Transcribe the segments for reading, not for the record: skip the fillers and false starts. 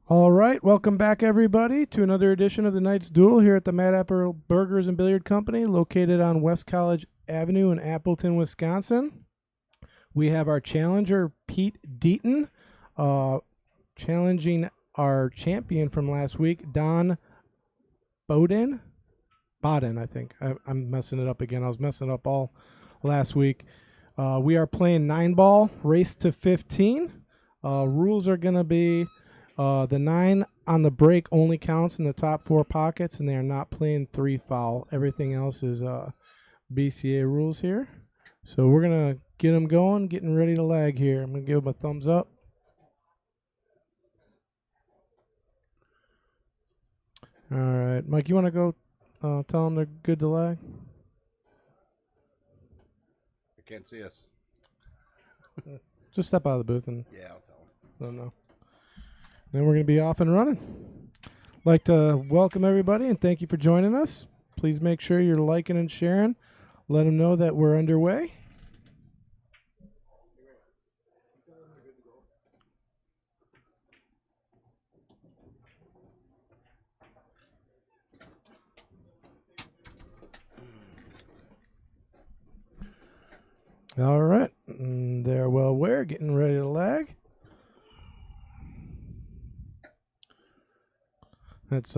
All right, welcome back, everybody, to another edition of the Night's Duel here at the Mad Apple Burgers and Billiard Company, located on West College Avenue in Appleton, Wisconsin. We have our challenger, Pete Deaton, challenging our champion from last week, Don Bodden, I think. I'm messing it up again. I was messing it up all last week. We are playing 9-ball, race to 15. Rules are going to be the 9 on the break only counts in the top 4 pockets, and they are not playing 3 foul. Everything else is BCA rules here. So we're going to get them going, getting ready to lag here. I'm going to give them a thumbs up. All right. Mike, you want to go tell them they're good to lag? I can't see us. Just step out of the booth and Yeah, I'll tell them. let them know. Then we're going to be off and running. I'd like to welcome everybody and thank you for joining us. Please make sure you're liking and sharing. Let them know that we're underway. All right. They're well aware, getting ready to lag. That's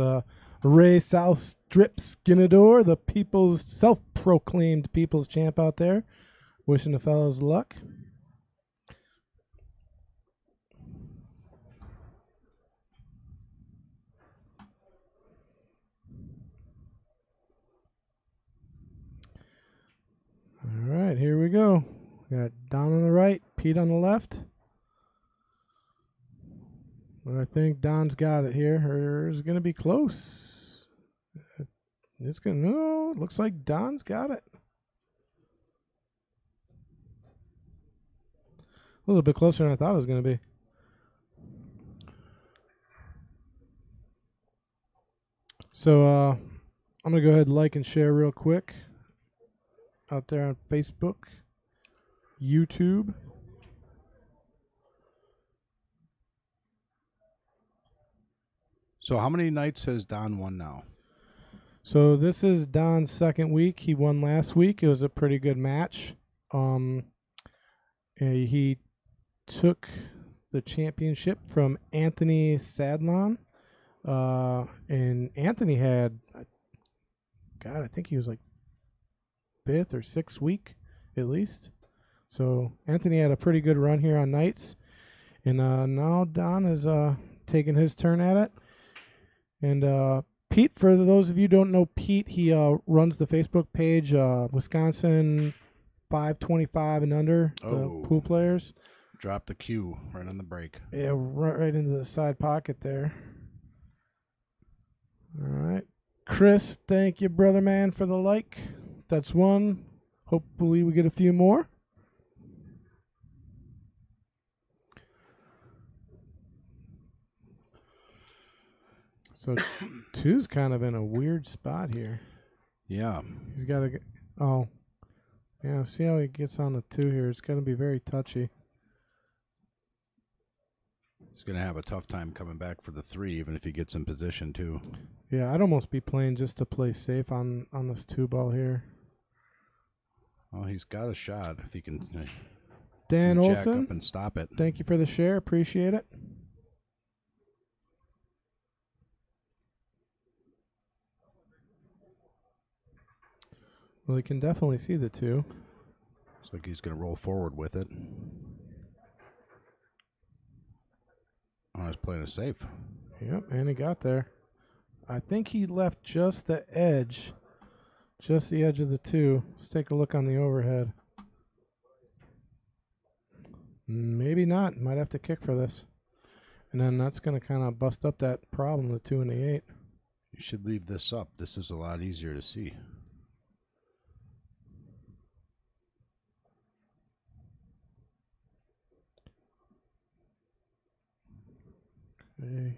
Ray South Strip Skinador, the people's self-proclaimed people's champ out there. Wishing the fellas luck. All right, here we go. We got Don on the right, Pete on the left. I think Don's got it here. It's going to be close. It's going to, no, it looks like Don's got it. A little bit closer than I thought it was going to be. So I'm going to go ahead and like and share real quick out there on Facebook, YouTube. So how many nights has Don won now? So this is Don's second week. He won last week. It was a pretty good match. He took the championship from Anthony Sadlon. And Anthony had, God, I think he was like 5th or 6th week at least. So Anthony had a pretty good run here on nights. And now Don is taking his turn at it. And Pete, for those of you who don't know Pete, he runs the Facebook page, Wisconsin 525 and under, the pool players. Drop the cue right on the break. Yeah, right into the side pocket there. All right. Chris, thank you, brother man, for the like. That's one. Hopefully we get a few more. So 2's kind of in a weird spot here. Yeah. He's got to get, oh. Yeah, see how he gets on the 2 here. It's going to be very touchy. He's going to have a tough time coming back for the 3, even if he gets in position, too. Yeah, I'd almost be playing just to play safe on this 2-ball here. Well, he's got a shot if he can Dan jack Olson, up and stop it. thank you for the share. Appreciate it. Well, he can definitely see the 2. Looks like he's going to roll forward with it. Oh, he's playing it safe. Yep, and he got there. I think he left just the edge of the 2. Let's take a look on the overhead. Maybe not. Might have to kick for this. And then that's going to kind of bust up that problem, the 2 and the 8. You should leave this up. This is a lot easier to see.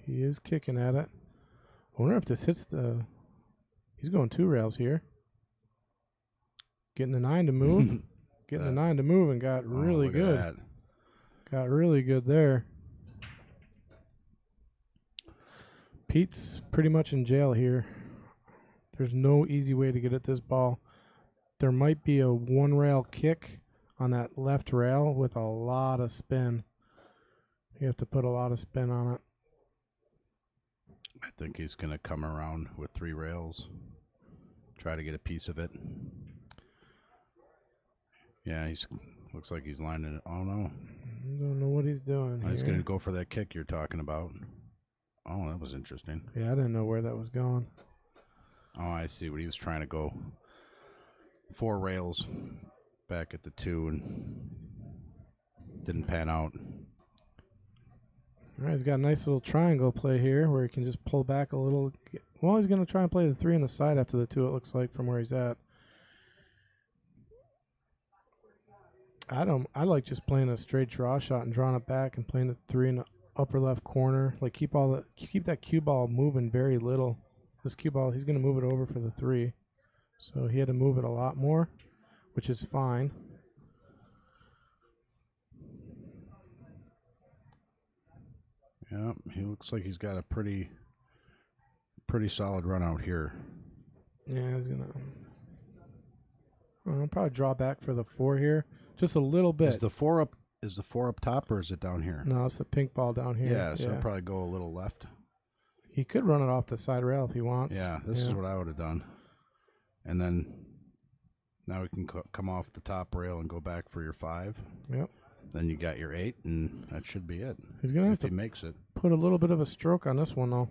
He is kicking at it. I wonder if this hits the... He's going 2 rails here. Getting the 9 to move. Getting the 9 to move and got really good. Got really good there. Pete's pretty much in jail here. There's no easy way to get at this ball. There might be a one rail kick on that left rail with a lot of spin. You have to put a lot of spin on it. I think he's going to come around with 3 rails, try to get a piece of it. Yeah, looks like he's lining it. Oh, no. I don't know what he's doing. He's going to go for that kick you're talking about. Oh, that was interesting. Yeah, I didn't know where that was going. Oh, I see what he was trying to go. 4 rails back at the 2 and didn't pan out. All right, he's got a nice little triangle play here where he can just pull back a little. Well, he's going to try and play the 3 on the side after the 2, it looks like, from where he's at. I like just playing a straight draw shot and drawing it back and playing the 3 in the upper left corner. Like keep that cue ball moving very little. This cue ball, he's going to move it over for the 3. So he had to move it a lot more, which is fine. Yeah, he looks like he's got a pretty solid run out here. Yeah, he's gonna. I'll probably draw back for the 4 here, just a little bit. Is the 4 up? Is the 4 up top or is it down here? No, it's the pink ball down here. Yeah, so I'll probably go a little left. He could run it off the side rail if he wants. Yeah, this is what I would have done. And then now we can come off the top rail and go back for your 5. Yep. Then you got your 8, and that should be it. He's gonna have if to he makes it. Put a little bit of a stroke on this one though,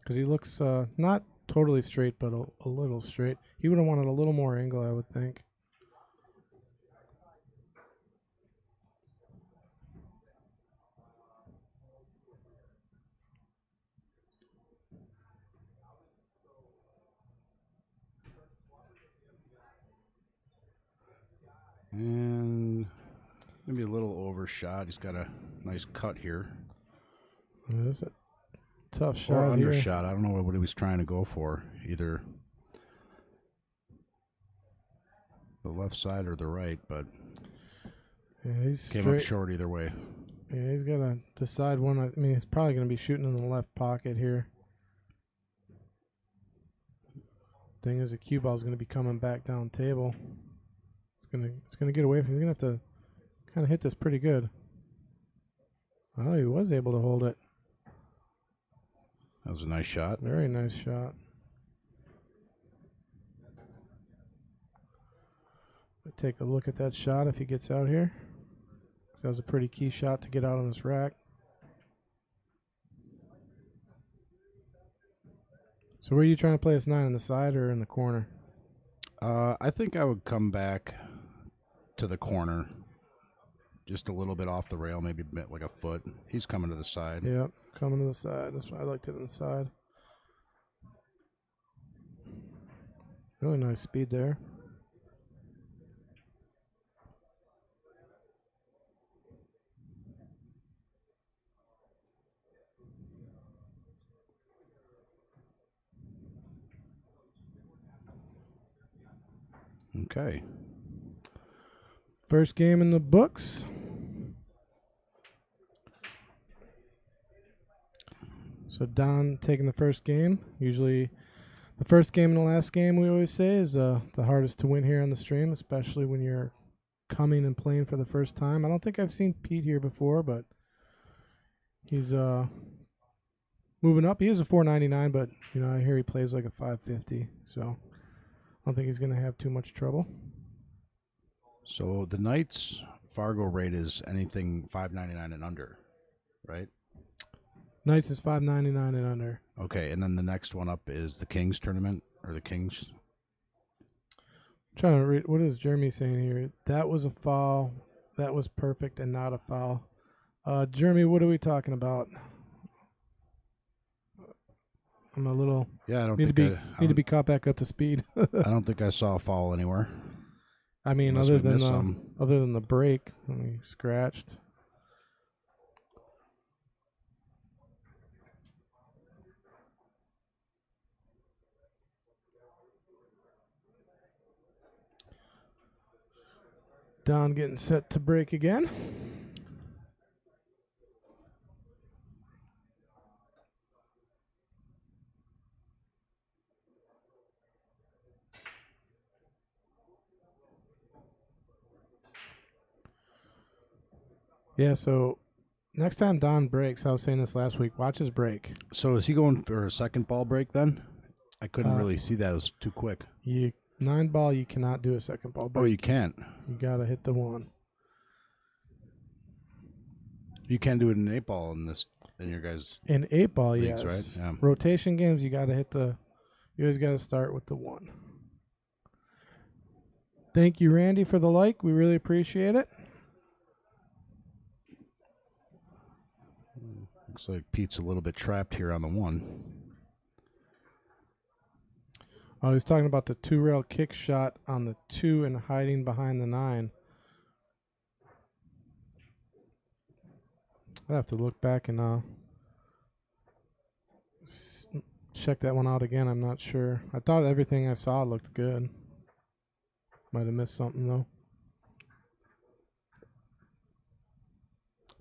because he looks not totally straight, but a little straight. He would have wanted a little more angle, I would think. And maybe a little overshot. He's got a nice cut here. That's a tough shot. Or here. undershot. I don't know what he was trying to go for. Either the left side or the right, but yeah, he's came straight up short either way. Yeah, he's got to decide one. I mean, he's probably going to be shooting in the left pocket here. Thing is, the cue ball is going to be coming back down table. It's gonna get away from him. He's gonna have to kind of hit this pretty good. Oh, he was able to hold it. That was a nice shot. Very nice shot. Take a look at that shot if he gets out here. That was a pretty key shot to get out on this rack. So where are you trying to play this 9, on the side or in the corner? I think I would come back to the corner, just a little bit off the rail, maybe like a foot. He's coming to the side. Yep, coming to the side. That's why I liked it on the side. Really nice speed there. Okay. First game in the books. So Don taking the first game. Usually the first game and the last game, we always say, is the hardest to win here on the stream, especially when you're coming and playing for the first time. I don't think I've seen Pete here before, but he's moving up. He is a 499, but you know, I hear he plays like a 550, so I don't think he's going to have too much trouble. So the Knights Fargo rate is anything $5.99 and under, right? Knights is $5.99 and under. Okay, and then the next one up is the Kings tournament, or the Kings. I'm trying to read, what is Jeremy saying here? That was a foul. That was perfect and not a foul. Jeremy, what are we talking about? I'm a little. Yeah, I don't need think to be caught back up to speed. I don't think I saw a foul anywhere. I mean, other than the break, when he scratched. Don getting set to break again. Yeah, so next time Don breaks, I was saying this last week, watch his break. So is he going for a second ball break then? I couldn't really see that. It was too quick. 9-ball, you cannot do a second ball break. Oh, you can't? You got to hit the 1. You can't do it in 8-ball in your guys' In 8-ball, leagues, yes. right? Yeah. Rotation games, you got to hit you always got to start with the 1. Thank you, Randy, for the like. We really appreciate it. Looks like Pete's a little bit trapped here on the 1. Oh, he's talking about the 2-rail kick shot on the 2 and hiding behind the 9. I'd have to look back and check that one out again. I'm not sure. I thought everything I saw looked good. Might have missed something, though.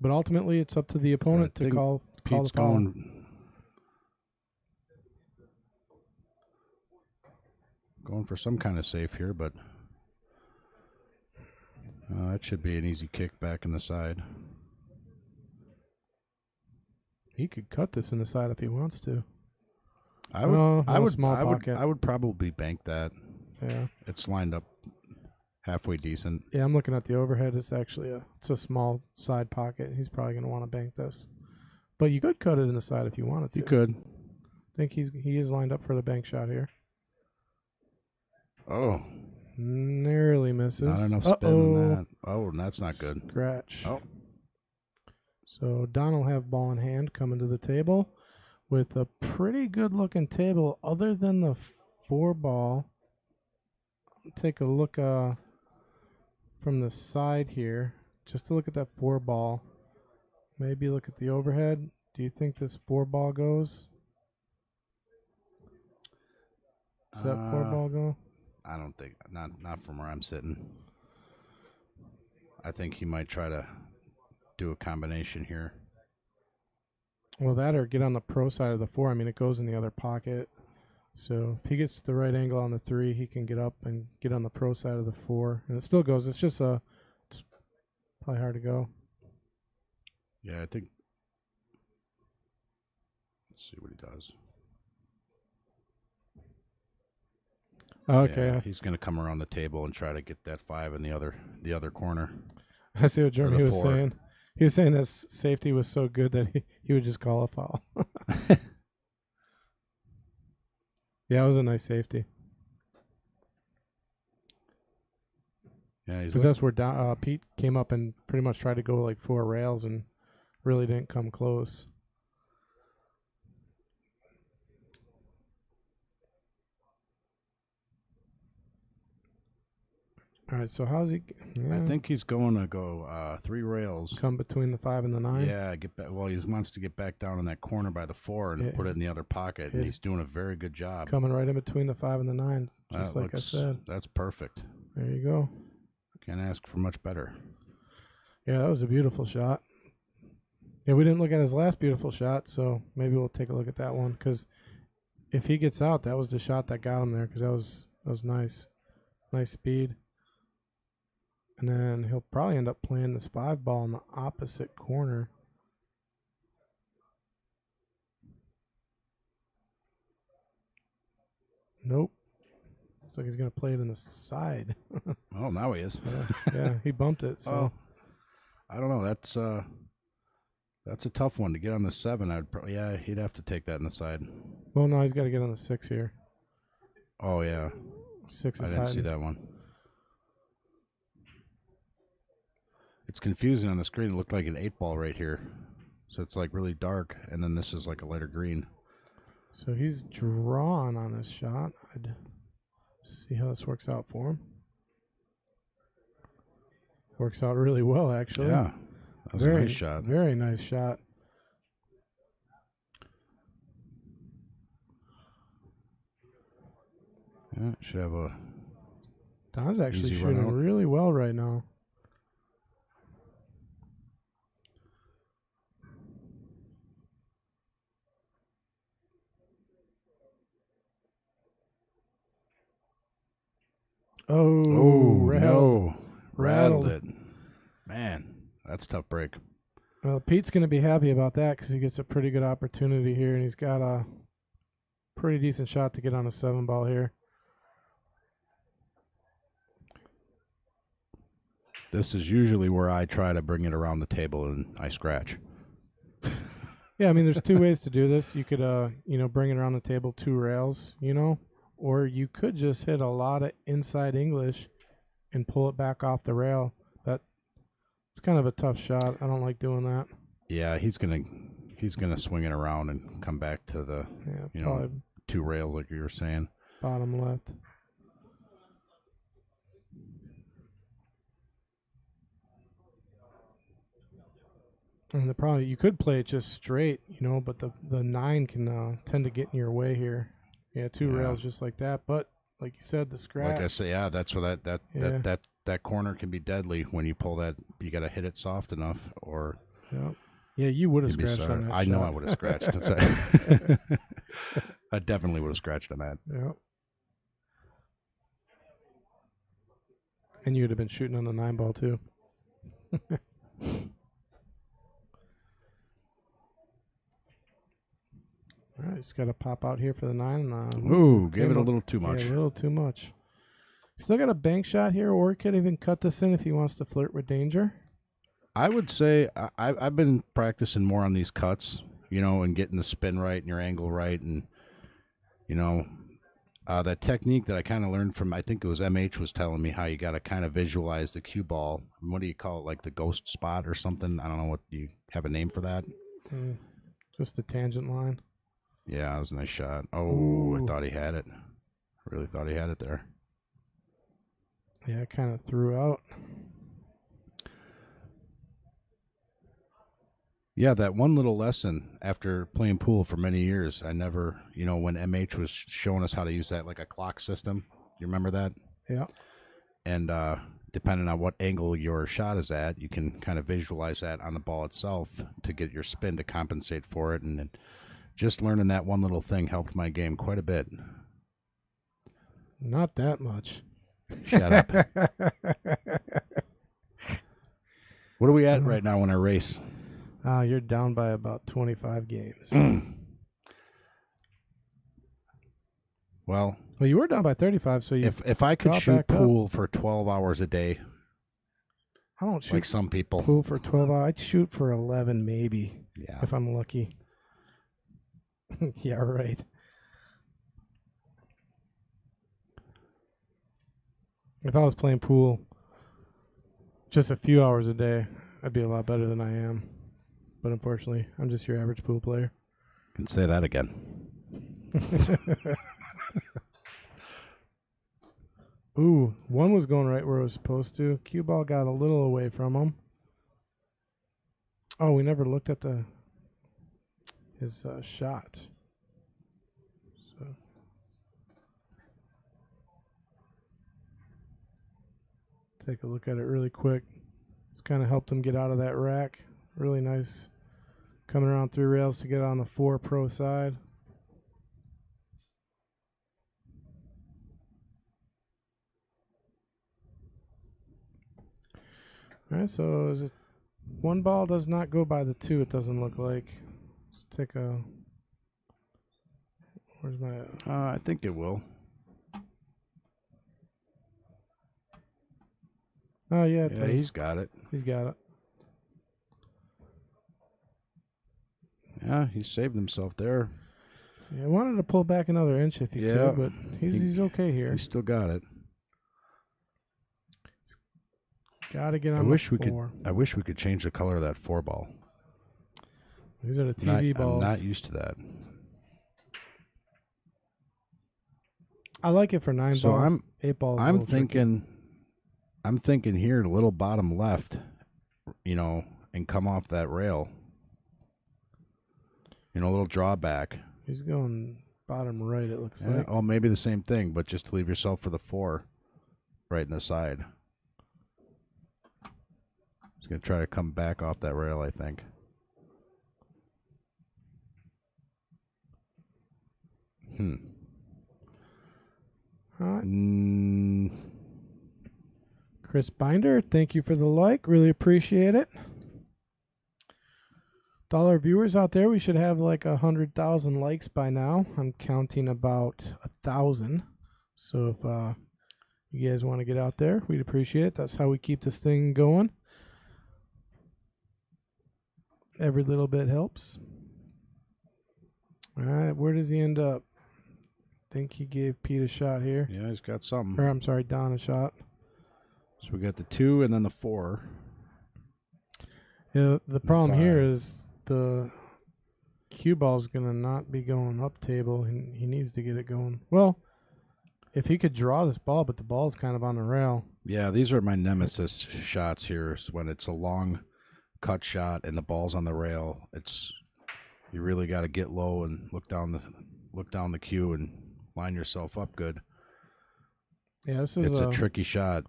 But ultimately, it's up to the opponent to call Pete's the foul. Going for some kind of safe here, but that should be an easy kick back in the side. He could cut this in the side if he wants to. I would small pocket. I would probably bank that. Yeah, it's lined up halfway decent. Yeah, I'm looking at the overhead. It's actually it's a small side pocket. He's probably going to want to bank this, but you could cut it in the side if you wanted to. You could. I think he is lined up for the bank shot here. Oh, nearly misses. Not enough spin on that. Oh, that's not good. Scratch. Oh. So Don will have ball in hand coming to the table with a pretty good looking table other than the 4-ball. Take a look from the side here just to look at that 4-ball. Maybe look at the overhead. Do you think this 4-ball goes? Does that 4-ball go? I don't think, not from where I'm sitting. I think he might try to do a combination here. Well, that or get on the pro side of the 4. I mean, it goes in the other pocket. So if he gets the right angle on the 3, he can get up and get on the pro side of the 4. And it still goes. It's just it's probably hard to go. Yeah, I think. Let's see what he does. Okay. Yeah, he's going to come around the table and try to get that 5 in the other corner. I see what Jeremy was 4. saying. He was saying that safety was so good that he would just call a foul. Yeah, it was a nice safety. Yeah, because that's where Pete came up and pretty much tried to go like 4 rails and really didn't come close. All right, so how's he? Yeah. I think he's going to go 3 rails. Come between the 5 and the 9? Yeah, get back. Well, he wants to get back down in that corner by the 4 and put it in the other pocket, and he's doing a very good job. Coming right in between the 5 and the 9, just like I said. That's perfect. There you go. Can't ask for much better. Yeah, that was a beautiful shot. Yeah, we didn't look at his last beautiful shot, so maybe we'll take a look at that one. Because if he gets out, that was the shot that got him there. Because that was nice, nice speed. And then he'll probably end up playing this 5-ball in the opposite corner. Nope. Looks like he's going to play it in the side. Oh, now he is. Yeah, he bumped it. So I don't know. That's a tough one to get on the 7. He'd have to take that in the side. Well, no, he's got to get on the 6 here. Oh yeah, 6 is I didn't see that one. It's confusing on the screen. It looked like an 8-ball right here. So it's like really dark, and then this is like a lighter green. So he's drawn on this shot. I'd see how this works out for him. Works out really well, actually. Yeah, that was a nice shot. Very nice shot. Yeah, should have a. Don's actually shooting really well right now. Oh, no. Rattled it. Man, That's a tough break. Well, Pete's going to be happy about that because he gets a pretty good opportunity here, and he's got a pretty decent shot to get on a 7-ball here. This is usually where I try to bring it around the table and I scratch. Yeah, I mean, there's two ways to do this. You could, bring it around the table 2 rails, or you could just hit a lot of inside English and pull it back off the rail. It's kind of a tough shot. I don't like doing that. Yeah, he's gonna swing it around and come back to the 2 rails like you were saying. Bottom left. And you could play it just straight, but the 9 can tend to get in your way here. Yeah, 2 rails just like that. But like you said, the scratch. Like I say, yeah, that's what that corner can be deadly when you pull that. You got to hit it soft enough, or yeah, you would have scratched on that. I know I would have scratched. I definitely would have scratched on that. Yeah. And you would have been shooting on the 9-ball too. All right, just got to pop out here for the 9. Ooh, gave it a little too much. Yeah, a little too much. Still got a bank shot here, or he could even cut this in if he wants to flirt with danger. I would say I've been practicing more on these cuts, and getting the spin right and your angle right, and that technique that I kind of learned from, I think it was MH was telling me how you got to kind of visualize the cue ball. What do you call it, like the ghost spot or something? I don't know, what do you have a name for that? Just a tangent line. Yeah, that was a nice shot. Oh, Ooh. I thought he had it. Really thought he had it there. Yeah, I kind of threw out. Yeah, that one little lesson after playing pool for many years, I never, when MH was showing us how to use that like a clock system. You remember that? Yeah. And depending on what angle your shot is at, you can kind of visualize that on the ball itself to get your spin to compensate for it. And just learning that one little thing helped my game quite a bit. Not that much. Shut up. What are we at right now in our race? You're down by about 25 games. Well, you were down by 35, so you. If I could shoot pool for 12 hours a day, I don't shoot like some people. Pool for 12 hours. I'd shoot for 11 maybe. Yeah. If I'm lucky. Yeah, right. If I was playing pool just a few hours a day, I'd be a lot better than I am. But unfortunately, I'm just your average pool player. Can say that again. Ooh, one was going right where it was supposed to. Cue ball got a little away from him. Oh, we never looked at his shot. So take a look at it really quick. It's kind of helped him get out of that rack. Really nice coming around 3 rails to get on the 4 pro side. All right, so is it 1 ball does not go by the 2, it doesn't look like. Let's take a... Where's my... I think it will. Oh, yeah, yeah, he's got it. He's got it. Yeah, he saved himself there. Yeah, I wanted to pull back another inch if he could, but he's okay here. He still got it. Got to get on I wish we could change the color of that 4 ball. These are the TV balls. I'm not used to that. I like it for 9 so ball. 8 balls. I'm thinking here, a little bottom left, and come off that rail. A little drawback. He's going bottom right, it looks like. Oh, maybe the same thing, but just to leave yourself for the 4 right in the side. He's going to try to come back off that rail, I think. Chris Binder, thank you for the like. Really appreciate it. To all our viewers out there, we should have like 100,000 likes by now. I'm counting about 1,000. So if you guys want to get out there, we'd appreciate it. That's how we keep this thing going. Every little bit helps. All right, where does he end up? I think he gave Pete a shot here. Yeah, he's got something. Or I'm sorry, Don a shot. So we got the 2 and then the 4. Yeah, the problem five. here is the cue ball's going to not be going up table, and he needs to get it going. Well, if he could draw this ball, but the ball's kind of on the rail. Yeah, these are my nemesis shots here. Is when it's a long cut shot and the ball's on the rail. You really got to get low and look down the cue and line yourself up good. Yeah, this is a tricky shot.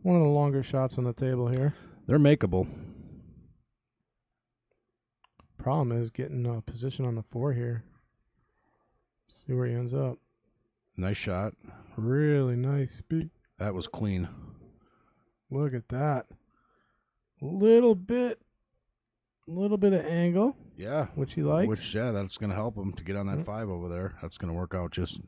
One of the longer shots on the table here. They're makeable. Problem is getting a position on the 4 here. See where he ends up. Nice shot. Really nice speed. That was clean. Look at that. Little bit of angle. Yeah. Which he likes. That's going to help him to get on that 5 over there. That's going to work out just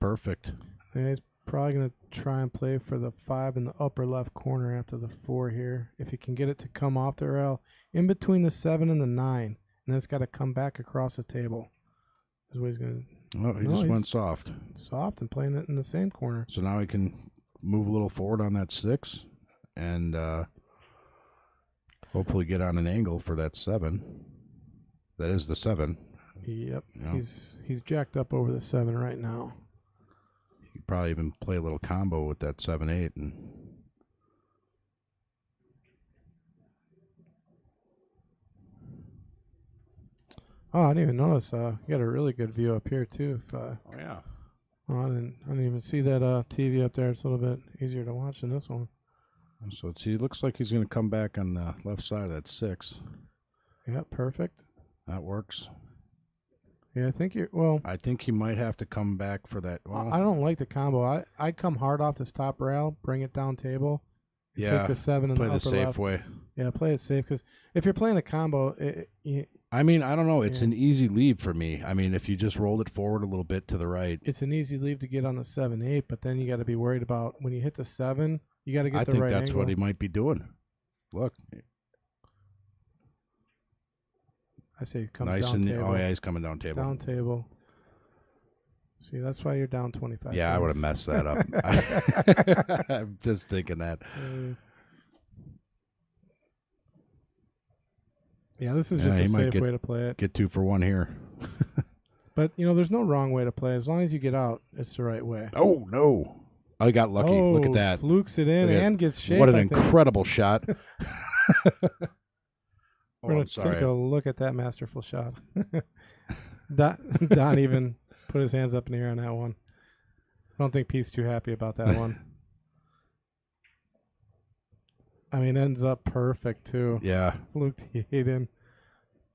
perfect. Yeah, he's probably going to try and play for the 5 in the upper left corner after the 4 here. If he can get it to come off the rail in between the 7 and the 9. And then it's got to come back across the table. That's what he's going to. Oh, he just went soft. Soft and playing it in the same corner. So now he can move a little forward on that 6 and hopefully get on an angle for that 7. That is the 7. Yep. Yeah. He's jacked up over the 7 right now. He could probably even play a little combo with that 7-8 and oh, I didn't even notice. You got a really good view up here too. oh yeah. Oh, I didn't even see that TV up there. It's a little bit easier to watch than this one. So it looks like he's going to come back on the left side of that 6. Yeah, perfect. That works. Yeah, I think I think he might have to come back for that. Well, I don't like the combo. I come hard off this top rail, bring it down table. Yeah. Take the 7 and play the safe left. way. Yeah, play it safe because if you're playing a combo, I mean, I don't know. It's an easy leave for me. I mean, if you just rolled it forward a little bit to the right, it's an easy leave to get on the 7-8. But then you got to be worried about when you hit the 7. You got to get the right angle. I think that's what he might be doing. Look. I say he comes nice down table. Oh, yeah, he's coming down table. Down table. See, that's why you're down 25 Yeah, points. I would have messed that up. I'm just thinking that. Yeah, this is just a safe way to play it. Get 2 for 1 here. But, there's no wrong way to play. As long as you get out, it's the right way. Oh, no. I got lucky. Look at that. Flukes it in and gets shaped. What an incredible shot. We're going to take a look at that masterful shot. Don even put his hands up in the air on that one. I don't think Pete's too happy about that one. I mean, ends up perfect, too. Yeah. Fluked it in.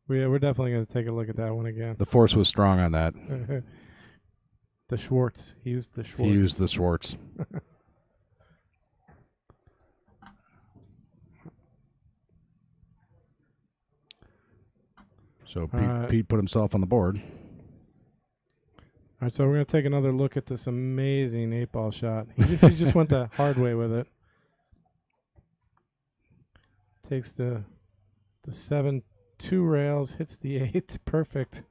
We're definitely going to take a look at that one again. The force was strong on that. The Schwartz. He used the Schwartz. So Pete put himself on the board. All right, so we're going to take another look at this amazing 8-ball shot. He just went the hard way with it. Takes the 7, 2 rails, hits the 8. Perfect.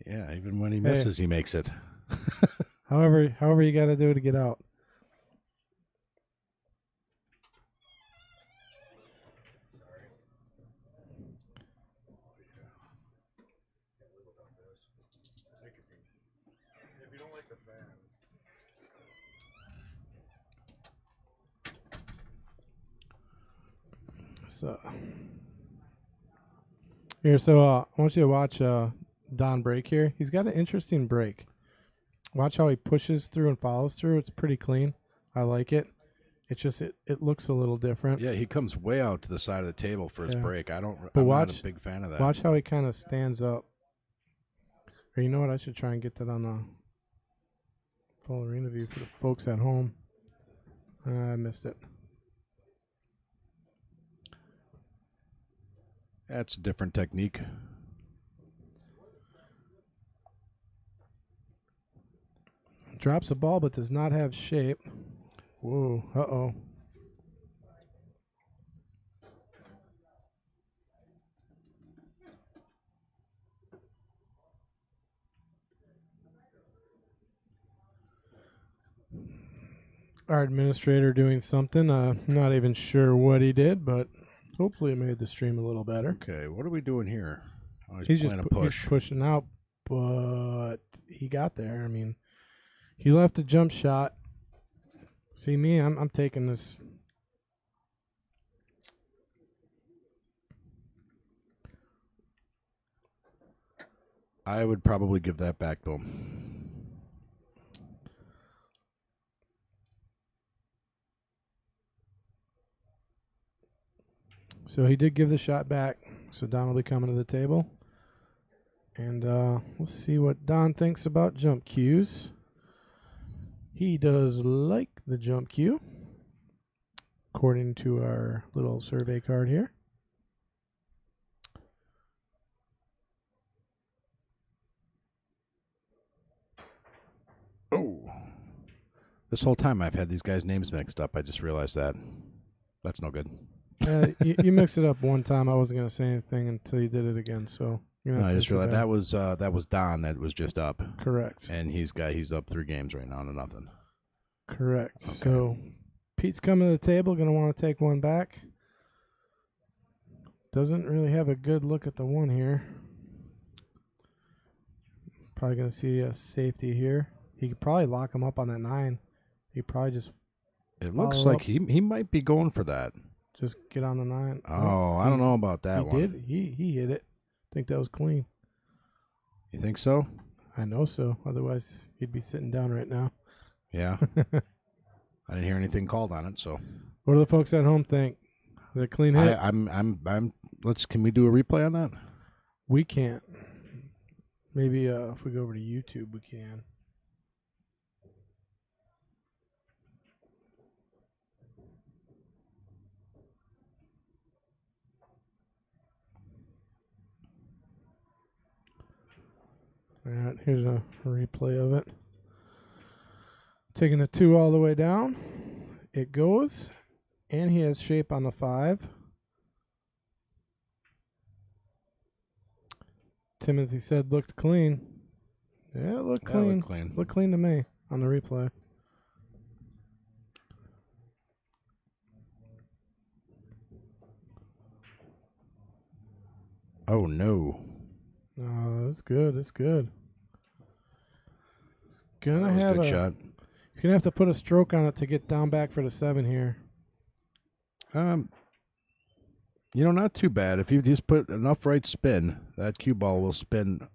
Yeah, even when he misses, he makes it. However you got to do to get out. So here, I want you to watch Don break here. He's got an interesting break. Watch how he pushes through and follows through. It's pretty clean. I like it. It's just it looks a little different. Yeah, he comes way out to the side of the table for his break. I'm not a big fan of that. Watch how he kind of stands up. Or you know what? I should try and get that on the full arena view for the folks at home. I missed it. That's a different technique. Drops the ball but does not have shape. Whoa, uh-oh. Our administrator doing something. Not even sure what he did, but hopefully it made the stream a little better. Okay, what are we doing here? Oh, He's playing just a push. He's pushing out, but he got there. I mean, he left a jump shot. See me, I'm taking this. I would probably give that back to him. So he did give the shot back. So Don will be coming to the table. And we'll see what Don thinks about jump cues. He does like the jump cue, according to our little survey card here. Oh. This whole time I've had these guys' names mixed up. I just realized that. That's no good. You mixed it up one time. I wasn't going to say anything until you did it again. So I just realized that was Don that was just up. Correct. And he's up 3 games right now to nothing. Correct. Okay. So Pete's coming to the table, going to want to take one back. Doesn't really have a good look at the one here. Probably going to see a safety here. He could probably lock him up on that 9. He probably just. It looks like he might be going for that. Just get on the 9. Oh, I don't know about that one. He did. He hit it. I think that was clean. You think so? I know so. Otherwise, he'd be sitting down right now. Yeah. I didn't hear anything called on it, so. What do the folks at home think? Is it a clean hit? Can we do a replay on that? We can't. Maybe if we go over to YouTube, we can. All right, here's a replay of it. Taking the 2 all the way down. It goes, and he has shape on the 5. Timothy said looked clean. Yeah, it looked clean. Looked clean. Looked clean to me on the replay. Oh, no. No, it's good. It's good. He's gonna have a good shot. He's gonna have to put a stroke on it to get down back for the 7 here. Not too bad. If you just put enough right spin, that cue ball will spin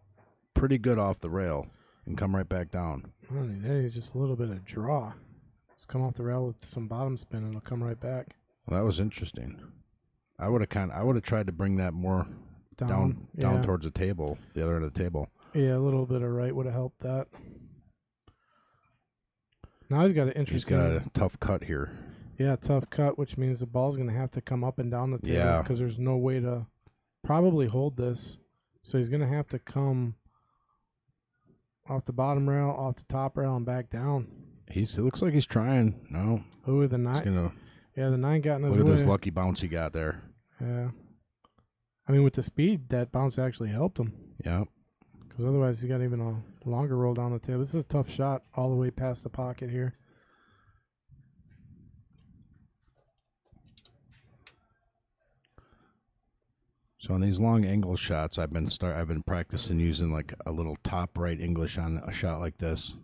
pretty good off the rail and come right back down. It's just a little bit of draw. Just come off the rail with some bottom spin and it'll come right back. Well, that was interesting. I would have tried to bring that more down towards the table, the other end of the table. Yeah, a little bit of right would have helped that. Now he's got an interesting. He's got a tough cut here. Yeah, tough cut, which means the ball's going to have to come up and down the table because there's no way to probably hold this. So he's going to have to come off the bottom rail, off the top rail, and back down. It looks like he's trying. No. Ooh, the 9. Yeah, the 9 got in his way. Look at this lucky bounce he got there. Yeah. I mean, with the speed, that bounce actually helped him. Yeah. Because otherwise, he got even a longer roll down the table. This is a tough shot all the way past the pocket here. So on these long angle shots, I've been practicing using like a little top right English on a shot like this,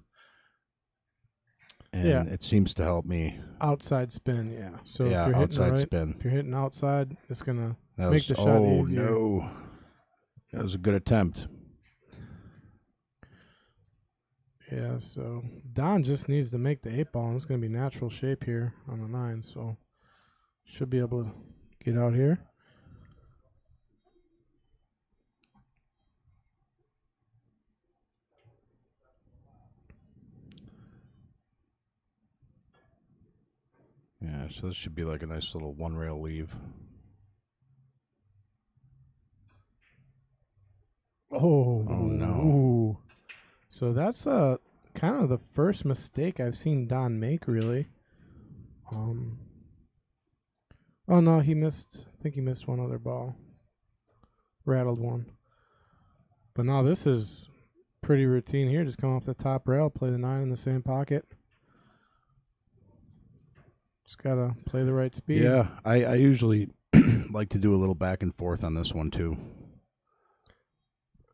and it seems to help me. Outside spin, yeah. So if you're hitting outside spin. If you're hitting outside, it's gonna make the shot easier. Oh no, that was a good attempt. Yeah. So Don just needs to make the 8 ball, and it's gonna be natural shape here on the 9. So should be able to get out here. Yeah, so this should be like a nice little 1 rail leave. Oh, no. Ooh. So that's kind of the first mistake I've seen Don make, really. Oh no, he missed. I think he missed one other ball. Rattled one. But no, this is pretty routine here. Just come off the top rail, play the 9 in the same pocket. Just gotta play the right speed. Yeah, I usually like to do a little back and forth on this one too.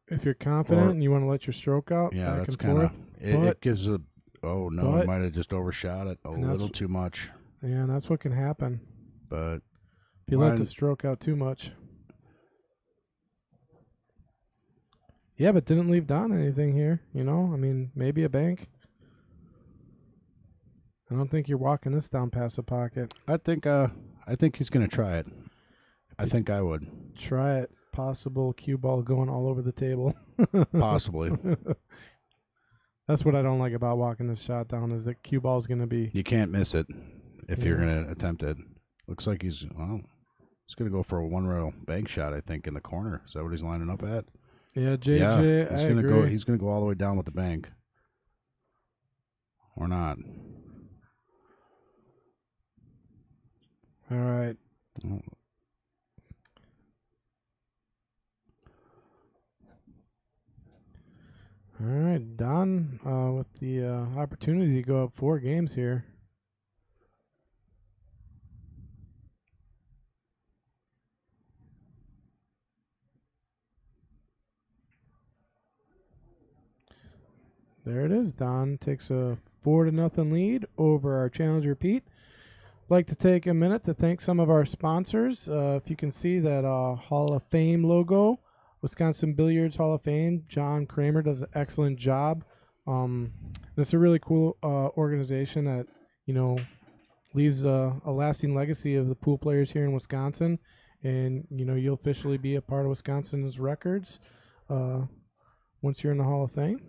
If you're confident and you want to let your stroke out, Yeah, back that's and kind of forth. it gives a. Oh no, I might have just overshot it a little too much. Yeah, and that's what can happen. But if you let the stroke out too much. Yeah, but didn't leave Don anything here. You know, I mean, maybe a bank. I don't think you're walking this down past the pocket. I think he's gonna try it. I think I would try it. Possible cue ball going all over the table. Possibly. That's what I don't like about walking this shot down is that cue ball's going to be. You can't miss it if you're going to attempt it. Looks like he's going to go for a one rail bank shot. I think in the corner. Is that what he's lining up at? Yeah, JJ. He's going to go. He's going to go all the way down with the bank, or not. All right. Oh. All right, Don, with the opportunity to go up 4 games here. There it is. Don takes a 4-0 lead over our challenger Pete. I'd like to take a minute to thank some of our sponsors. If you can see that Hall of Fame logo, Wisconsin Billiards Hall of Fame. John Kramer does an excellent job. It's a really cool organization that, leaves a lasting legacy of the pool players here in Wisconsin. And, you'll officially be a part of Wisconsin's records once you're in the Hall of Fame.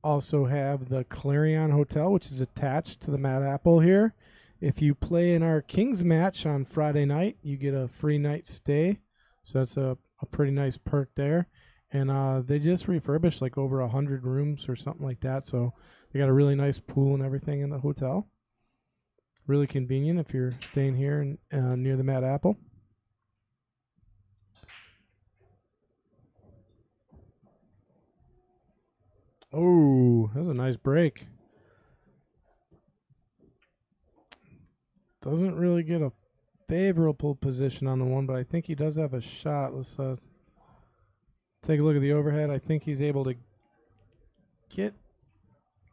Also have the Clarion Hotel, which is attached to the Mad Apple here. If you play in our Kings match on Friday night, you get a free night stay. So that's a pretty nice perk there. And they just refurbished like over 100 rooms or something like that. So they got a really nice pool and everything in the hotel. Really convenient if you're staying here near the Mad Apple. Oh, that was a nice break. Doesn't really get a favorable position on the one, but I think he does have a shot. Let's take a look at the overhead. I think he's able to get.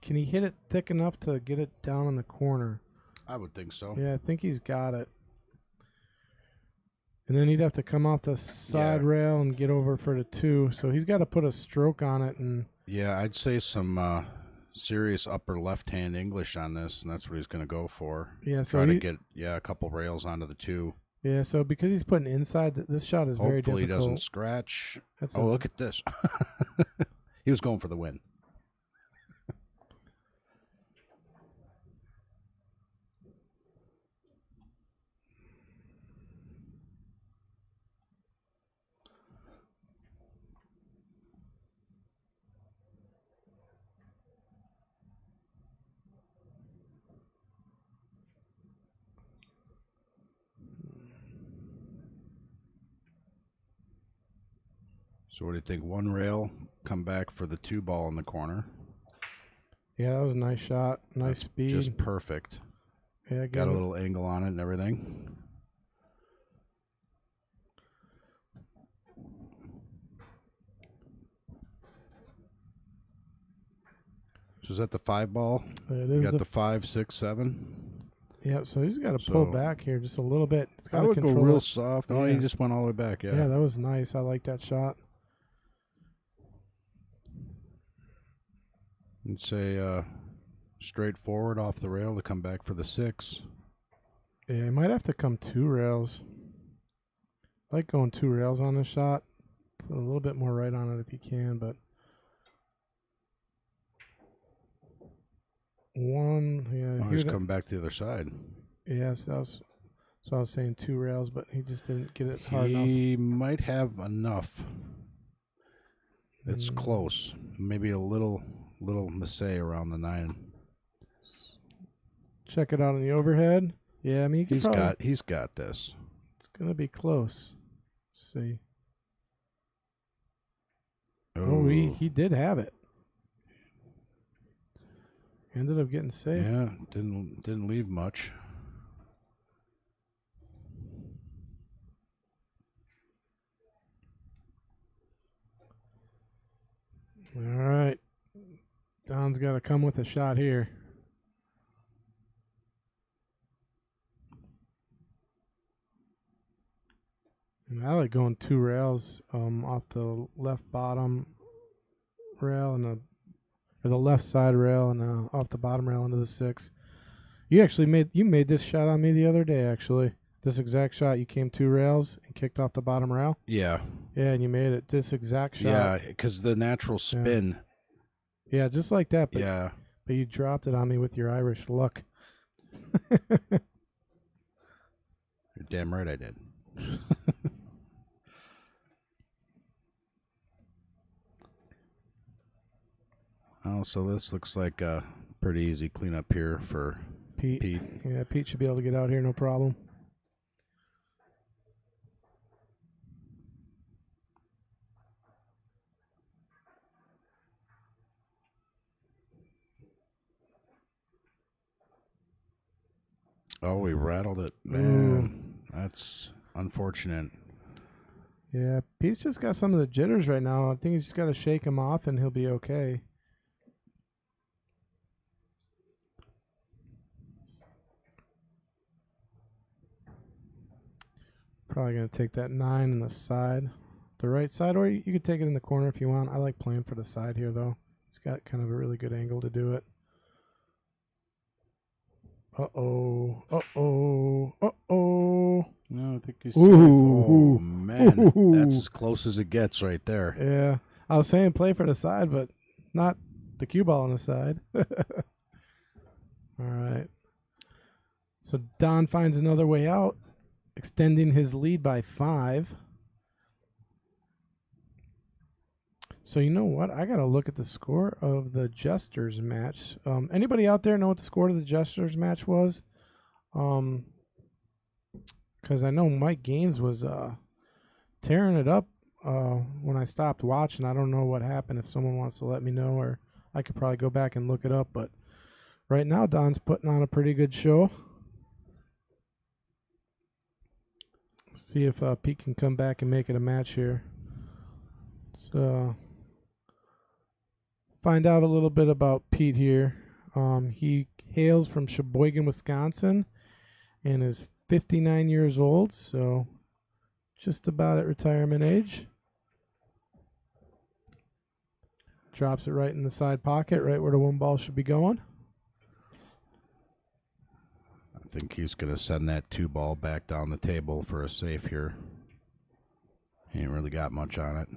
Can he hit it thick enough to get it down in the corner? I would think so. Yeah, I think he's got it. And then he'd have to come off the side rail and get over for the 2. So he's got to put a stroke on it. And yeah, I'd say some serious upper left-hand English on this, and that's what he's going to go for. Yeah, so try to get a couple rails onto the 2. Yeah, so because he's putting inside, this shot is very difficult. Hopefully he doesn't scratch. Look at this. He was going for the win. So what do you think? One rail, come back for the 2 ball in the corner. Yeah, that was a nice shot. Nice speed. Just perfect. Yeah, got a little angle on it and everything. So is that the 5 ball? It is. You got the 5, 6, 7. Yeah, so he's got to pull back here just a little bit. It's got I to would control go real it. soft. Oh, he just went all the way back. Yeah. Yeah, that was nice. I like that shot. And say straight forward off the rail to come back for the 6. Yeah, he might have to come 2 rails. I like going 2 rails on this shot. Put a little bit more right on it if you can, but 1. Yeah, he's come back to the other side. Yes, I was saying 2 rails, but he just didn't get it hard enough. He might have enough. It's close. Maybe a little mistake around the 9. Check it out on the overhead. Yeah, I mean, He's got this. It's gonna be close. Let's see. Oh, he did have it. Ended up getting safe. Yeah, didn't leave much. All right. Don's got to come with a shot here. And I like going 2 rails off the left bottom rail and the left side rail and off the bottom rail into the 6. You actually made this shot on me the other day. Actually, this exact shot. You came 2 rails and kicked off the bottom rail. Yeah. Yeah, and you made it. This exact shot. Yeah, because the natural spin. Yeah, just like that. But, yeah. But you dropped it on me with your Irish luck. You're damn right I did. Oh, so this looks like a pretty easy cleanup here for Pete. Yeah, Pete should be able to get out here, no problem. Oh, he rattled it. Man, that's unfortunate. Yeah, Pete's just got some of the jitters right now. I think he's just got to shake him off and he'll be okay. Probably going to take that 9 on the side. The right side, or you could take it in the corner if you want. I like playing for the side here, though. He's got kind of a really good angle to do it. Uh-oh. Uh-oh. Uh-oh. No, I think he's safe. Oh, man. That's as close as it gets right there. Yeah. I was saying play for the side, but not the cue ball on the side. All right. So Don finds another way out, extending his lead by 5. So you know what? I got to look at the score of the Jesters match. Anybody out there know what the score of the Jesters match was? Because I know Mike Gaines was tearing it up when I stopped watching. I don't know what happened. If someone wants to let me know, or I could probably go back and look it up. But right now, Don's putting on a pretty good show. See if Pete can come back and make it a match here. So find out a little bit about Pete here. He hails from Sheboygan, Wisconsin, and is 59 years old, so just about at retirement age. Drops it right in the side pocket, right where the 1 ball should be going. I think he's going to send that 2 ball back down the table for a safe here. He ain't really got much on it.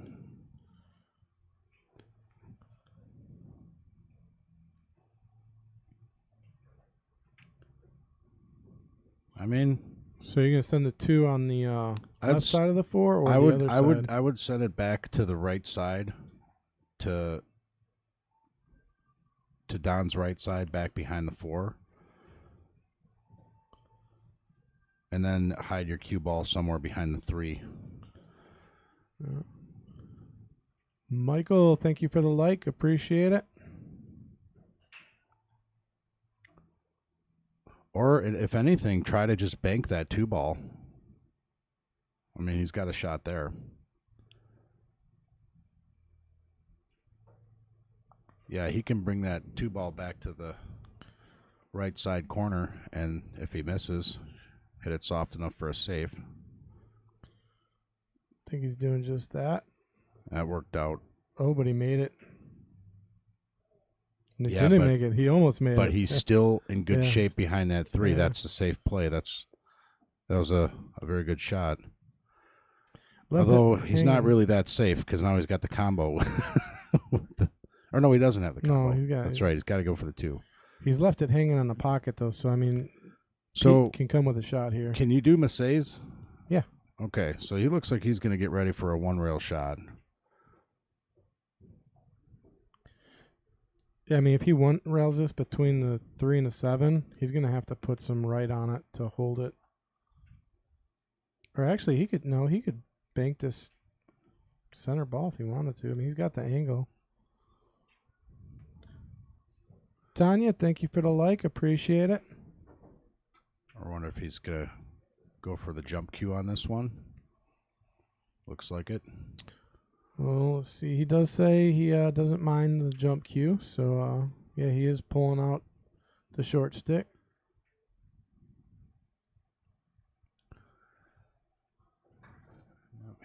I mean, so you're gonna send the 2 on the left side of the 4, or the other side? I would send it back to the right side, to Don's right side, back behind the 4, and then hide your cue ball somewhere behind the 3. Michael, thank you for the like. Appreciate it. Or, if anything, try to just bank that 2 ball. I mean, he's got a shot there. Yeah, he can bring that 2 ball back to the right side corner, and if he misses, hit it soft enough for a safe. I think he's doing just that. That worked out. Oh, but he made it. And he didn't make it. He almost made it. But he's still in good shape behind that 3. Yeah. That's a safe play. That was a very good shot. Although he's not really that safe, because now he's got the combo. Or no, he doesn't have the combo. No, that's right. He's got to go for the 2. He's left it hanging on the pocket, though. So, I mean, Pete can come with a shot here. Can you do Massey's? Yeah. Okay, so he looks like he's going to get ready for a 1 rail shot. Yeah, I mean, if he one rails this between the 3 and the 7, he's going to have to put some right on it to hold it. Or actually, he could bank this center ball if he wanted to. I mean, he's got the angle. Tanya, thank you for the like. Appreciate it. I wonder if he's going to go for the jump cue on this one. Looks like it. Well, let's see. He does say he doesn't mind the jump cue. So, yeah, he is pulling out the short stick.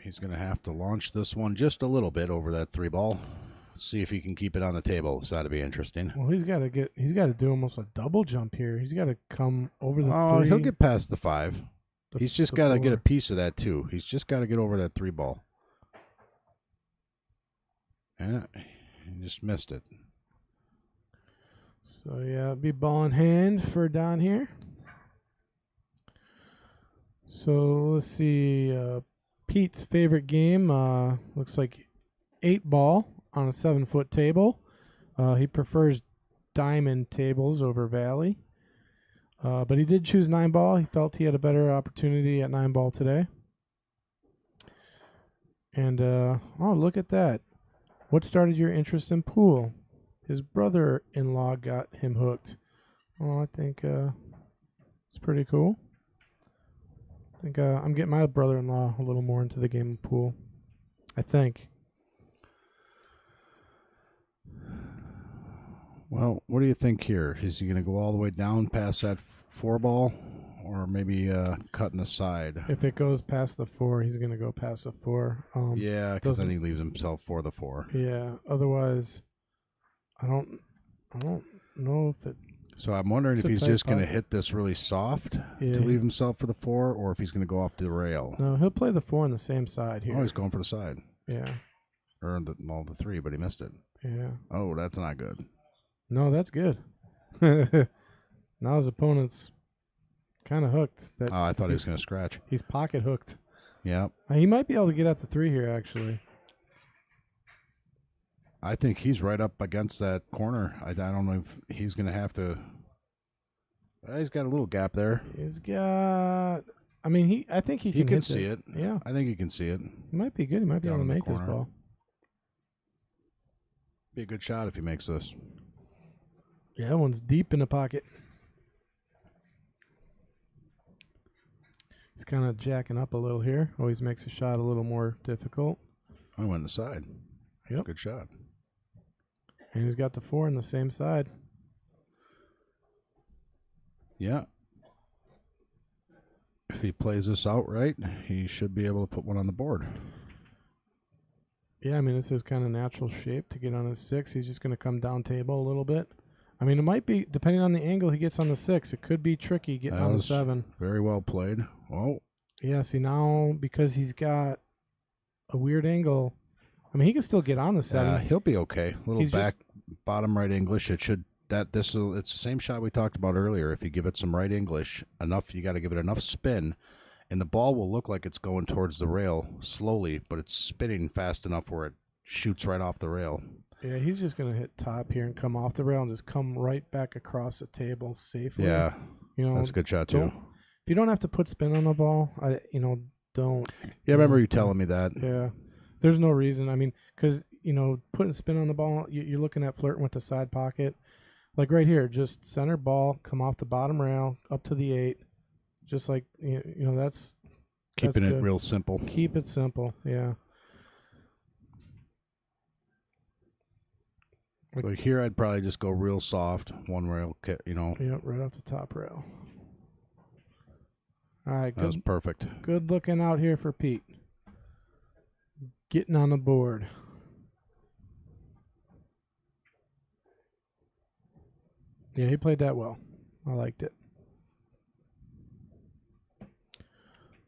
He's going to have to launch this one just a little bit over that 3 ball. See if he can keep it on the table. This ought to be interesting. Well, he's got to do almost a double jump here. He's got to come over the 3. He'll get past the 5. He's just got to get a piece of that too. He's just got to get over that 3 ball. Yeah, he just missed it. So yeah, it'd be ball in hand for Don here. So let's see. Pete's favorite game looks like 8 ball on a 7-foot table. He prefers diamond tables over valley. But he did choose 9 ball. He felt he had a better opportunity at 9 ball today. And, oh, look at that. What started your interest in pool? His brother-in-law got him hooked. Oh, I think it's pretty cool. I think I'm getting my brother-in-law a little more into the game of pool. I think. Well, what do you think here? Is he going to go all the way down past that 4 ball, or maybe cutting the side? If it goes past the 4, he's going to go past the 4. Yeah, because then he leaves himself for the 4. Yeah. Otherwise, I don't know if it. So I'm wondering if he's just going to hit this really soft to leave himself for the 4, or if he's going to go off the rail. No, he'll play the 4 on the same side here. Oh, he's going for the side. Yeah. Or the 3, but he missed it. Yeah. Oh, that's not good. No, that's good. Now his opponent's kind of hooked. I thought he was going to scratch. He's pocket hooked. Yeah. He might be able to get at the 3 here, actually. I think he's right up against that corner. I don't know if he's going to have to. He's got a little gap there. He's got. I mean, I think he can see it. Yeah. I think he can see it. He might be good. He might be able to make this ball. Be a good shot if he makes this. Yeah, that one's deep in the pocket. He's kind of jacking up a little here. Always makes a shot a little more difficult. I went the side. Yep. Good shot. And he's got the 4 on the same side. Yeah. If he plays this out right, he should be able to put one on the board. Yeah, I mean, this is kind of natural shape to get on his 6. He's just going to come down table a little bit. I mean, it might be, depending on the angle he gets on the 6, it could be tricky getting on the 7. Very well played. Oh. Yeah, see, now, because he's got a weird angle, I mean, he can still get on the 7. He'll be okay. Bottom right English. It's the same shot we talked about earlier. If you give it some right English, you got to give it enough spin, and the ball will look like it's going towards the rail slowly, but it's spinning fast enough where it shoots right off the rail. Yeah, he's just going to hit top here and come off the rail and just come right back across the table safely. Yeah, that's a good shot, too. If you don't have to put spin on the ball, don't. Yeah, I remember you telling me that. Yeah. There's no reason. I mean, because, putting spin on the ball, you're looking at flirting with the side pocket. Like right here, just center ball, come off the bottom rail, up to the 8. Just like, that's Keeping it good. Real simple. Keep it simple, yeah. So here I'd probably just go real soft, one rail, Yeah, right off the top rail. All right, that was perfect. Good looking out here for Pete. Getting on the board. Yeah, he played that well. I liked it.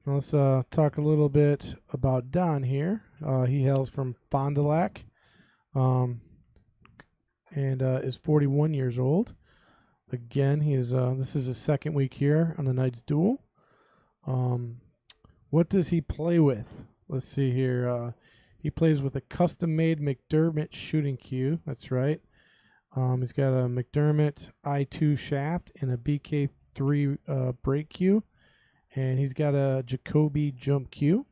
Let's talk a little bit about Don here. He hails from Fond du Lac. And is 41 years old. Again, he is. This is his second week here on the Knights Duel. What does he play with? Let's see here. He plays with a custom-made McDermott shooting cue. That's right. He's got a McDermott I2 shaft and a BK3 brake cue, and he's got a Jacoby jump cue.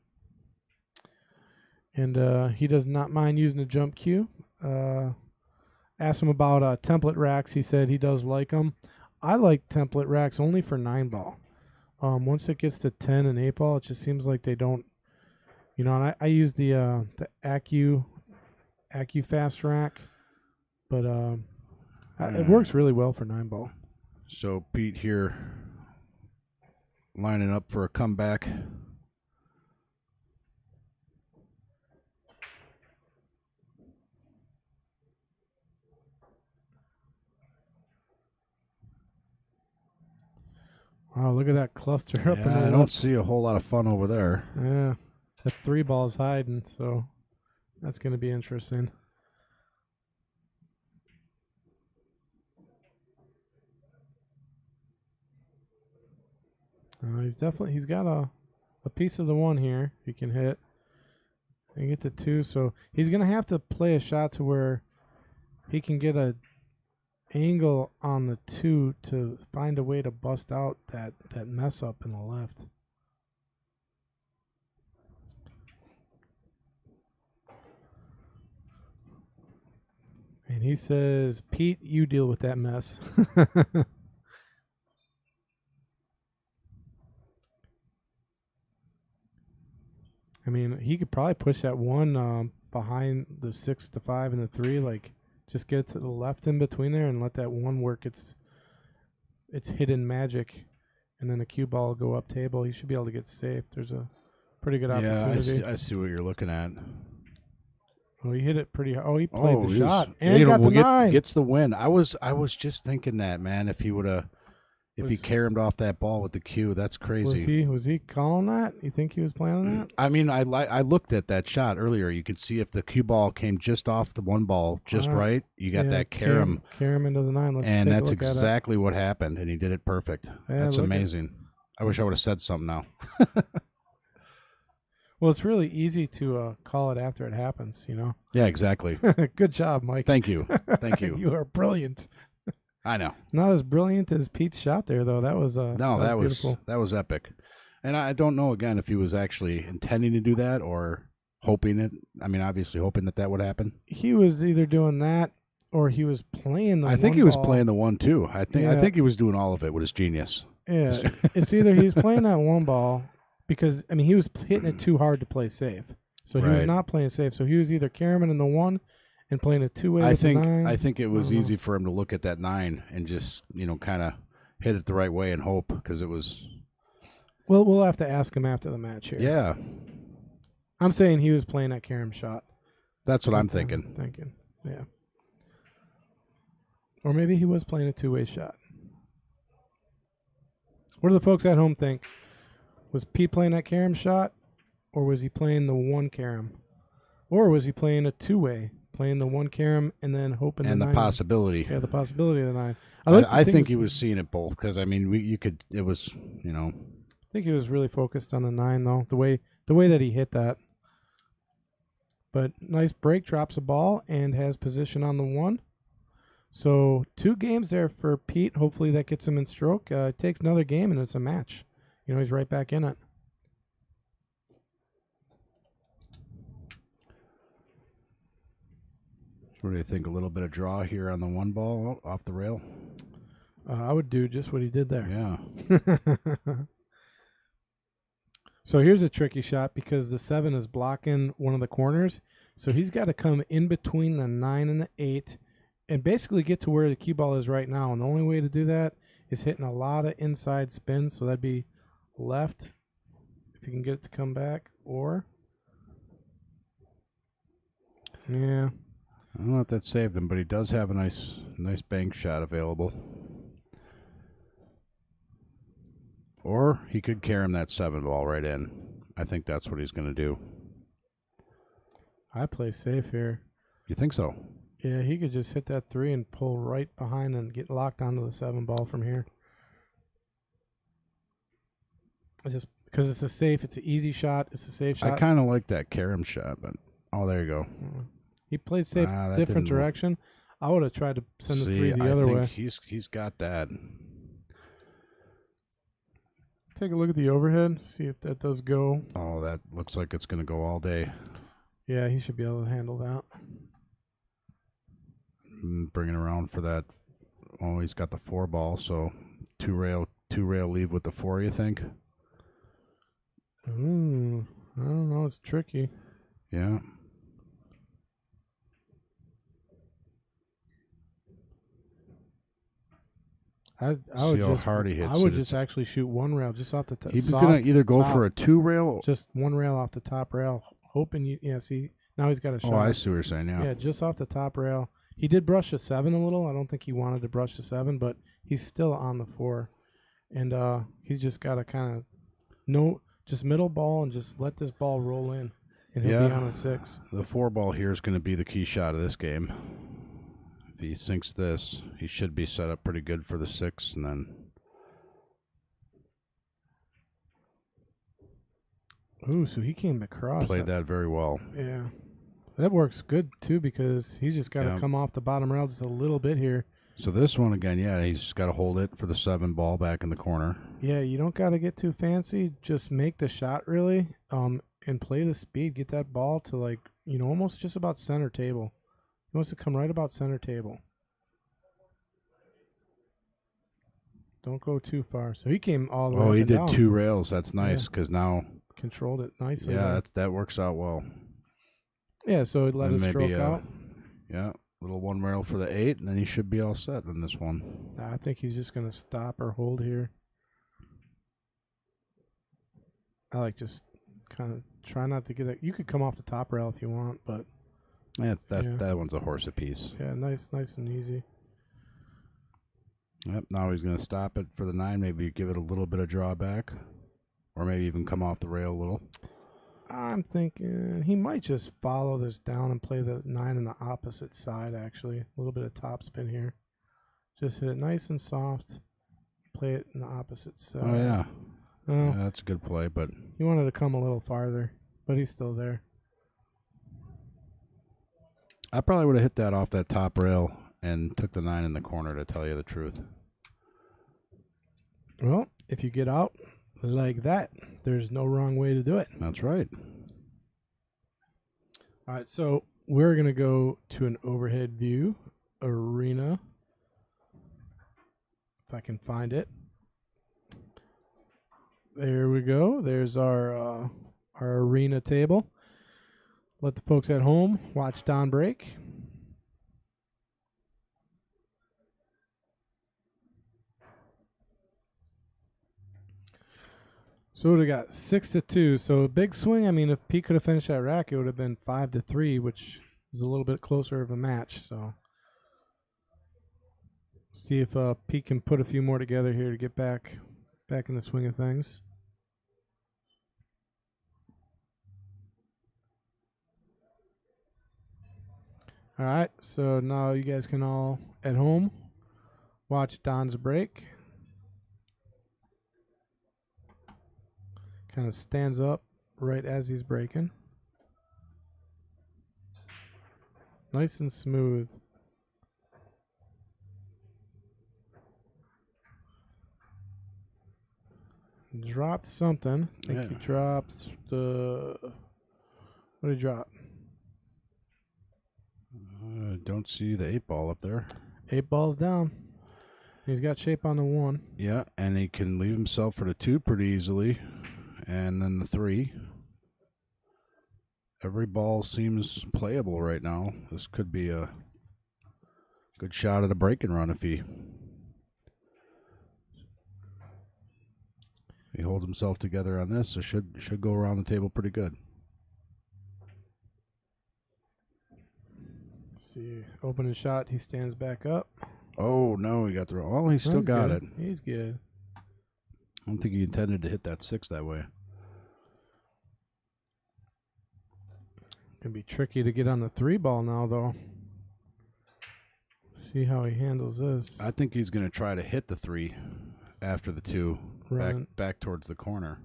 And he does not mind using a jump cue. Asked him about template racks. He said he does like them. I like template racks only for 9-ball. Once it gets to 10 and 8-ball, it just seems like they don't, and I use the Acu Fast rack, but it works really well for 9-ball. So Pete here lining up for a comeback. Wow, look at that cluster up in the I don't see a whole lot of fun over there. Yeah, that 3-ball's hiding, so that's going to be interesting. He's got a piece of the 1 here he can hit and get to 2, so he's going to have to play a shot to where he can get a angle on the 2 to find a way to bust out that mess up in the left. And he says, Pete, you deal with that mess. I mean, he could probably push that 1 behind the 6 to 5 and the 3, like just get to the left in between there and let that 1 work its hidden magic, and then the cue ball will go up table. He should be able to get safe. There's a pretty good opportunity. Yeah, I see what you're looking at. Oh, he hit it pretty hard. Oh, he played the shot and and got the 9. Gets the win. I was just thinking that, man. If he would have, he caromed off that ball with the cue, that's crazy. Was he calling that? You think he was planning that? I mean, I looked at that shot earlier. You could see if the cue ball came just off the 1 ball, just right. You got that carom into the 9. And that's exactly what happened, and he did it perfect. Yeah, that's amazing. I wish I would have said something now. Well, it's really easy to call it after it happens, Yeah, exactly. Good job, Mike. Thank you. Thank you. You are brilliant. I know. Not as brilliant as Pete's shot there, though. That was beautiful. That was epic. And I don't know, again, if he was actually intending to do that or hoping it. I mean, obviously hoping that would happen. He was either doing that or he was playing the 1 I think he was playing the 1, too. I think he was doing all of it with his genius. Yeah. It's either he's playing that 1 ball because, I mean, he was hitting it too hard to play safe. So he was not playing safe. So he was either carrying in the 1 and playing a 2-way with the 9. I think it was easy for him to look at that 9 and just, kind of hit it the right way and hope, because it was. Well, we'll have to ask him after the match here. Yeah. I'm saying he was playing that carom shot. That's what I'm thinking. Yeah. Or maybe he was playing a 2-way shot. What do the folks at home think? Was Pete playing that carom shot, or was he playing the 1 carom? Or was he playing a 2-way, playing the 1 carom and then hoping and the 9? possibility. Yeah, the possibility of the 9. I think he was seeing it both, because, I mean, it was. I think he was really focused on the 9, though, the way that he hit that. But nice break, drops a ball, and has position on the 1. So 2 games there for Pete. Hopefully that gets him in stroke. It takes another game, and it's a match. He's right back in it. What do you think? A little bit of draw here on the 1 ball off the rail? I would do just what he did there. Yeah. So here's a tricky shot, because the 7 is blocking one of the corners. So he's got to come in between the 9 and the 8 and basically get to where the cue ball is right now. And the only way to do that is hitting a lot of inside spins. So that'd be left, if you can get it to come back, or. Yeah. I don't know if that saved him, but he does have a nice bank shot available. Or he could carry him that 7 ball right in. I think that's what he's going to do. I play safe here. You think so? Yeah, he could just hit that 3 and pull right behind and get locked onto the 7 ball from here. Just because it's an easy shot. It's a safe shot. I kind of like that carom shot, but there you go. He played safe, different direction. I would have tried to send the 3 the I other think way. he's got that. Take a look at the overhead, see if that does go. Oh, that looks like it's going to go all day. Yeah, he should be able to handle that. Bring it around for that. Oh, he's got the 4 ball, so two rail leave with the 4. You think? I don't know. It's tricky. Yeah. I See would how just hard he hits I would it. just actually shoot one rail just off the top. He's gonna either go for a 2 rail. Just one rail off the top rail, hoping you. Yeah, see now he's got a shot. Oh, I see what you're saying. Yeah. Yeah, just off the top rail. He did brush the 7 a little. I don't think he wanted to brush the 7, but he's still on the 4, and he's just got to kind of just middle ball and just let this ball roll in, and he'll be on a 6. The 4 ball here is going to be the key shot of this game. If he sinks this, he should be set up pretty good for the 6, and then. Ooh, so he came across. Played that very well. Yeah. That works good, too, because he's just got to come off the bottom rail just a little bit here. So this one, again, yeah, he's just got to hold it for the 7 ball back in the corner. Yeah, you don't got to get too fancy. Just make the shot, really, and play the speed. Get that ball to, like, almost just about center table. He wants to come right about center table. Don't go too far. So he came all the way up he and did down. 2 rails. That's nice because now. Controlled it nicely. Yeah, that works out well. Yeah, so it let And his stroke out. Yeah, little 1 rail for the 8, and then he should be all set in this one. I think he's just going to stop or hold here. I like just kind of try not to get it. You could come off the top rail if you want, but that one's a horse apiece. Yeah, nice and easy. Yep. Now he's going to stop it for the 9. Maybe give it a little bit of drawback, or maybe even come off the rail a little. I'm thinking he might just follow this down and play the 9 on the opposite side, actually. A little bit of top spin here. Just hit it nice and soft. Play it in the opposite side. Oh, yeah. Oh, Yeah, that's a good play, but he wanted to come a little farther, but he's still there. I probably would have hit that off that top rail and took the 9 in the corner, to tell you the truth. Well, if you get out like that, there's no wrong way to do it. That's right. All right, so we're going to go to an overhead view arena, if I can find it. There we go. There's our arena table. Let the folks at home watch Don break. So we got 6-2. So a big swing. I mean, if Pete could have finished that rack, it would have been 5-3, which is a little bit closer of a match. So see if Pete can put a few more together here to get back in the swing of things. All right, so now you guys can all at home watch Don's break. Kind of stands up right as he's breaking. Nice and smooth. Dropped something. I think he dropped the... What did he drop? Don't see the 8 ball up there. 8 balls down. He's got shape on the 1. Yeah, and he can leave himself for the 2 pretty easily. And then the 3. Every ball seems playable right now. This could be a good shot at a break and run if he holds himself together on this. It should go around the table pretty good. See, open his shot. He stands back up. Oh, no, he got the... Oh, he still got it. He's good. I don't think he intended to hit that 6 that way. Gonna be tricky to get on the 3 ball now, though. See how he handles this. I think he's going to try to hit the 3 after the 2 back towards the corner.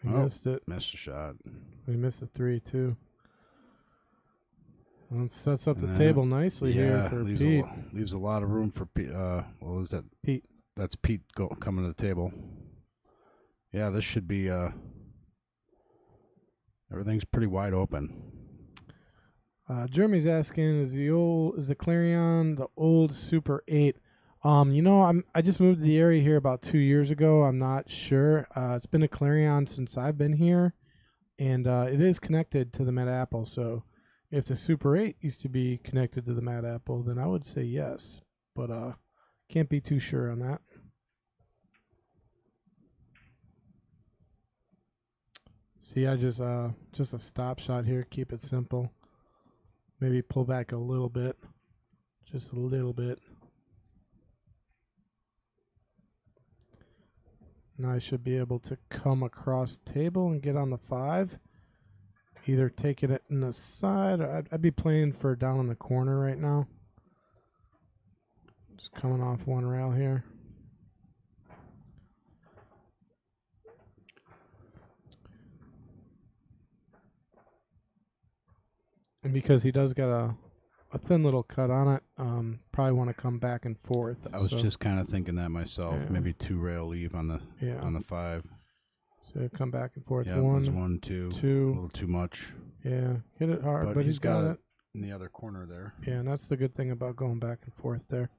He missed it. Missed a shot. He missed a 3 too. Well, it sets up the table nicely here for Pete. Leaves a lot of room for Pete. What was that? Pete. That's Pete coming to the table. Yeah, this should be. Everything's pretty wide open. Jeremy's asking, is the Clarion the old Super 8? I just moved to the area here about 2 years ago. I'm not sure. It's been a Clarion since I've been here, and it is connected to the Mad Apple. So if the Super 8 used to be connected to the Mad Apple, then I would say yes, but can't be too sure on that. See, I just a stop shot here. Keep it simple. Maybe pull back a little bit, just a little bit. Now I should be able to come across table and get on the 5. Either taking it in the side, or I'd be playing for down in the corner right now. Just coming off one rail here. And because he does got a thin little cut on it, probably want to come back and forth. I was just kind of thinking that myself. Yeah. Maybe 2 rail leave on the 5. So come back and forth. Yeah, one, two. A little too much. Yeah, hit it hard, but he's got it in the other corner there. Yeah, and that's the good thing about going back and forth there,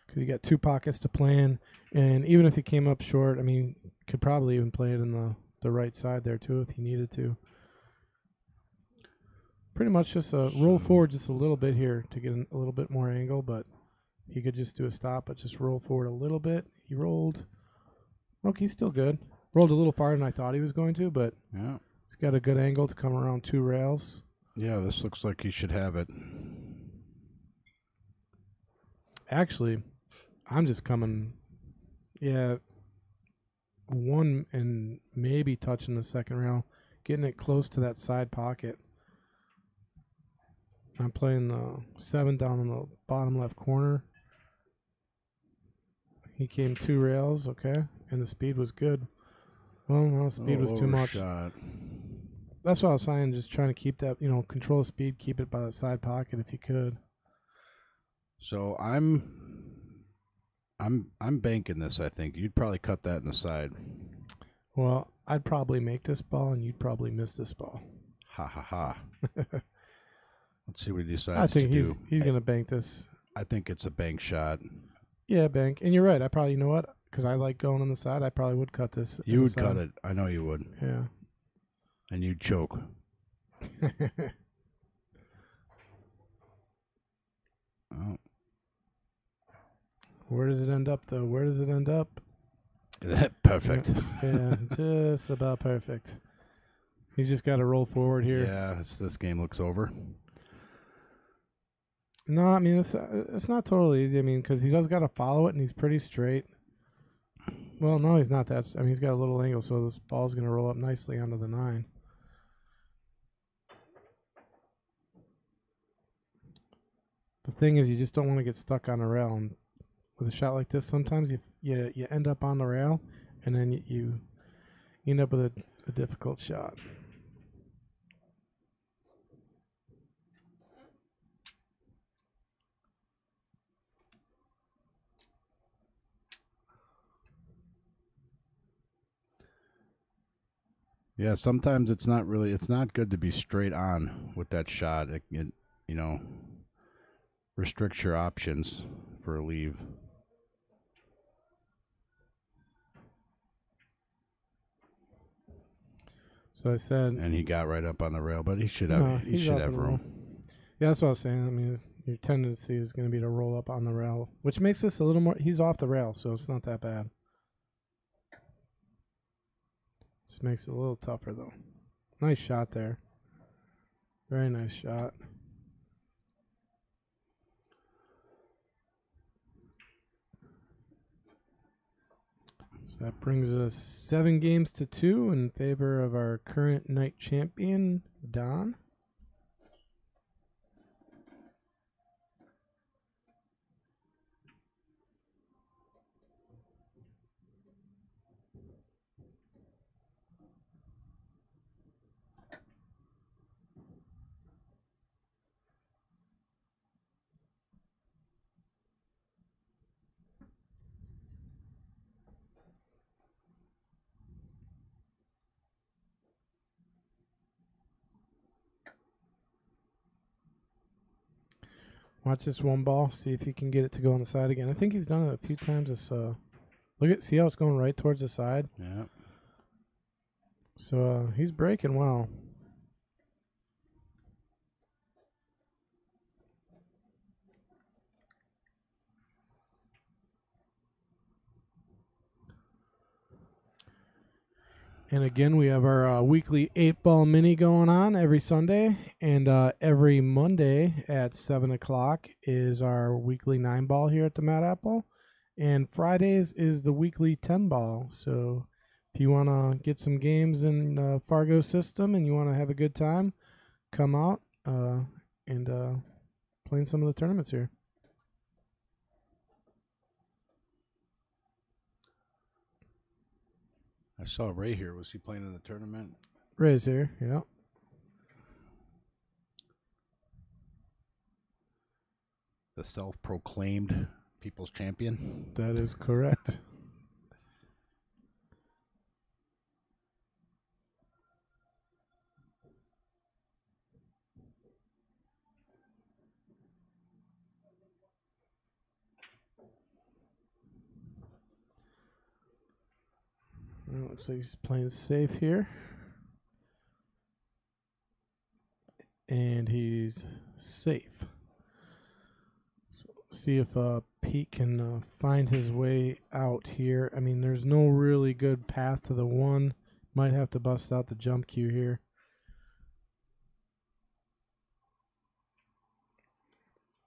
because you got 2 pockets to play in, and even if he came up short, I mean, could probably even play it in the right side there too if he needed to. Pretty much just roll forward just a little bit here to get a little bit more angle, but he could just do a stop, but just roll forward a little bit. He rolled. Okay, he's still good. Rolled a little farther than I thought he was going to, but yeah, he's got a good angle to come around 2 rails. Yeah, this looks like he should have it. Actually, I'm just coming, 1 and maybe touching the second rail, getting it close to that side pocket. I'm playing the 7 down in the bottom left corner. He came 2 rails, okay, and the speed was good. Well, no, speed was too much. Shot. That's what I was saying, just trying to keep that, control speed, keep it by the side pocket if you could. So I'm banking this, I think. You'd probably cut that in the side. Well, I'd probably make this ball, and you'd probably miss this ball. Ha, ha, ha. Let's see what he decides I think to do. He's going to bank this. I think it's a bank shot. Yeah, bank. And you're right. I probably, you know what? Because I like going on the side, I probably would cut this. You would cut it. I know you would. Yeah. And you'd choke. Oh. Where does it end up, though? Where does it end up? Perfect. Yeah, just about perfect. He's just got to roll forward here. Yeah, this game looks over. No, I mean, it's not totally easy. I mean, because he does got to follow it, and he's pretty straight. Well, no, he's not that. I mean, he's got a little angle, so this ball's going to roll up nicely onto the 9. The thing is, you just don't want to get stuck on a rail. And with a shot like this, sometimes you end up on the rail, and then you end up with a difficult shot. Yeah, sometimes it's not good to be straight on with that shot. It restricts your options for a leave. So I said, and he got right up on the rail, but he should have room. Yeah, that's what I was saying. I mean, your tendency is going to be to roll up on the rail, which makes this a little more. He's off the rail, so it's not that bad. Just makes it a little tougher, though. Nice shot there. Very nice shot. So that brings us 7 games to 2 in favor of our current night champion, Don. Watch this one ball. See if he can get it to go on the side again. I think he's done it a few times. See how it's going right towards the side? Yeah. So he's breaking well. And again, we have our weekly 8-ball mini going on every Sunday. And every Monday at 7 o'clock is our weekly 9-ball here at the Mad Apple. And Fridays is the weekly 10-ball. So if you want to get some games in Fargo system and you want to have a good time, come out and play in some of the tournaments here. I saw Ray here. Was he playing in the tournament? Ray's here, yeah. The self-proclaimed people's champion. That is correct. Well, looks like he's playing safe here. And he's safe. So see if Pete can find his way out here. I mean, there's no really good path to the one. Might have to bust out the jump cue here.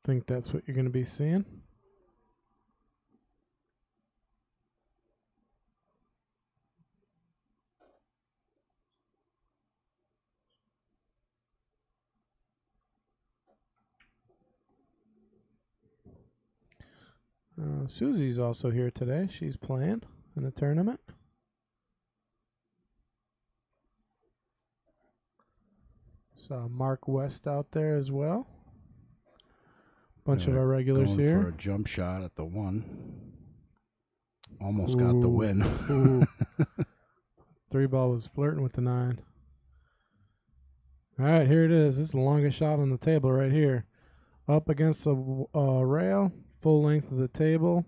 Think that's what you're going to be seeing. Susie's also here today. She's playing in a tournament. Saw Mark West out there as well. Bunch of our regulars going here. For a jump shot at the one. Almost got the win. 3-ball was flirting with the 9. All right, here it is. This is the longest shot on the table right here. Up against the rail, full length of the table.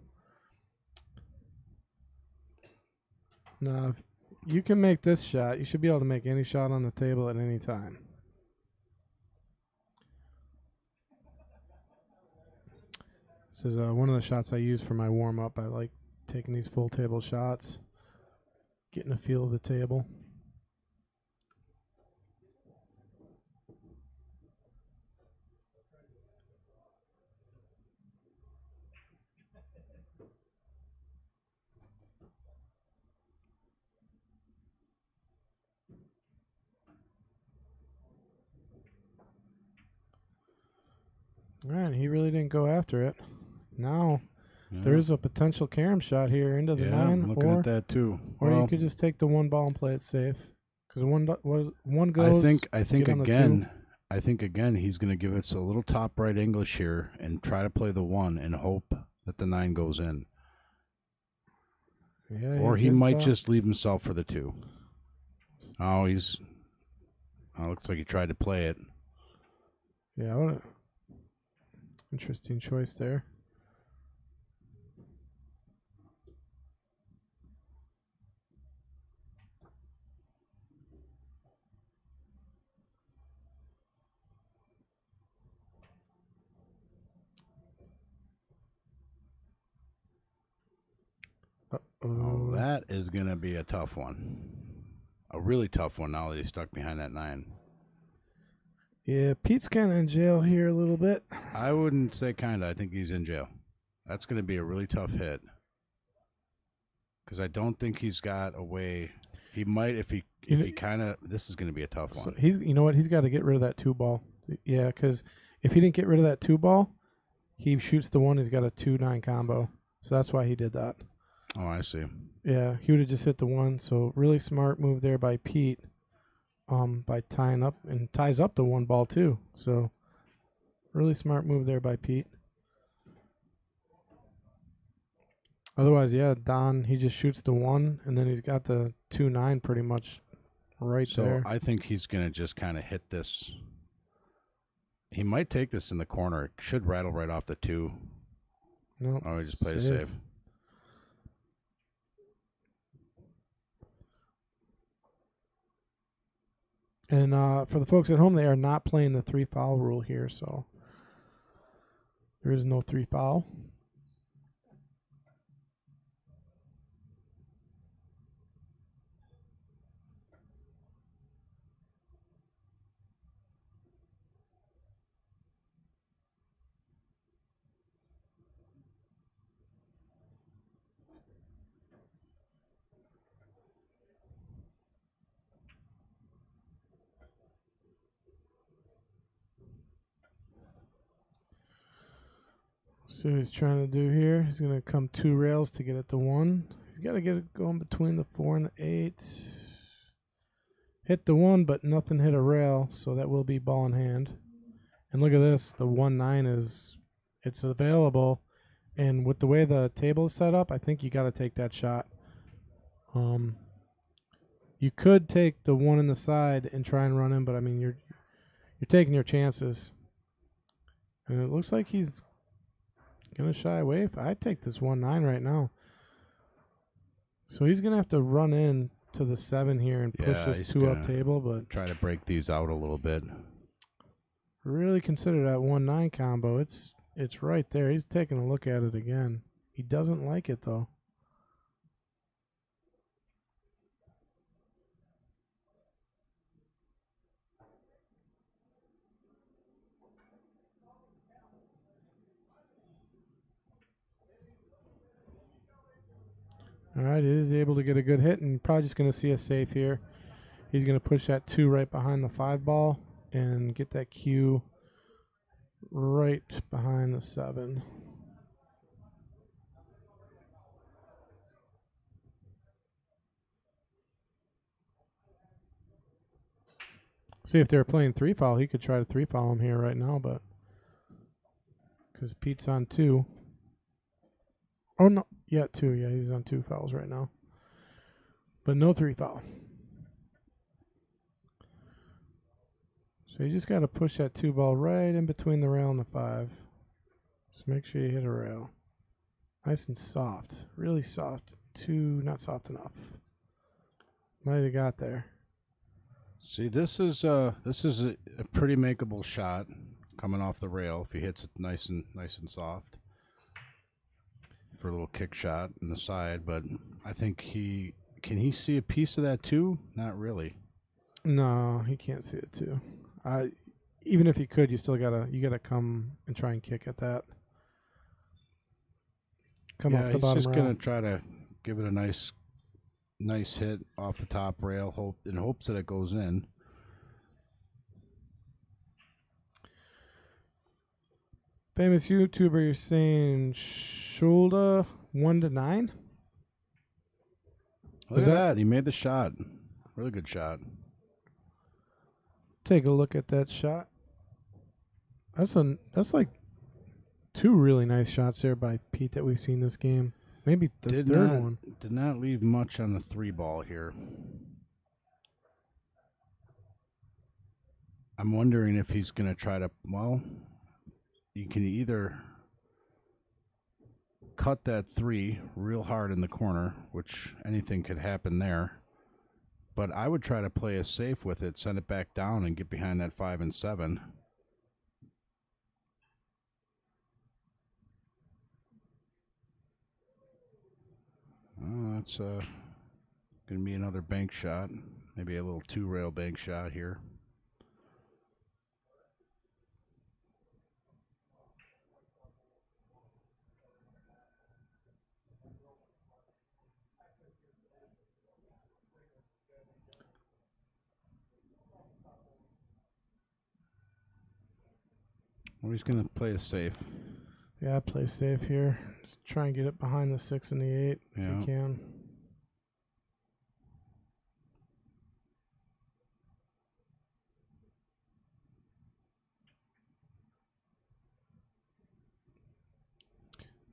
Now, if you can make this shot, you should be able to make any shot on the table at any time. This is one of the shots I use for my warm-up. I like taking these full table shots, getting a feel of the table. All right, he really didn't go after it. Now, there's a potential carom shot here into the 9. I'm looking at that too. Or you could just take the 1 ball and play it safe. Because one goes. I think again he's going to give us a little top right English here and try to play the 1 and hope that the 9 goes in. Yeah, or he might just leave himself for the 2. Oh, looks like he tried to play it. Yeah, what a interesting choice there. Oh, that is going to be a tough one. A really tough one now that he's stuck behind that 9. Yeah, Pete's kind of in jail here a little bit. I wouldn't say kind of. I think he's in jail. That's going to be a really tough hit. Because I don't think he's got a way. He might if he kind of. This is going to be a tough one. So you know what? He's got to get rid of that 2 ball. Yeah, because if he didn't get rid of that 2 ball, he shoots the 1. He's got a 2-9 combo. So that's why he did that. Oh, I see. Yeah, he would have just hit the 1. So really smart move there by Pete. By tying up and ties up the 1 ball too. So really smart move there by Pete. Otherwise, yeah, Don, he just shoots the 1 and then he's got the 2-9 pretty much right there. So I think he's going to just kind of hit this He might take this in the corner. It should rattle right off the 2. No. Oh, he just played it safe. And for the folks at home, they are not playing the 3 foul rule here, so there is no 3 foul. See what he's trying to do here. He's going to come 2 rails to get it to 1. He's got to get it going between the 4 and the 8. Hit the 1, but nothing hit a rail, so that will be ball in hand. And look at this. The 1-9 it's available. And with the way the table is set up, I think you got to take that shot. You could take the 1 in the side and try and run him, but I mean you're taking your chances. And it looks like he's gonna shy away. I'd take this 1-9 right now. So he's gonna have to run in to the 7 here and push this 2-up table, but try to break these out a little bit. Really consider that 1-9 combo. It's right there. He's taking a look at it again. He doesn't like it though. All right, he is able to get a good hit, and probably just going to see a safe here. He's going to push that 2 right behind the 5 ball and get that cue right behind the 7. See, if they were playing 3 foul, he could try to 3 foul him here right now, but because Pete's on 2. Oh, no. Yeah, 2. Yeah, he's on 2 fouls right now. But no 3 foul. So you just got to push that 2 ball right in between the rail and the 5. Just make sure you hit a rail. Nice and soft. Really soft. 2, not soft enough. Might have got there. See, this is a pretty makeable shot coming off the rail if he hits it nice and soft. For a little kick shot in the side, but I think can he see a piece of that too? Not really. No, he can't see it too. Even if he could, you gotta come and try and kick at that. Come off the bottom rail. He's just gonna try to give it a nice hit off the top rail, in hopes that it goes in. Famous YouTuber, you're saying Shulda 1-9? Look at that. He made the shot. Really good shot. Take a look at that shot. That's like 2 really nice shots there by Pete that we've seen this game. Maybe the third one. Did not leave much on the 3 ball here. I'm wondering if he's going to try to, well, you can either cut that 3 real hard in the corner, which anything could happen there. But I would try to play it safe with it, send it back down, and get behind that 5 and 7. Oh, that's going to be another bank shot. Maybe a little 2-rail bank shot here. Well, he's going to play it safe. Yeah, play safe here. Just try and get it behind the 6 and the 8 if you can.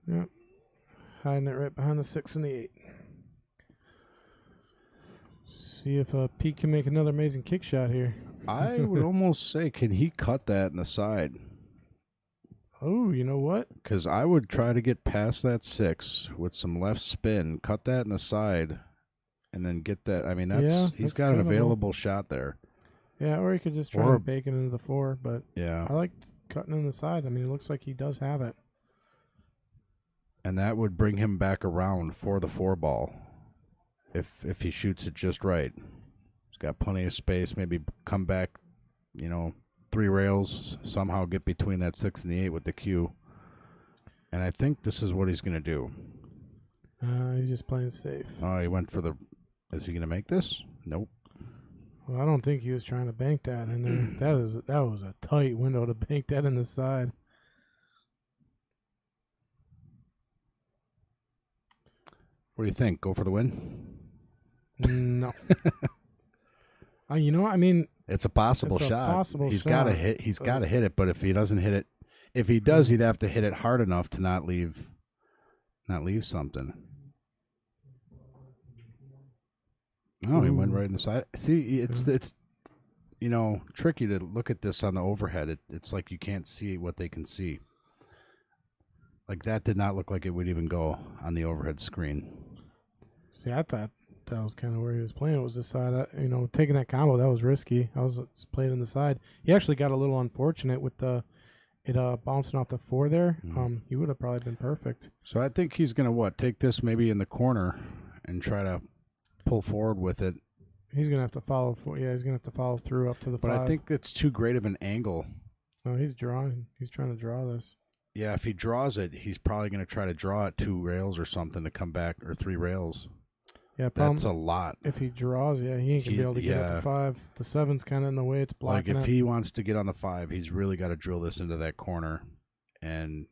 Yep. Hiding it right behind the 6 and the 8. See if Pete can make another amazing kick shot here. I would almost say, can he cut that in the side? Oh, you know what? Because I would try to get past that 6 with some left spin, cut that in the side, and then get that. I mean, he's got an available shot there. Yeah, or he could just try to bake it into the 4, but yeah, I like cutting in the side. I mean, it looks like he does have it. And that would bring him back around for the 4 ball if he shoots it just right. He's got plenty of space, maybe come back, 3 rails, somehow get between that 6 and the 8 with the cue. And I think this is what he's going to do. He's just playing safe. Oh, he went for the... Is he going to make this? Nope. Well, I don't think he was trying to bank that in there. That was a tight window to bank that in the side. What do you think? Go for the win? No. You know what? I mean... It's a possible shot. He's got to hit. He's got to hit it. But if he doesn't hit it, if he does, he'd have to hit it hard enough to not leave something. Oh, he went right in the side. See, it's tricky to look at this on the overhead. It's like you can't see what they can see. Like that did not look like it would even go on the overhead screen. See, I thought that was kind of where he was playing. It was the side. Taking that combo, that was risky. I was playing in the side. He actually got a little unfortunate with it bouncing off the 4 there. He would have probably been perfect. So I think he's gonna take this maybe in the corner and try to pull forward with it. He's gonna have to follow. He's gonna have to follow through up to the 5. But I think that's too great of an angle. No, he's drawing. He's trying to draw this. Yeah, if he draws it, he's probably gonna try to draw it 2 rails or something to come back, or 3 rails. Yeah, that's a lot. If he draws, he ain't gonna be able to get up to 5. The 7's kind of in the way. It's blocking. Like if he wants to get on the 5, he's really got to drill this into that corner, and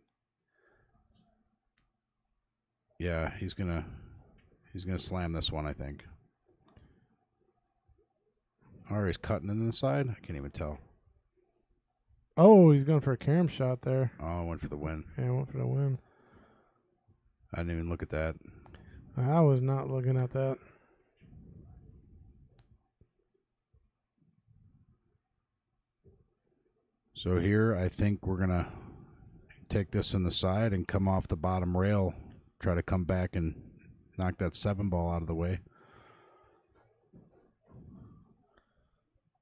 yeah, he's gonna slam this one, I think. Or he's cutting in the side. I can't even tell. Oh, he's going for a carom shot there. Oh, went for the win. Yeah, went for the win. I didn't even look at that. I was not looking at that. So here, I think we're going to take this in the side and come off the bottom rail, try to come back and knock that 7 ball out of the way.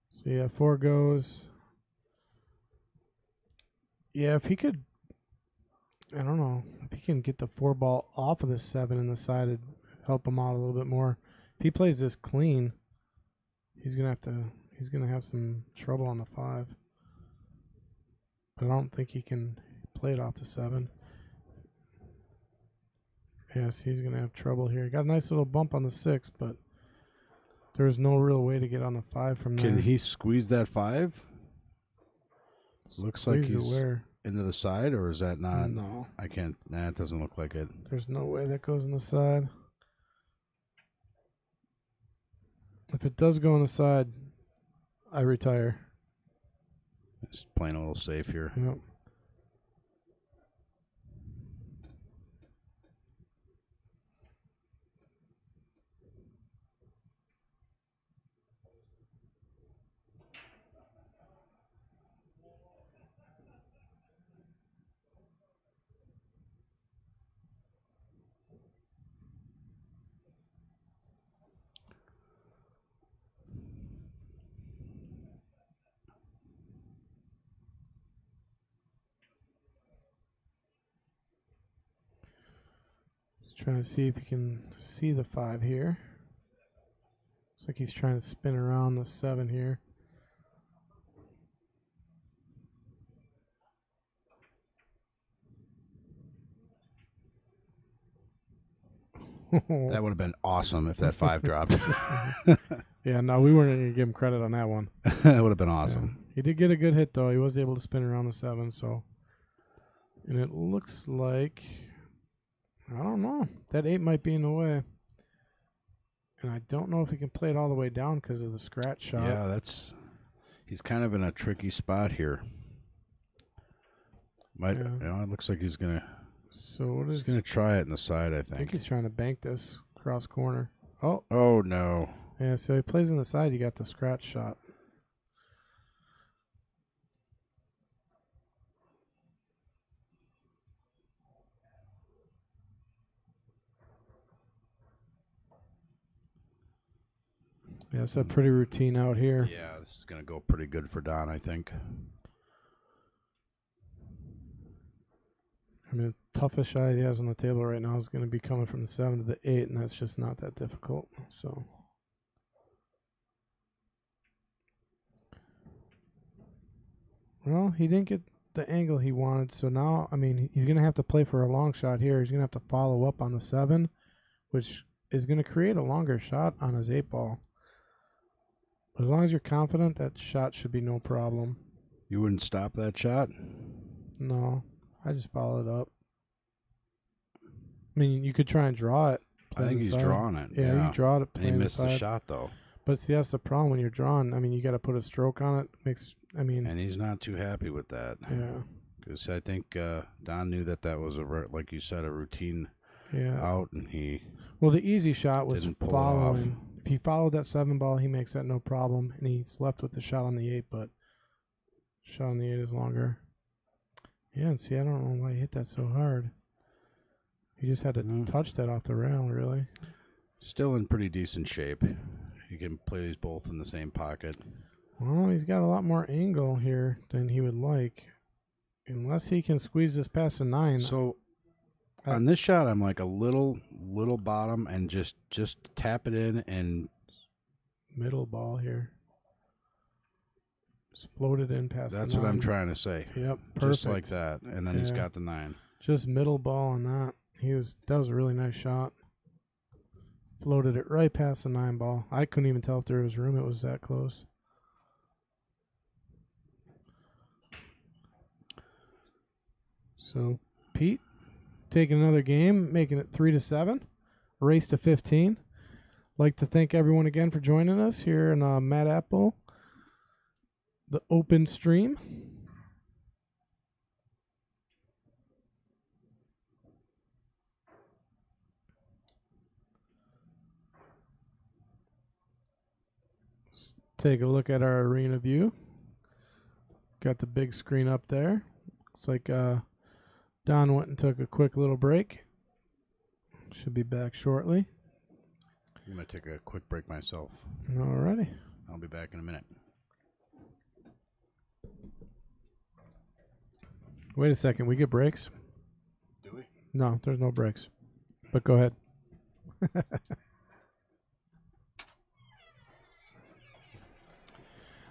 So, yeah, 4 goes. Yeah, if he could, I don't know, if he can get the 4 ball off of the 7 in the side, it'd help him out a little bit more. If he plays this clean, he's gonna have some trouble on the 5. But I don't think he can play it off the 7. Yes, he's gonna have trouble here. He got a nice little bump on the 6, but there's no real way to get on the 5 from there. Can he squeeze that 5? Looks like he's into the side, or is that not? No. I can't. Nah, it doesn't look like it. There's no way that goes on the side. If it does go on the side, I retire. Just playing a little safe here. Yep. Trying to see if he can see the 5 here. Looks like he's trying to spin around the 7 here. That would have been awesome if that 5 dropped. Yeah, no, we weren't going to give him credit on that one. That would have been awesome. Yeah. He did get a good hit, though. He was able to spin around the 7, so. And it looks like, I don't know, that 8 might be in the way. And I don't know if he can play it all the way down because of the scratch shot. Yeah, he's kind of in a tricky spot here. It looks like he's going to. So what is? He's going to try it in the side, I I think. think he's trying to bank this cross corner. Oh, no. Yeah, so he plays in the side. You got the scratch shot. Yeah, it's a pretty routine out here. Yeah, this is going to go pretty good for Don, I think. I mean, the toughest shot he has on the table right now is going to be coming from the 7 to the 8, and that's just not that difficult. So, well, he didn't get the angle he wanted, so now, I mean, he's going to have to play for a long shot here. He's going to have to follow up on the 7, which is going to create a longer shot on his 8 ball. But as long as you're confident, that shot should be no problem. You wouldn't stop that shot? No, I just followed up. I mean, you could try and draw it. I think he's drawing it. Yeah, you draw it. And he missed the shot, though. But see, that's the problem when you're drawing. I mean, you got to put a stroke on it. And he's not too happy with that. Yeah. Because I think Don knew that was, like you said, a routine out, and he... Well, the easy shot was didn't pull following. it off. If he followed that 7 ball, he makes that no problem. And he slept with the shot on the 8, but shot on the 8 is longer. Yeah, and see, I don't know why he hit that so hard. He just had to touch that off the rail, really. Still in pretty decent shape. You can play these both in the same pocket. Well, he's got a lot more angle here than he would like. Unless he can squeeze this past the 9. So, on this shot, I'm like a little bottom and just tap it in and... Middle ball here. Just float it in past the 9. That's what I'm trying to say. Yep, perfect. Just like that. And then he's got the 9. Just middle ball on that. That was a really nice shot. Floated it right past the 9 ball. I couldn't even tell if there was room. It was that close. So Pete taking another game, making it 3-7. Race to 15. Like to thank everyone again for joining us here in Mad Apple, the open stream. Take a look at our arena view. Got the big screen up there. Looks like Don went and took a quick little break. Should be back shortly. I'm going to take a quick break myself. Alrighty. I'll be back in a minute. Wait a second. We get breaks? Do we? No, there's no breaks. But go ahead.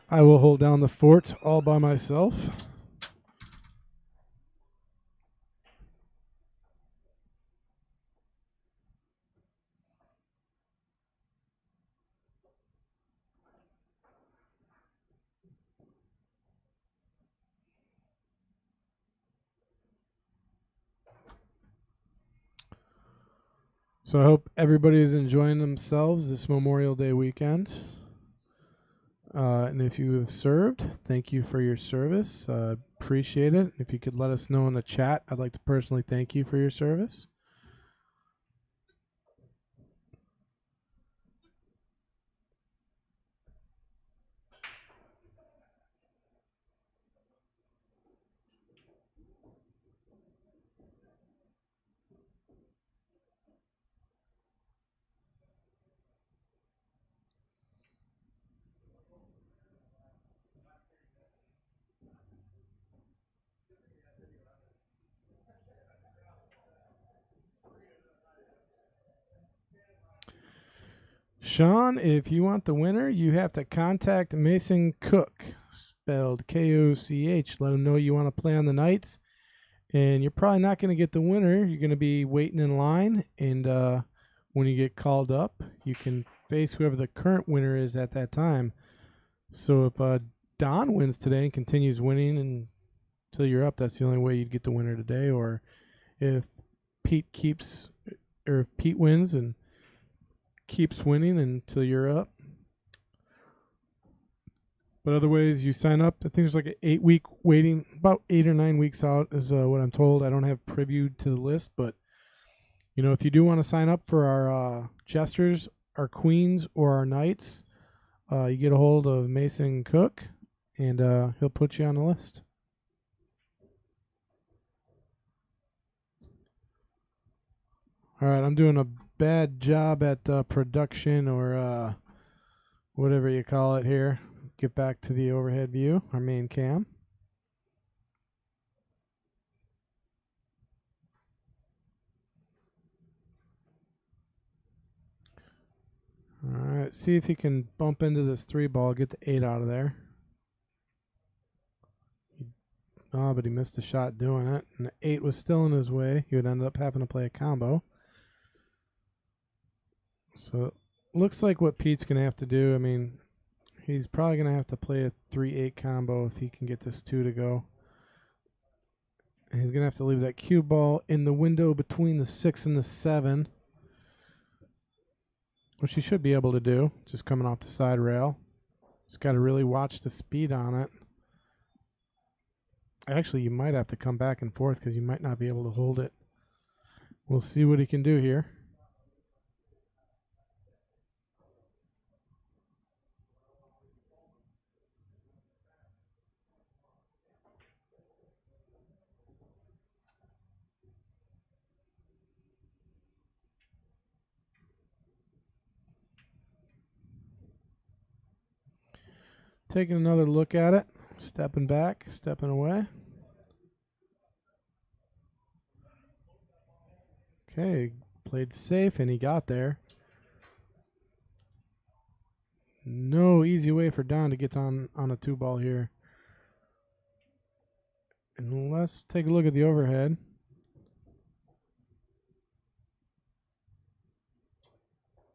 I will hold down the fort all by myself. So I hope everybody is enjoying themselves this Memorial Day weekend. And if you have served, thank you for your service. Appreciate it. If you could let us know in the chat, I'd like to personally thank you for your service. Sean, if you want the winner, you have to contact Mason Cook, spelled K-O-C-H. Let him know you want to play on the nights. And you're probably not going to get the winner. You're going to be waiting in line. And when you get called up, you can face whoever the current winner is at that time. So if Don wins today and continues winning until you're up, that's the only way you'd get the winner today. Or if Pete wins and keeps winning until you're up. But other ways, you sign up. I think there's like an 8-week waiting, about 8 or 9 weeks out is what I'm told. I don't have preview to the list, but if you do want to sign up for our jesters, our queens, or our knights, you get a hold of Mason Cook, and he'll put you on the list. All right, I'm doing a bad job at production or whatever you call it here. Get back to the overhead view, our main cam. All right, see if he can bump into this 3-ball, get the 8 out of there. Oh, but he missed a shot doing it, and the 8 was still in his way. He would end up having to play a combo. So, looks like what Pete's going to have to do, I mean, he's probably going to have to play a 3-8 combo if he can get this 2 to go. And he's going to have to leave that cue ball in the window between the 6 and the 7. Which he should be able to do, just coming off the side rail. Just got to really watch the speed on it. Actually, you might have to come back and forth because you might not be able to hold it. We'll see what he can do here. Taking another look at it. Stepping back, stepping away. Okay, played safe and he got there. No easy way for Don to get on a 2-ball here. And let's take a look at the overhead.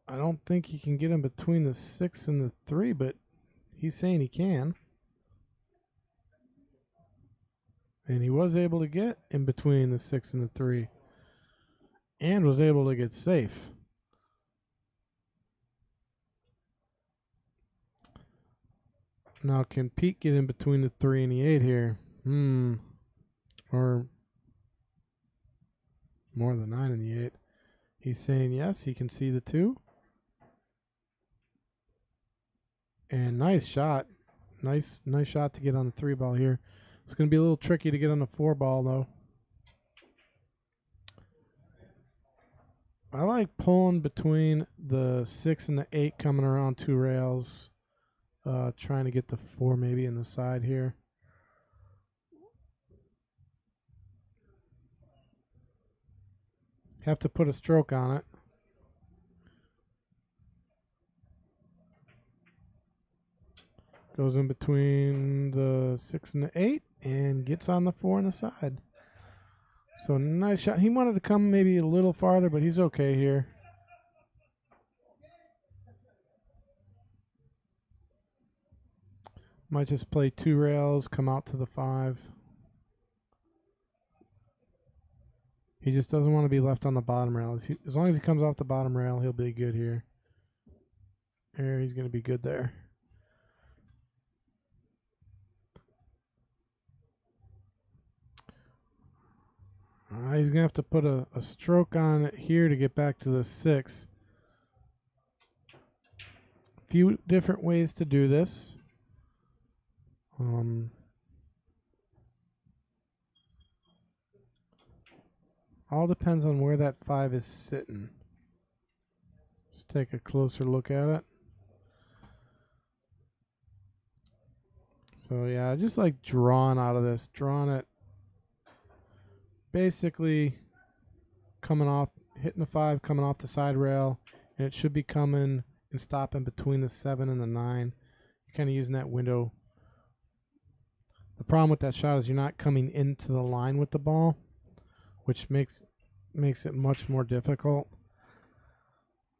I don't think he can get him between the 6 and the 3, but he's saying he can. And he was able to get in between the 6 and the 3. And was able to get safe. Now, can Pete get in between the 3 and the 8 here? Or more than 9 and the 8. He's saying yes, he can see the 2. And nice shot. Nice shot to get on the 3-ball here. It's going to be a little tricky to get on the 4-ball, though. I like pulling between the 6 and the 8 coming around 2 rails. Trying to get the 4 maybe in the side here. Have to put a stroke on it. Goes in between the 6 and the 8 and gets on the 4 on the side. So nice shot. He wanted to come maybe a little farther, but he's okay here. Might just play 2 rails, come out to the 5. He just doesn't want to be left on the bottom rail. As long as he comes off the bottom rail, he'll be good here. Here, he's going to be good there. He's going to have to put a stroke on it here to get back to the 6. A few different ways to do this. All depends on where that 5 is sitting. Let's take a closer look at it. So yeah, I just like drawing out of this. Drawing it basically coming off, hitting the 5, coming off the side rail, and it should be coming and stopping between the 7 and the 9. You're kind of using that window. The problem with that shot is you're not coming into the line with the ball, which makes it much more difficult.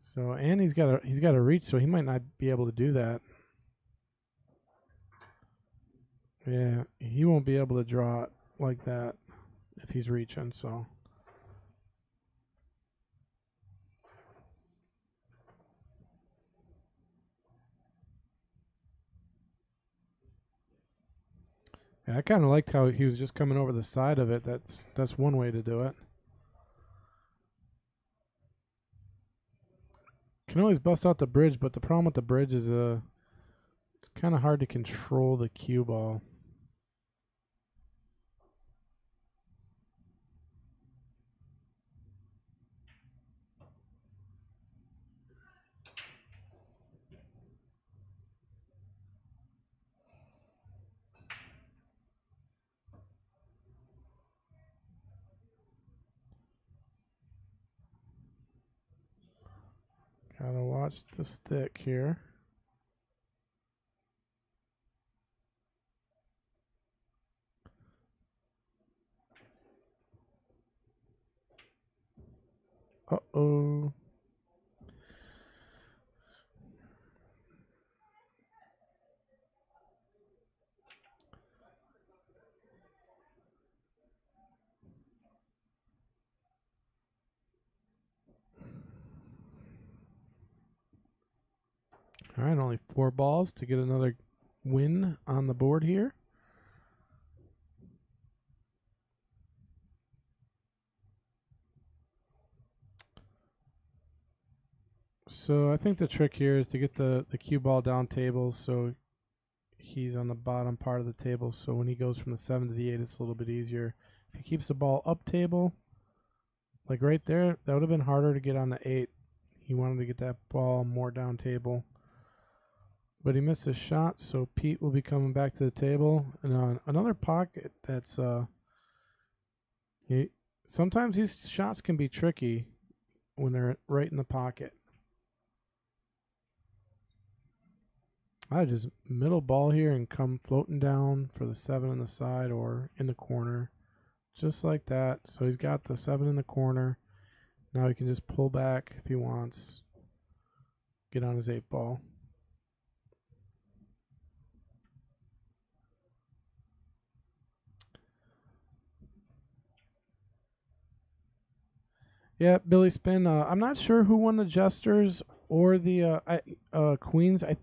So, and he's got a reach, so he might not be able to do that. Yeah, he won't be able to draw it like that if he's reaching, so. Yeah, I kind of liked how he was just coming over the side of it. That's one way to do it. Can always bust out the bridge, but the problem with the bridge is it's kind of hard to control the cue ball. watch the stick here. Uh-oh. All right, only 4 balls to get another win on the board here. So I think the trick here is to get the cue ball down tables so he's on the bottom part of the table. So when he goes from the 7 to the 8, it's a little bit easier. If he keeps the ball up table, like right there, that would have been harder to get on the 8. He wanted to get that ball more down table. But he missed his shot, so Pete will be coming back to the table. And another pocket that's sometimes these shots can be tricky when they're right in the pocket. I just middle ball here and come floating down for the 7 on the side or in the corner, just like that. So he's got the 7 in the corner. Now he can just pull back if he wants, get on his 8 ball. Yeah, Billy Spin. I'm not sure who won the Jesters or the Queens. I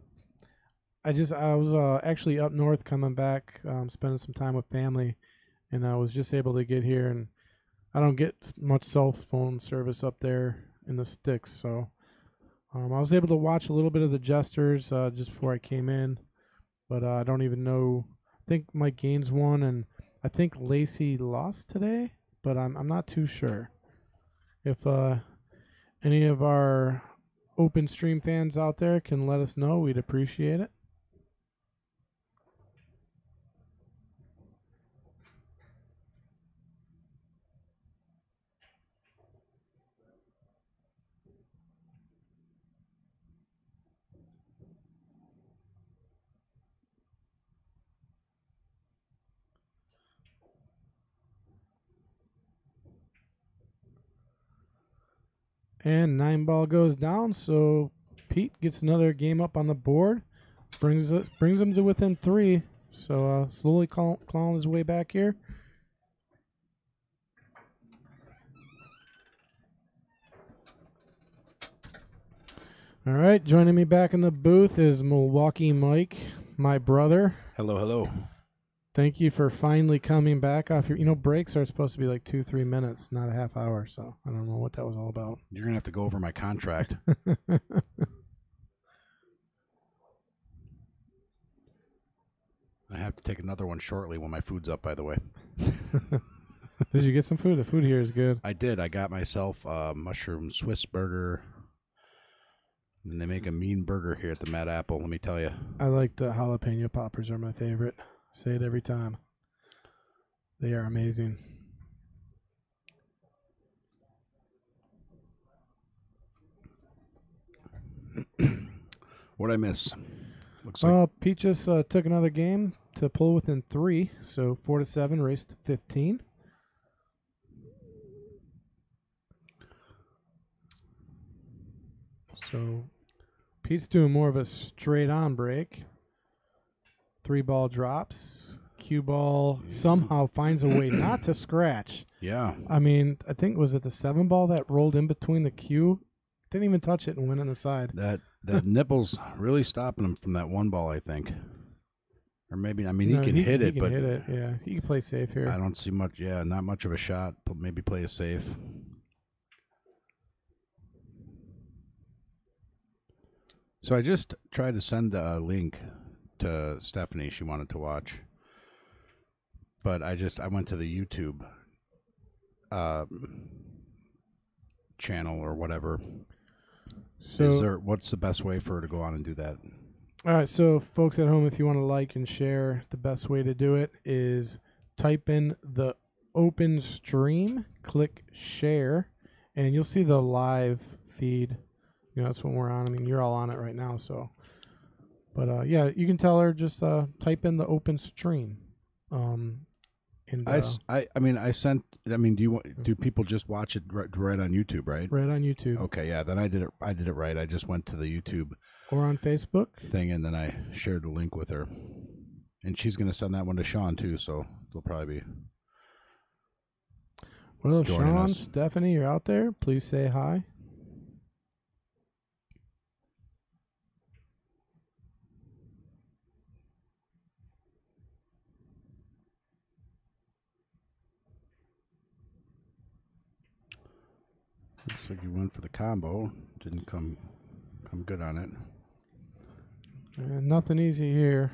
was actually up north coming back, spending some time with family, and I was just able to get here. And I don't get much cell phone service up there in the sticks, so I was able to watch a little bit of the Jesters just before I came in, but I don't even know. I think Mike Gaines won, and I think Lacey lost today, but I'm not too sure. If any of our open stream fans out there can let us know, we'd appreciate it. And 9 ball goes down, so Pete gets another game up on the board, brings him to within 3. So slowly clawing his way back here. All right, joining me back in the booth is Milwaukee Mike, my brother. Hello, hello. Thank you for finally coming back off your. Breaks are supposed to be like 2-3 minutes, not a half hour. So I don't know what that was all about. You're gonna have to go over my contract. I have to take another one shortly when my food's up, by the way. Did you get some food? The food here is good. I did. I got myself a mushroom Swiss burger. And they make a mean burger here at the Mad Apple, let me tell you. I like the jalapeno poppers are my favorite. Say it every time. They are amazing. What'd I miss? Looks like Pete just took another game to pull within 3, so 4-7, race to 15. So Pete's doing more of a straight on break. 3 ball drops. Cue ball somehow finds a way not to scratch. Yeah. I mean, I think was it the 7 ball that rolled in between the cue? Didn't even touch it and went on the side. That nipple's really stopping him from that 1 ball, I think. Or maybe, I mean, he can hit it, but hit it. Yeah, he can play safe here. I don't see much. Yeah, not much of a shot. Maybe play it safe. So I just tried to send a link to Stephanie. She wanted to watch, but I went to the YouTube channel or whatever. So what's the best way for her to go on and do that? All right, so folks at home, if you want to like and share, the best way to do it is type in the open stream, click share, and you'll see the live feed. You know, that's when we're on. I mean, you're all on it right now, so. But yeah, you can tell her just type in the open stream. And I mean, I sent. I mean, do people just watch it right on YouTube, right? Right on YouTube. Okay, yeah. Then I did it right. I just went to the YouTube or on Facebook thing, and then I shared the link with her, and she's gonna send that one to Sean too. So they'll probably be. Well, Sean, Stephanie, you're out there. Please say hi. Looks like you went for the combo. Didn't come good on it. Nothing easy here.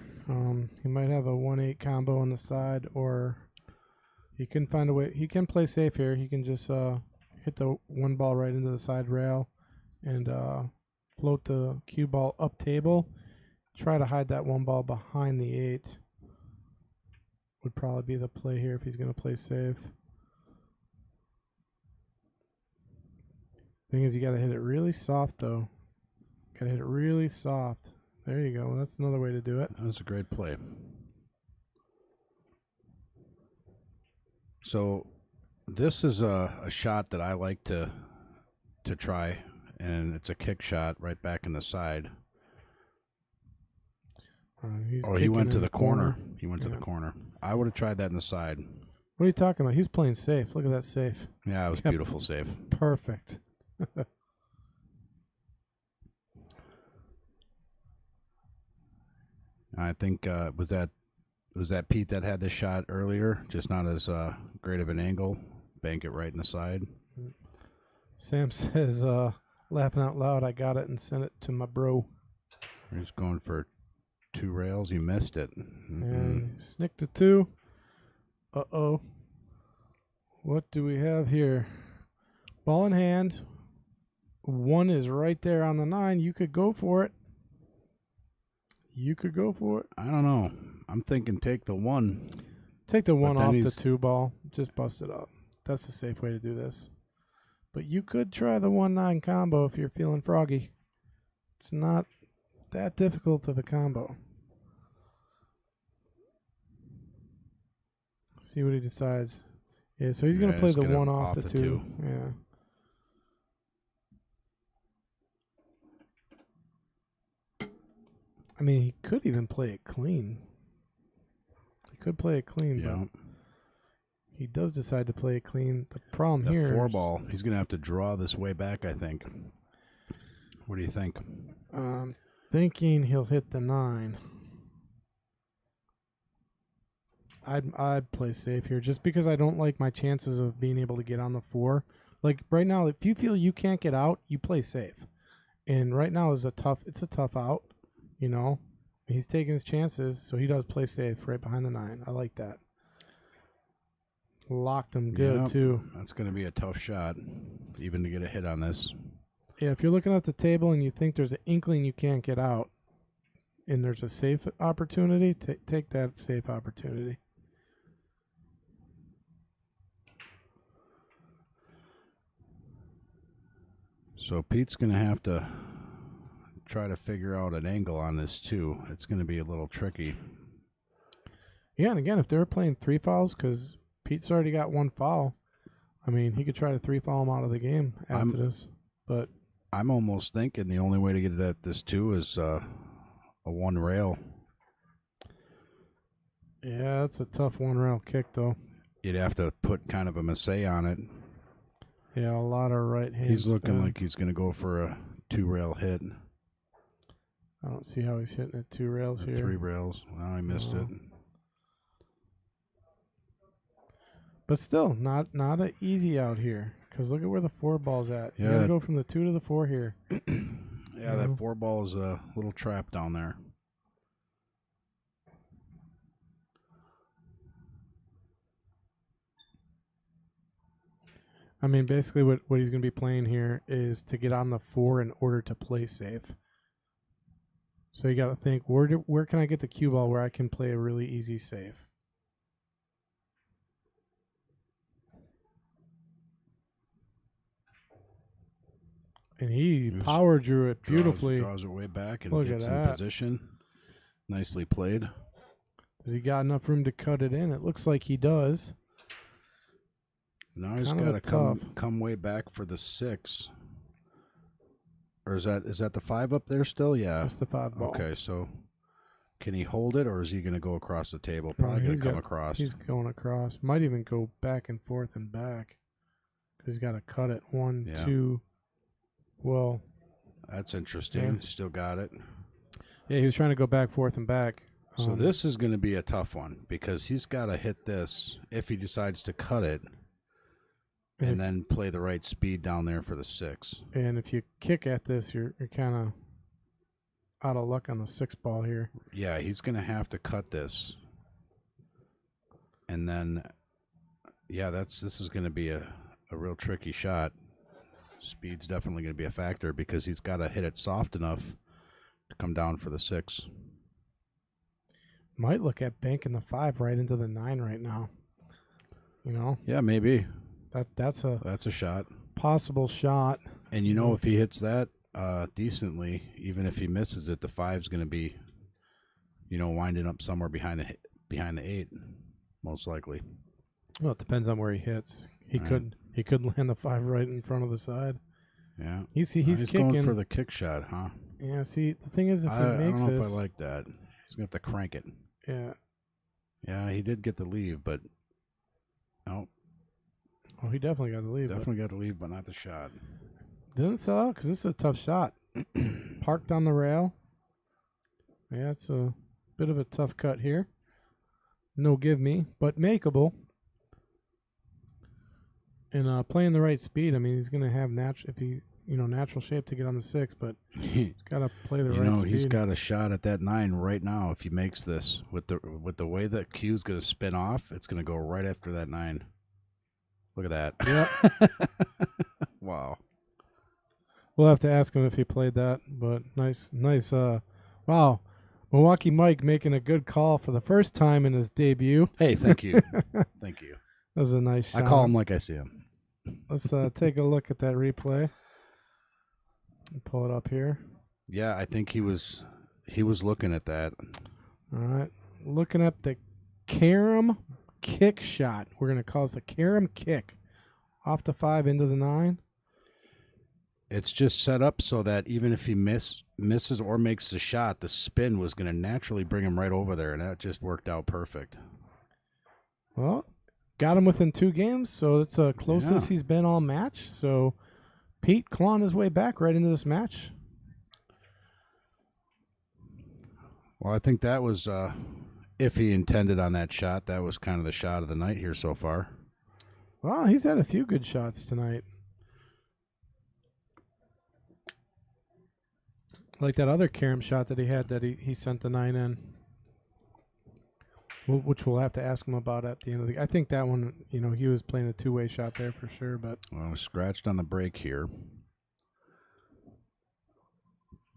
He might have a 1-8 combo on the side, or he can find a way. He can play safe here. He can just hit the one ball right into the side rail and float the cue ball up table. Try to hide that one ball behind the 8. Would probably be the play here if he's going to play safe. Thing is, you got to hit it really soft, though. Got to hit it really soft. There you go. That's another way to do it. That was a great play. So this is a shot that I like to try, and it's a kick shot right back in the side. He went to the corner. He went to the corner. I would have tried that in the side. What are you talking about? He's playing safe. Look at that safe. Yeah, it was beautiful safe. Perfect. I think was that Pete that had this shot earlier, just not as great of an angle. Bank it right in the side. Sam says, laughing out loud, I got it and sent it to my bro. He's going for 2 rails. You missed it. And snicked a 2. Uh-oh. What do we have here? Ball in hand. 1 is right there on the 9. You could go for it. You could go for it. I don't know. I'm thinking take the 1. Take the 1 off the 2 ball. Just bust it up. That's the safe way to do this. But you could try the 1-9 combo if you're feeling froggy. It's not that difficult of a combo. See what he decides. Yeah, so he's going to play the 1 off the 2. Yeah. I mean, he could even play it clean. He could play it clean, but he does decide to play it clean. The problem here, 4 ball. He's going to have to draw this way back, I think. What do you think? Thinking he'll hit the 9. I'd play safe here just because I don't like my chances of being able to get on the 4. Like right now, if you feel you can't get out, you play safe. And right now it's a tough out. You know, he's taking his chances, so he does play safe right behind the 9. I like that. Locked him good, too. That's going to be a tough shot, even to get a hit on this. Yeah, if you're looking at the table and you think there's an inkling you can't get out and there's a safe opportunity, take that safe opportunity. So Pete's going to have to try to figure out an angle on this too. It's going to be a little tricky. Yeah, and again, if they're playing 3 fouls, because Pete's already got 1 foul, I mean, he could try to 3 foul him out of the game after this. But I'm almost thinking the only way to get at this too is a 1 rail. Yeah, that's a tough 1 rail kick, though. You'd have to put kind of a massé on it. Yeah, a lot of right hand. He's looking like he's going to go for a 2 rail hit. I don't see how he's hitting it 2 rails here. 3 rails. Well, I missed it. But still, not an easy out here. Because look at where the 4 ball's at. You got to go from the 2 to the 4 here. Yeah, that 4 ball is a little trap down there. I mean, basically what he's going to be playing here is to get on the 4 in order to play safe. So you got to think, where can I get the cue ball where I can play a really easy save? And he power drew it beautifully. Draws it way back and Look gets at in that. position. Nicely played. Has he got enough room to cut it in? It looks like he does. Now he's got to come way back for the 6. Or is that the 5 up there still? Yeah. That's the 5 ball. Okay, so can he hold it, or is he going to go across the table? Probably going to come across. He's going across. Might even go back and forth and back. He's got to cut it. 1, 2. Well. That's interesting. Yeah. Still got it. Yeah, he was trying to go back, forth, and back. So this is going to be a tough one because he's got to hit this if he decides to cut it and then play the right speed down there for the 6. And if you kick at this, you're kind of out of luck on the 6 ball here. Yeah, he's going to have to cut this. And then, yeah, this is going to be a real tricky shot. Speed's definitely going to be a factor because he's got to hit it soft enough to come down for the 6. Might look at banking the 5 right into the 9 right now. You know? Yeah, maybe. That's a shot. Possible shot. And if he hits that decently, even if he misses it, the 5's going to be, winding up somewhere behind the 8, most likely. Well, it depends on where he hits. He could land the 5 right in front of the side. Yeah. He's kicking. Going for the kick shot, huh? Yeah, see, the thing is, if he makes I don't know this, if I like that. He's going to have to crank it. Yeah. Yeah, he did get the leave, but no. Oh, he definitely got the leave. Definitely got the leave, but not the shot. Didn't sell out because this is a tough shot. Parked on the rail. Yeah, it's a bit of a tough cut here. No give me, but makeable. And playing the right speed, I mean, he's going to have natural shape to get on the 6, but he's got to play the right speed. He's got a shot at that 9 right now. If he makes this with the way that Q's going to spin off, it's going to go right after that 9. Look at that. Yeah. Wow. We'll have to ask him if he played that, but nice. Wow. Milwaukee Mike making a good call for the first time in his debut. Hey, thank you. Thank you. That was a nice shot. I call him like I see him. Let's take a look at that replay. Pull it up here. Yeah, I think he was looking at that. All right. Looking at the carom kick shot. We're going to call this a carom kick. Off the 5 into the 9. It's just set up so that even if he misses or makes the shot, the spin was going to naturally bring him right over there, and that just worked out perfect. Well, got him within 2 games, so it's the closest he's been all match. So Pete clawing his way back right into this match. Well, I think that was, if he intended on that shot, that was kind of the shot of the night here so far. Well, he's had a few good shots tonight. Like that other carom shot that he had that he sent the 9 in. Which we'll have to ask him about at the end of the. I think that one, he was playing a 2-way shot there for sure. But scratched on the break here.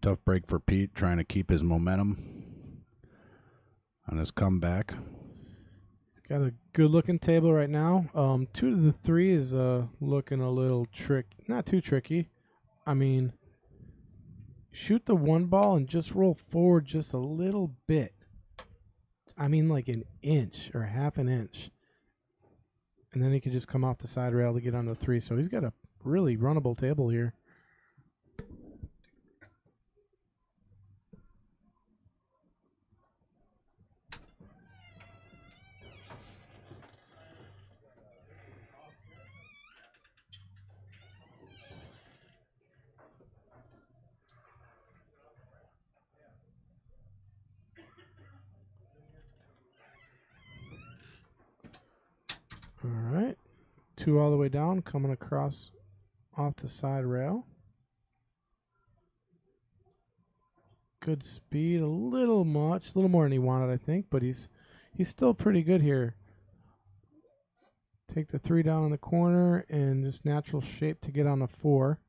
Tough break for Pete, trying to keep his momentum on his comeback. He's got a good-looking table right now. 2 to the 3 is looking a little not too tricky. I mean, shoot the 1 ball and just roll forward just a little bit. I mean, like an inch or half an inch. And then he could just come off the side rail to get on the 3. So he's got a really runnable table here. All right. 2 all the way down, coming across off the side rail. Good speed, a little more than he wanted, I think, but he's still pretty good here. Take the 3 down in the corner and just natural shape to get on the 4.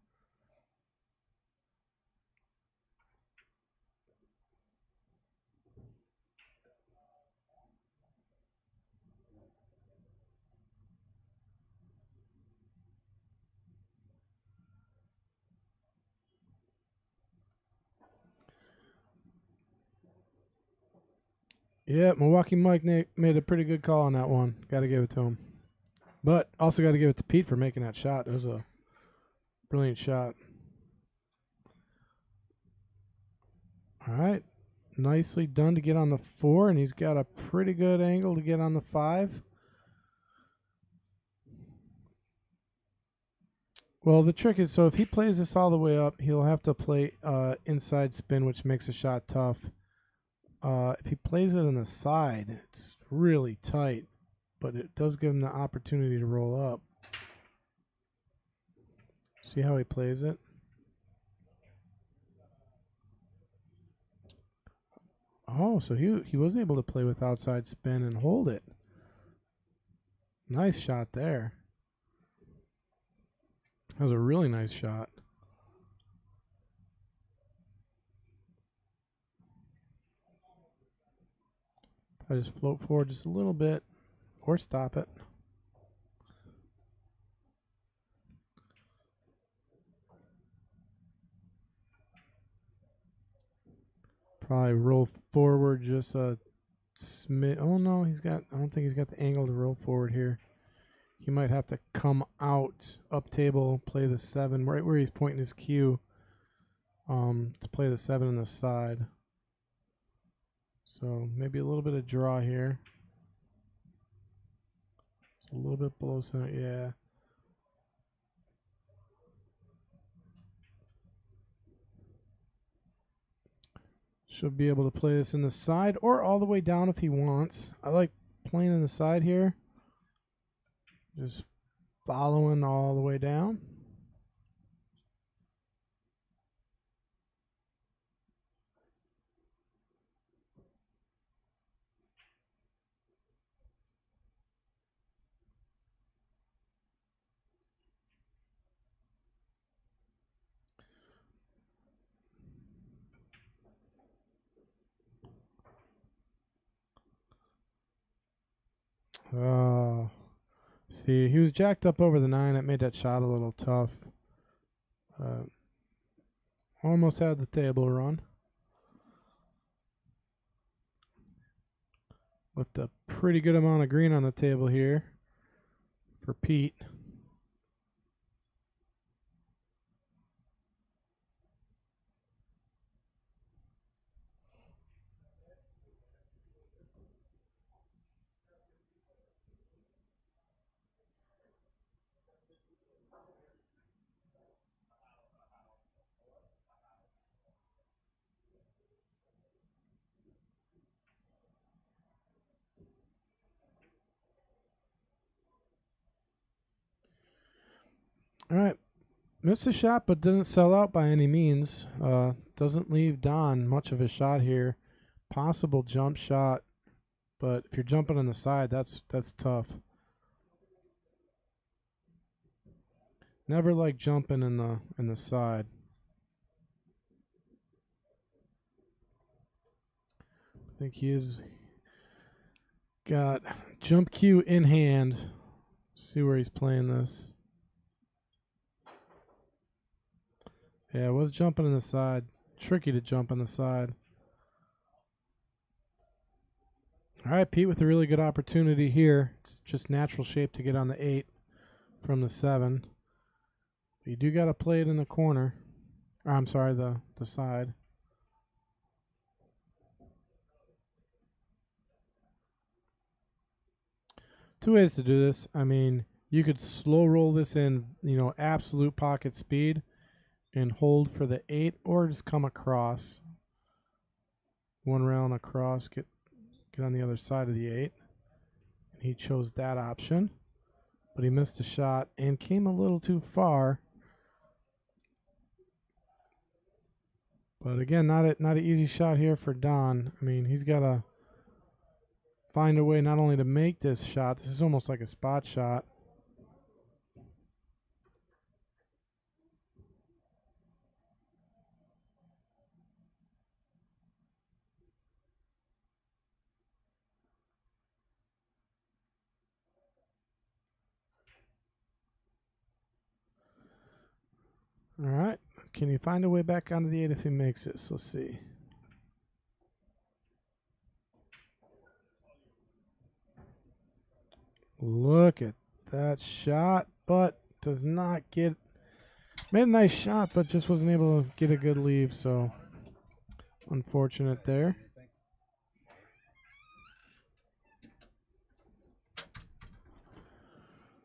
Yeah, Milwaukee Mike made a pretty good call on that one. Got to give it to him. But also got to give it to Pete for making that shot. It was a brilliant shot. All right. Nicely done to get on the 4, and he's got a pretty good angle to get on the 5. Well, the trick is, so if he plays this all the way up, he'll have to play inside spin, which makes the shot tough. If he plays it on the side, it's really tight, but it does give him the opportunity to roll up. See how he plays it? Oh, so he was able to play with outside spin and hold it. Nice shot there. That was a really nice shot. I just float forward just a little bit or stop it. Probably roll forward just a smidge. Oh no, I don't think he's got the angle to roll forward here. He might have to come out up table, play the 7 right where he's pointing his cue, to play the 7 on the side. So maybe a little bit of draw here. It's a little bit below center, yeah. Should be able to play this in the side or all the way down if he wants. I like playing in the side here. Just following all the way down. Oh, see, he was jacked up over the 9. That made that shot a little tough. Almost had the table run. Left a pretty good amount of green on the table here for Pete. All right. Missed a shot, but didn't sell out by any means. Doesn't leave Don much of a shot here. Possible jump shot, but if you're jumping on the side, that's tough. Never like jumping in the side. I think he has got jump cue in hand. See where he's playing this. Yeah, it was jumping in the side. Tricky to jump on the side. All right, Pete with a really good opportunity here. It's just natural shape to get on the 8 from the 7. You do got to play it in the corner. I'm sorry, the side. Two ways to do this. I mean, you could slow roll this in, absolute pocket speed and hold for the 8, or just come across. One round across, get on the other side of the 8. And he chose that option, but he missed a shot and came a little too far. But again, not an easy shot here for Don. I mean, he's got to find a way not only to make this shot. This is almost like a spot shot. All right. Can he find a way back onto the 8 if he makes this? Let's see. Look at that shot, but does not get. Made a nice shot, but just wasn't able to get a good leave, so unfortunate there.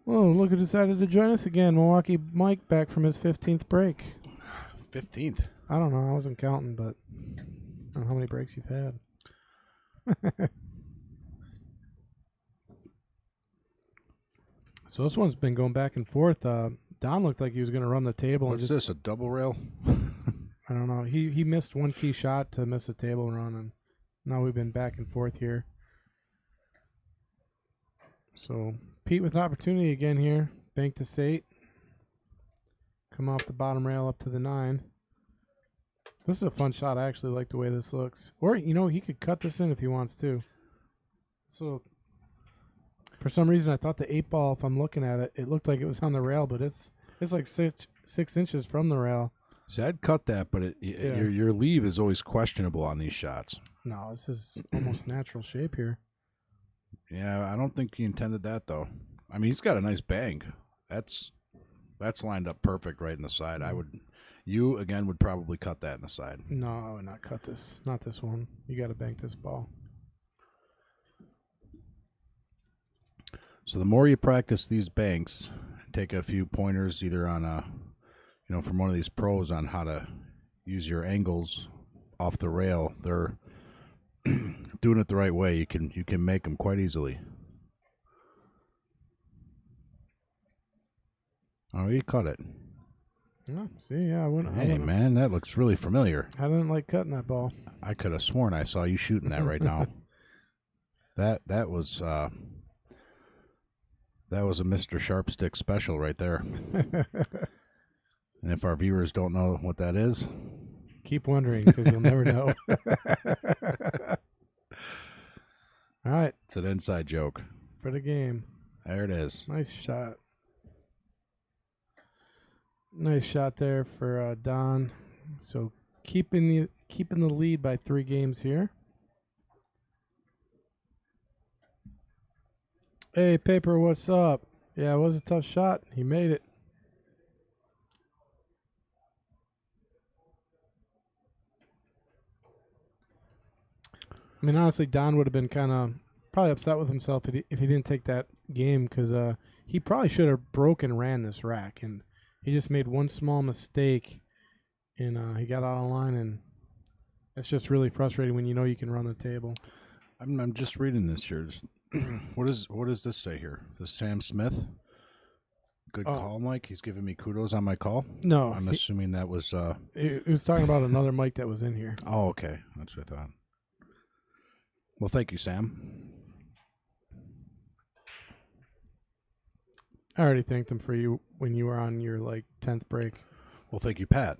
Oh, look who decided to join us again. Milwaukee Mike back from his 15th break. 15th. I don't know. I wasn't counting, but I don't know how many breaks you've had. So this one's been going back and forth. Don looked like he was going to run the table. What's this, a double rail? I don't know. He missed one key shot to miss a table run, and now we've been back and forth here. So Pete with opportunity again here. Bank to Sate. Come off the bottom rail up to the 9. This is a fun shot. I actually like the way this looks. Or, you know, he could cut this in if he wants to. So, for some reason, I thought the 8 ball, if I'm looking at it, it looked like it was on the rail, but it's like 6 inches from the rail. See, I'd cut that, but your leave is always questionable on these shots. No, this is almost natural shape here. Yeah, I don't think he intended that, though. I mean, he's got a nice bang. That's lined up perfect right in the side. You, again, would probably cut that in the side. No, I would not cut this. Not this one. You got to bank this ball. So the more you practice these banks, take a few pointers either on from one of these pros on how to use your angles off the rail. They're doing it the right way. You can make them quite easily. Oh, you cut it. Oh, see, yeah, I wouldn't. Hey, man, that looks really familiar. I didn't like cutting that ball. I could have sworn I saw you shooting that right now. That was a Mr. Sharpstick special right there. And if our viewers don't know what that is, keep wondering because you'll never know. All right, it's an inside joke for the game. There it is. Nice shot. Nice shot there for Don. So keeping the lead by 3 games here. Hey, Paper, what's up? Yeah, it was a tough shot. He made it. I mean, honestly, Don would have been kind of probably upset with himself if he didn't take that game because he probably should have broken and ran this rack, and he just made one small mistake, and he got out of line, and it's just really frustrating when you know you can run the table. I'm just reading this here. What does this say here? This Sam Smith? Good call, Mike. He's giving me kudos on my call. No, I'm assuming that was. He was talking about another Mike that was in here. Oh, okay, that's what I thought. Well, thank you, Sam. I already thanked him for you when you were on your 10th break. Well, thank you, Pat,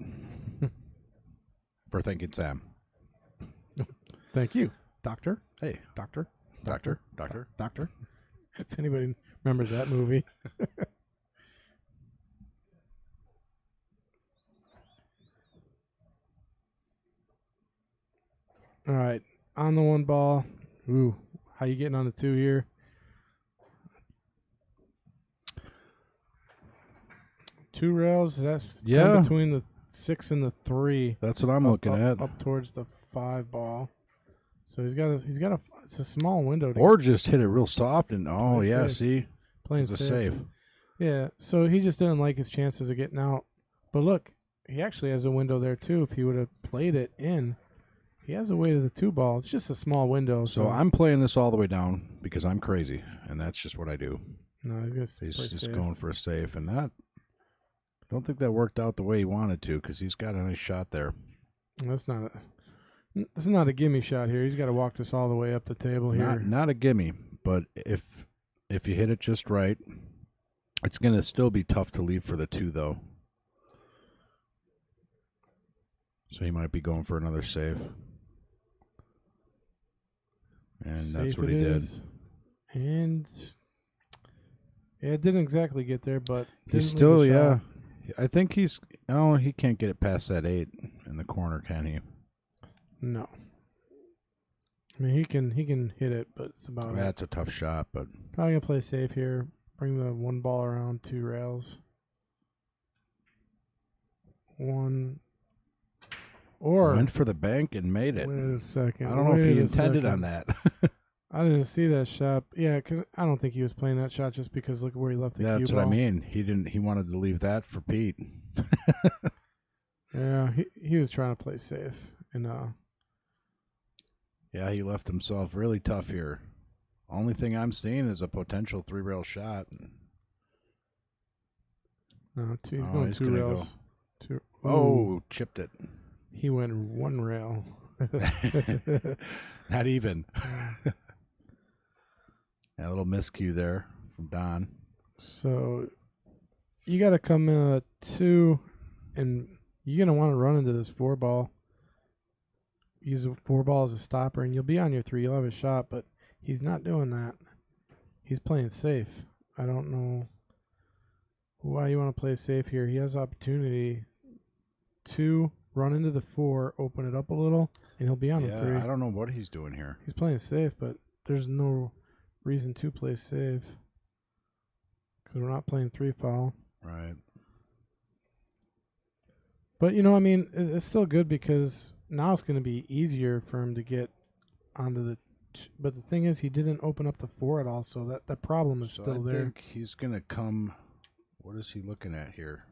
for thanking Sam. Thank you, Doctor. Hey, Doctor. Doctor. If anybody remembers that movie. All right, on the 1 ball. Ooh, how you getting on the 2 here? Two rails. That's between the 6 and the 3. That's what I'm looking at. Up towards the 5 ball. So he's got a. It's a small window. Or just hit it real soft and see, playing safe. Yeah. So he just didn't like his chances of getting out. But look, he actually has a window there too. If he would have played it in, he has a way to the 2 ball. It's just a small window. So I'm playing this all the way down because I'm crazy, and that's just what I do. No, he's just safe. Going for a safe, and that. I don't think that worked out the way he wanted to because he's got a nice shot there. That's not a gimme shot here. He's got to walk this all the way up the table here. Not a gimme, but if you hit it just right, it's going to still be tough to leave for the 2, though. So he might be going for another save. And that's what he did. And it didn't exactly get there, but he's still, I think he can't get it past that 8 in the corner, can he? No. I mean, he can hit it, but it's about it. That's a tough shot, but Probably gonna play safe here. Bring the one ball around 2 rails. One. Or went for the bank and made it. wait a second. I don't know if he intended on that. I didn't see that shot. Yeah, because I don't think he was playing that shot just because look where he left the cue That's ball. what I mean. He didn't. He wanted to leave that for Pete. Yeah, he was trying to play safe, and Yeah, he left himself really tough here. Only thing I'm seeing is a potential 3-rail shot. no, he's going he's 2 gonna rails. go. 2. Oh, chipped it. He went 1 rail. Not even. A little miscue there from Don. So you got to come 2, and you're gonna want to run into this 4 ball. Use a 4 ball as a stopper, and you'll be on your 3. You'll have a shot, but he's not doing that. He's playing safe. I don't know why you want to play safe here. He has opportunity to run into the 4, open it up a little, and he'll be on the 3. I don't know what he's doing here. He's playing safe, but there's no reason to play safe because we're not playing 3 foul. Right. But, you know, I mean, it's still good because now it's going to be easier for him to get onto the but the thing is, he didn't open up the 4 at all, so that problem is still there. I think he's going to come. What is he looking at here?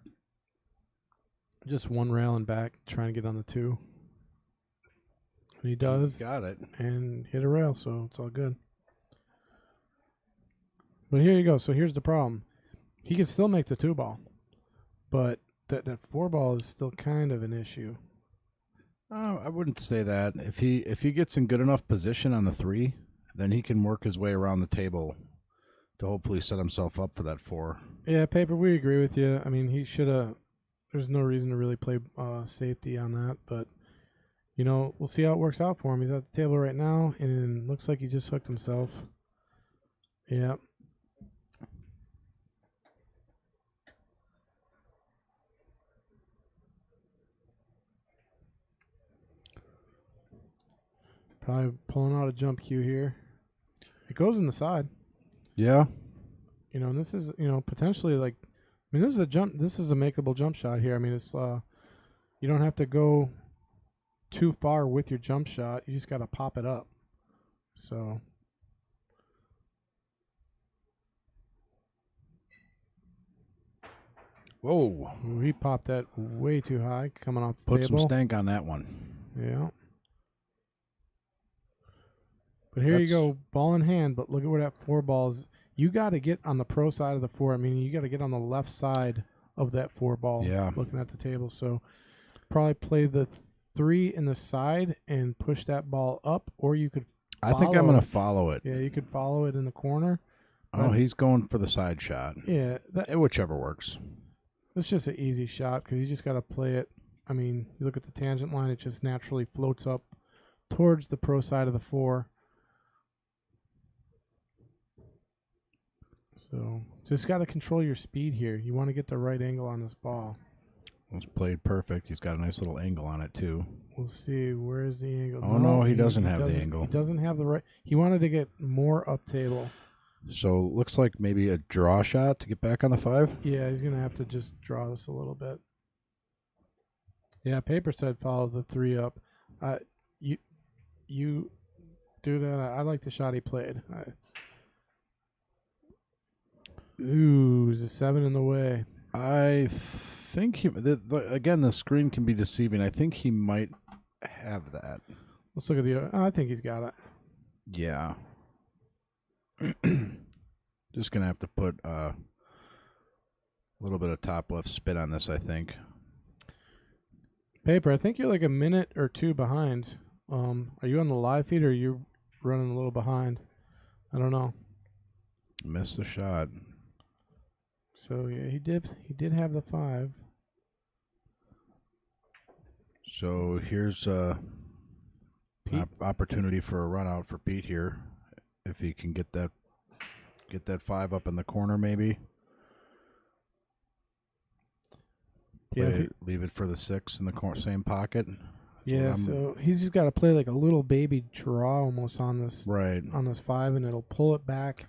Just 1 rail and back, trying to get on the 2. And he does. Got it. And hit a rail, so it's all good. But here you go. So here's the problem. He can still make the 2 ball, but that 4 ball is still kind of an issue. I wouldn't say that. If he gets in good enough position on the 3, then he can work his way around the table to hopefully set himself up for that 4. Yeah, Paper, we agree with you. I mean, he should have. There's no reason to really play safety on that, but you know, we'll see how it works out for him. He's at the table right now, and it looks like he just hooked himself. Yeah. Probably pulling out a jump cue here. It goes in the side. Yeah. You know, and this is, you know, potentially like, I mean, this is a jump. This is a makeable jump shot here. I mean, it's you don't have to go too far with your jump shot. You just got to pop it up. So. Whoa. Ooh, he popped that way too high coming off the Put table. some stank on that one. Yeah. But here you go, ball in hand, but look at where that 4 ball is. You got to get on the pro side of the 4. I mean, you got to get on the left side of that 4 ball. Yeah. Looking at the table. So probably play the 3 in the side and push that ball up, or you could I think I'm going to follow it. Yeah, you could follow it in the corner. Oh, he's going for the side shot. Yeah. Whichever works. It's just an easy shot because you just got to play it. I mean, you look at the tangent line, it just naturally floats up towards the pro side of the 4. So just got to control your speed here. You want to get the right angle on this ball. It's played perfect. He's got a nice little angle on it, too. We'll see. Where is the angle? Oh, no, he doesn't have the angle. He doesn't have the right. He wanted to get more up table. So looks like maybe a draw shot to get back on the 5. Yeah, he's going to have to just draw this a little bit. Yeah, Paper said follow the 3 up. You do that. I like the shot he played. Ooh, there's a 7 in the way. I think again, the screen can be deceiving. I think he might have that. Let's look at the. I think he's got it. Yeah. Just gonna have to put a little bit of top left spin on this, I think. Paper, I think you're like a minute or 2 behind. Are you on the live feed or are you running a little behind? I don't know. Missed the shot. So yeah, he did have the 5. So here's opportunity for a run out for Pete here, if he can get that 5 up in the corner, maybe. Yeah, Leave it for the 6 in the same pocket. Yeah, so he's just got to play like a little baby draw almost on this right. on this 5, and it'll pull it back.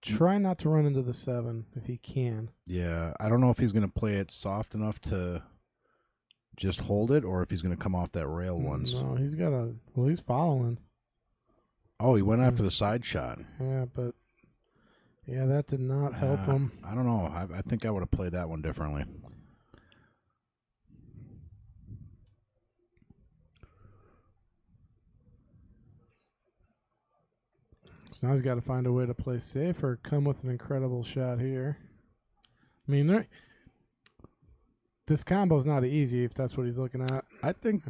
Try not to run into the 7 if he can. Yeah, I don't know if he's going to play it soft enough to just hold it, or if he's going to come off that rail once. No, he's got a. Well, he's following. Oh, he went after the side shot. Yeah, but that did not help him. I don't know. I think I would have played that one differently. So now he's got to find a way to play safe or come with an incredible shot here. I mean, this combo's not easy if that's what he's looking at. I think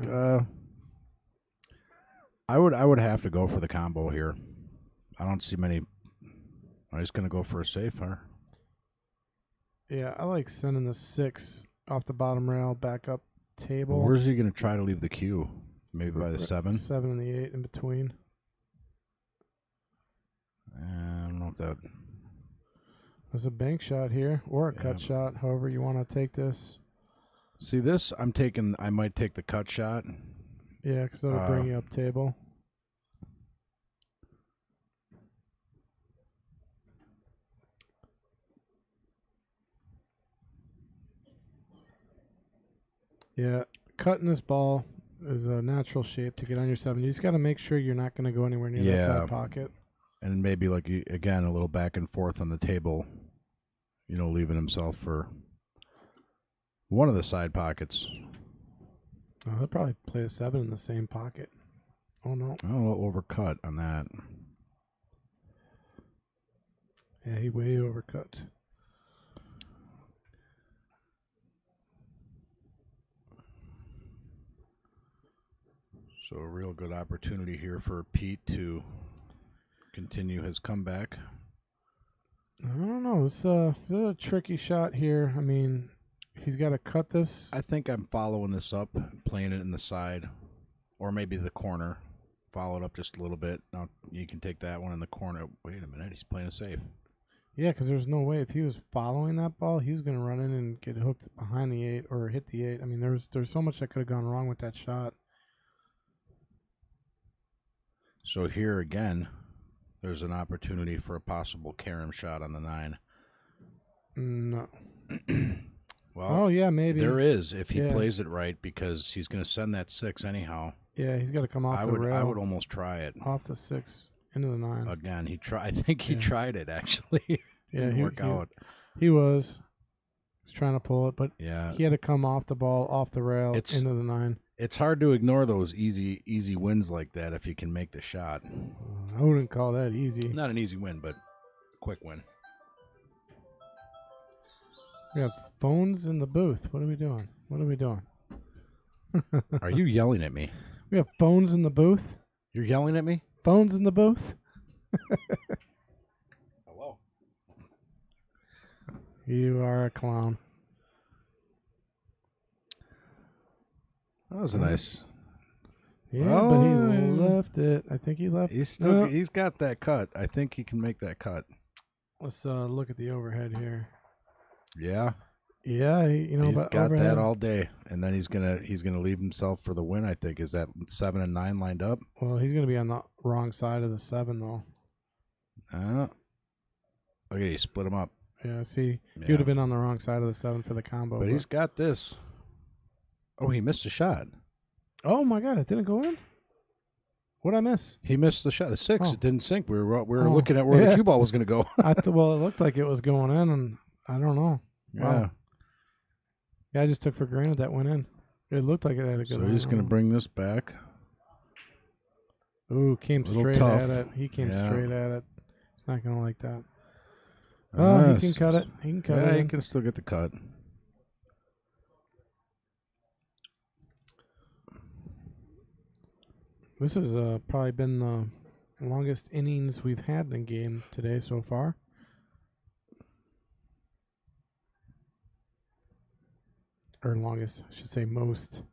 I would have to go for the combo here. I don't see many. I'm just gonna go for a safe, huh? Yeah, I like sending the 6 off the bottom rail back up table. Well, where's he gonna try to leave the cue? Maybe by the 7. 7 and the 8 in between. I don't know if that. There's a bank shot here or a cut shot, however you want to take this. See this? I might take the cut shot. Yeah, because that'll bring you up table. Yeah, cutting this ball is a natural shape to get on your 7. You just got to make sure you're not going to go anywhere near that side pocket. And maybe again a little back and forth on the table, leaving himself for one of the side pockets. Oh, he'll probably play a 7 in the same pocket. Oh no! Oh, a little overcut on that. Yeah, he way overcut. So a real good opportunity here for Pete to continue his comeback. I don't know. This is a tricky shot here. I mean, he's got to cut this. I think I'm following this up, playing it in the side, or maybe the corner. Follow it up just a little bit. Now you can take that one in the corner. Wait a minute, he's playing it safe. Yeah, because there's no way if he was following that ball, he was going to run in and get hooked behind the 8 or hit the 8. I mean, there's so much that could have gone wrong with that shot. So here again, there's an opportunity for a possible carom shot on the 9. No. Well, yeah, maybe. There is if he plays it right, because he's going to send that 6 anyhow. Yeah, he's got to come off the rail. I would almost try it. Off the 6 into the 9. Again, I think he tried it, actually. Yeah, didn't work out. He was trying to pull it, but he had to come off the ball, off the rail, into the 9. It's hard to ignore those easy wins like that if you can make the shot. I wouldn't call that easy. Not an easy win, but a quick win. We have phones in the booth. What are we doing? Are you yelling at me? We have phones in the booth. You're yelling at me? Phones in the booth. Hello. You are a clown. That was a nice. Yeah, but he left it. I think he left. He's got that cut. I think he can make that cut. Let's look at the overhead here. Yeah. Yeah, he's got overhead. That all day, and then he's gonna leave himself for the win. I think is that 7 and 9 lined up. Well, he's gonna be on the wrong side of the 7 though. Okay, he split him up. Yeah, see, he would have been on the wrong side of the 7 for the combo. But he's got this. Oh, he missed a shot. Oh my God, it didn't go in. What'd I miss? He missed the shot. The 6, it didn't sink. We were looking at where the cue ball was going to go. Well, it looked like it was going in, and I don't know. Yeah. Wow. Yeah, I just took for granted that went in. It looked like it had a good. So he's going to bring this back. Ooh, came straight tough. at it. He came straight at it. It's not going to like that. Oh, he can cut it. He can cut it. Yeah, he can still get the cut. This has probably been the longest innings we've had in a game today so far. Or longest, I should say most.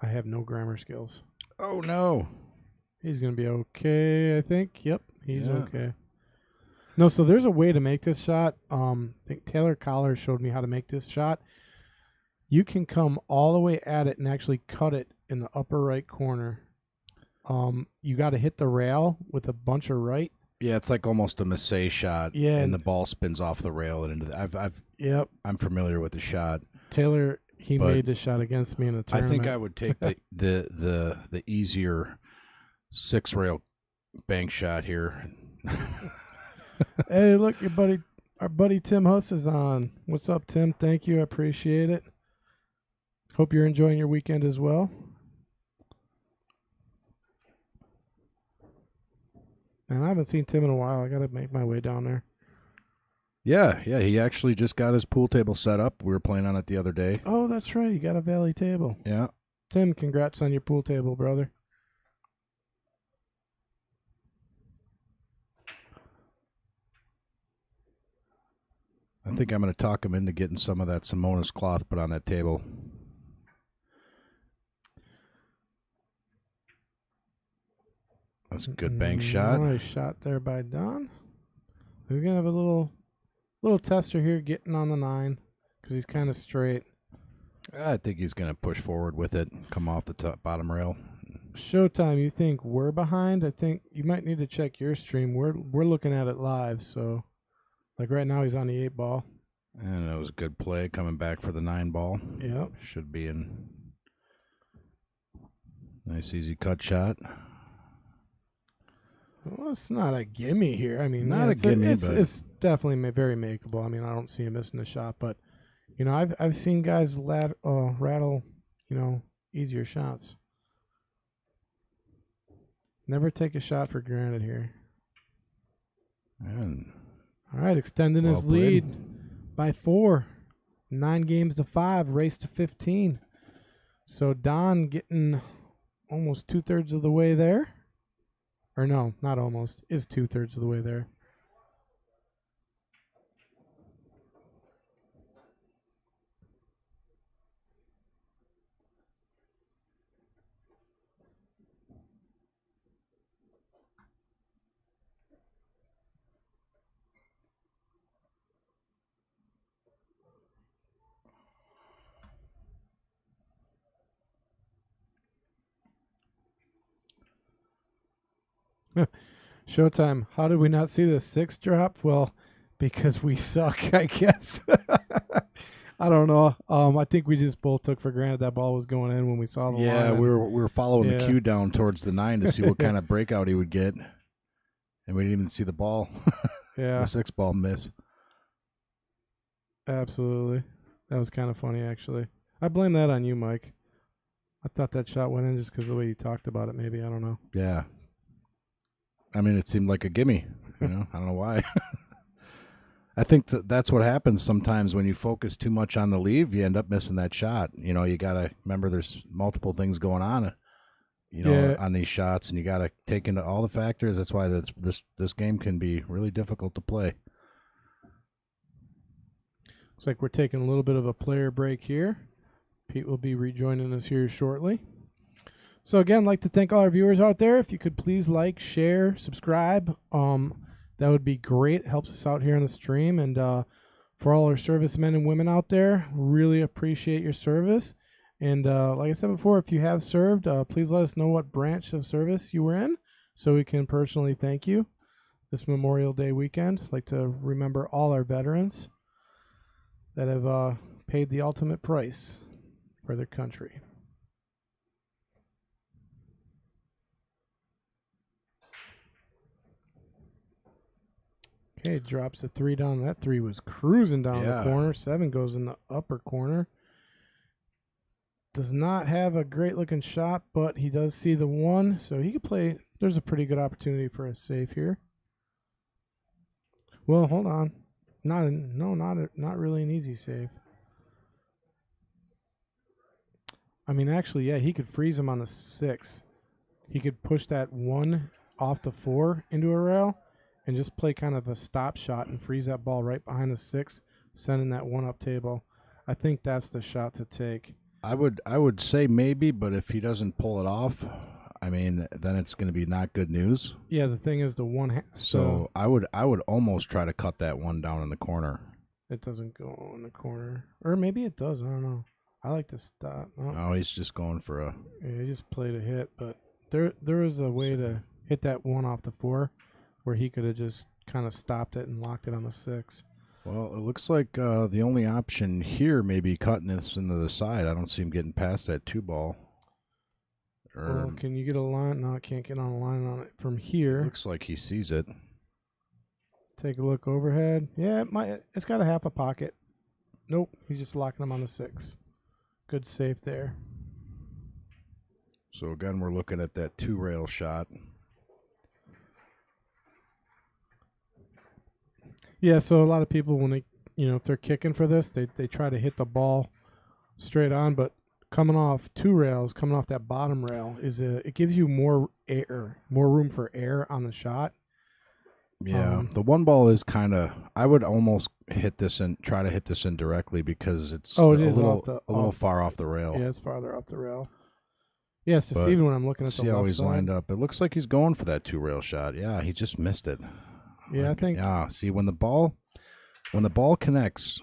I have no grammar skills. Oh, no. He's going to be okay, I think. Yep, he's okay. No, so there's a way to make this shot. I think Taylor Collar showed me how to make this shot. you can come all the way at it and actually cut it in the upper right corner. You got to hit the rail with a bunch of right. Yeah, it's like almost a massé shot. Yeah, and the ball spins off the rail and into the. Yep. I'm familiar with the shot. Taylor, he But made the shot against me in a tournament. I think I would take the easier 6-rail bank shot here. Hey, look, our buddy Tim Huss is on. What's up, Tim? Thank you. I appreciate it. Hope you're enjoying your weekend as well. Man, I haven't seen Tim in a while. I got to make my way down there. Yeah. He actually just got his pool table set up. We were playing on it the other day. Oh, that's right. You got a Valley table. Yeah. Tim, congrats on your pool table, brother. I think I'm going to talk him into getting some of that Simonis cloth put on that table. That's a good bank shot. Nice shot there by Don. We're going to have a little tester here getting on the 9 because he's kind of straight. I think he's going to push forward with it, come off the bottom rail. Showtime, you think we're behind? I think you might need to check your stream. We're looking at it live, so like right now he's on the 8 ball. And that was a good play coming back for the 9 ball. Yep. Should be in. Nice easy cut shot. Well, it's not a gimme here. I mean, Not a gimme, but it's definitely very makeable. I mean, I don't see him missing a shot, but you know, I've seen guys rattle, you know, easier shots. Never take a shot for granted here. And all right, extending his lead by 4, 9 games to 5, race to 15. So Don getting almost 2/3 of the way there. Or no, not almost. Is 2/3 of the way there. Showtime. How did we not see the 6 drop? Well, because we suck, I guess. I don't know. I think we just both took for granted that ball was going in when we saw the line. Yeah, we were following the cue down towards the 9 to see what kind of breakout he would get, and we didn't even see the ball. Yeah, the 6 ball miss. Absolutely, that was kind of funny actually. I blame that on you, Mike. I thought that shot went in just because of the way you talked about it. Maybe, I don't know. Yeah. I mean, it seemed like a gimme. You know, I don't know why. I think that's what happens sometimes when you focus too much on the leave. You end up missing that shot. You know, you got to remember there's multiple things going on, you know, on these shots, and you got to take into all the factors. That's why this game can be really difficult to play. Looks like we're taking a little bit of a player break here. Pete will be rejoining us here shortly. So again, I'd like to thank all our viewers out there. If you could please like, share, subscribe, that would be great. It helps us out here on the stream. And for all our servicemen and women out there, really appreciate your service. And like I said before, if you have served, please let us know what branch of service you were in so we can personally thank you this Memorial Day weekend. I'd like to remember all our veterans that have paid the ultimate price for their country. Okay, drops the 3 down. That 3 was cruising down the corner. 7 goes in the upper corner. Does not have a great looking shot, but he does see the 1, so he could play. There's a pretty good opportunity for a save here. Well, hold on. Not really an easy save. I mean, actually, yeah, he could freeze him on the 6. He could push that 1 off the 4 into a rail and just play kind of a stop shot and freeze that ball right behind the 6, sending that 1 up table. I think that's the shot to take. I would say maybe, but if he doesn't pull it off, I mean, then it's going to be not good news. Yeah, the thing is the 1. So I would almost try to cut that 1 down in the corner. It doesn't go in the corner, or maybe it does. I don't know. I like to stop. Oh, he's just going for a. Yeah, he just played a hit, but there was a way to hit that one off the 4 where he could have just kind of stopped it and locked it on the 6. Well, it looks like the only option here may be cutting this into the side. I don't see him getting past that 2-ball. Well, can you get a line? No, I can't get on a line on it from here. Looks like he sees it. Take a look overhead. Yeah, it's got a half a pocket. Nope, he's just locking him on the 6. Good safe there. So again, we're looking at that 2-rail shot. Yeah, so a lot of people, when they, if they're kicking for this, they try to hit the ball straight on, but coming off 2 rails, coming off that bottom rail, it gives you more room for air on the shot. Yeah, the 1 ball is kind of. I would almost try to hit this in directly because it's a little far off the rail. Yeah, it's farther off the rail. Yeah, it's deceiving when I'm looking at the left side. See how he's lined up. It looks like he's going for that 2-rail shot. Yeah, he just missed it. Yeah, I think. Yeah, see when the ball connects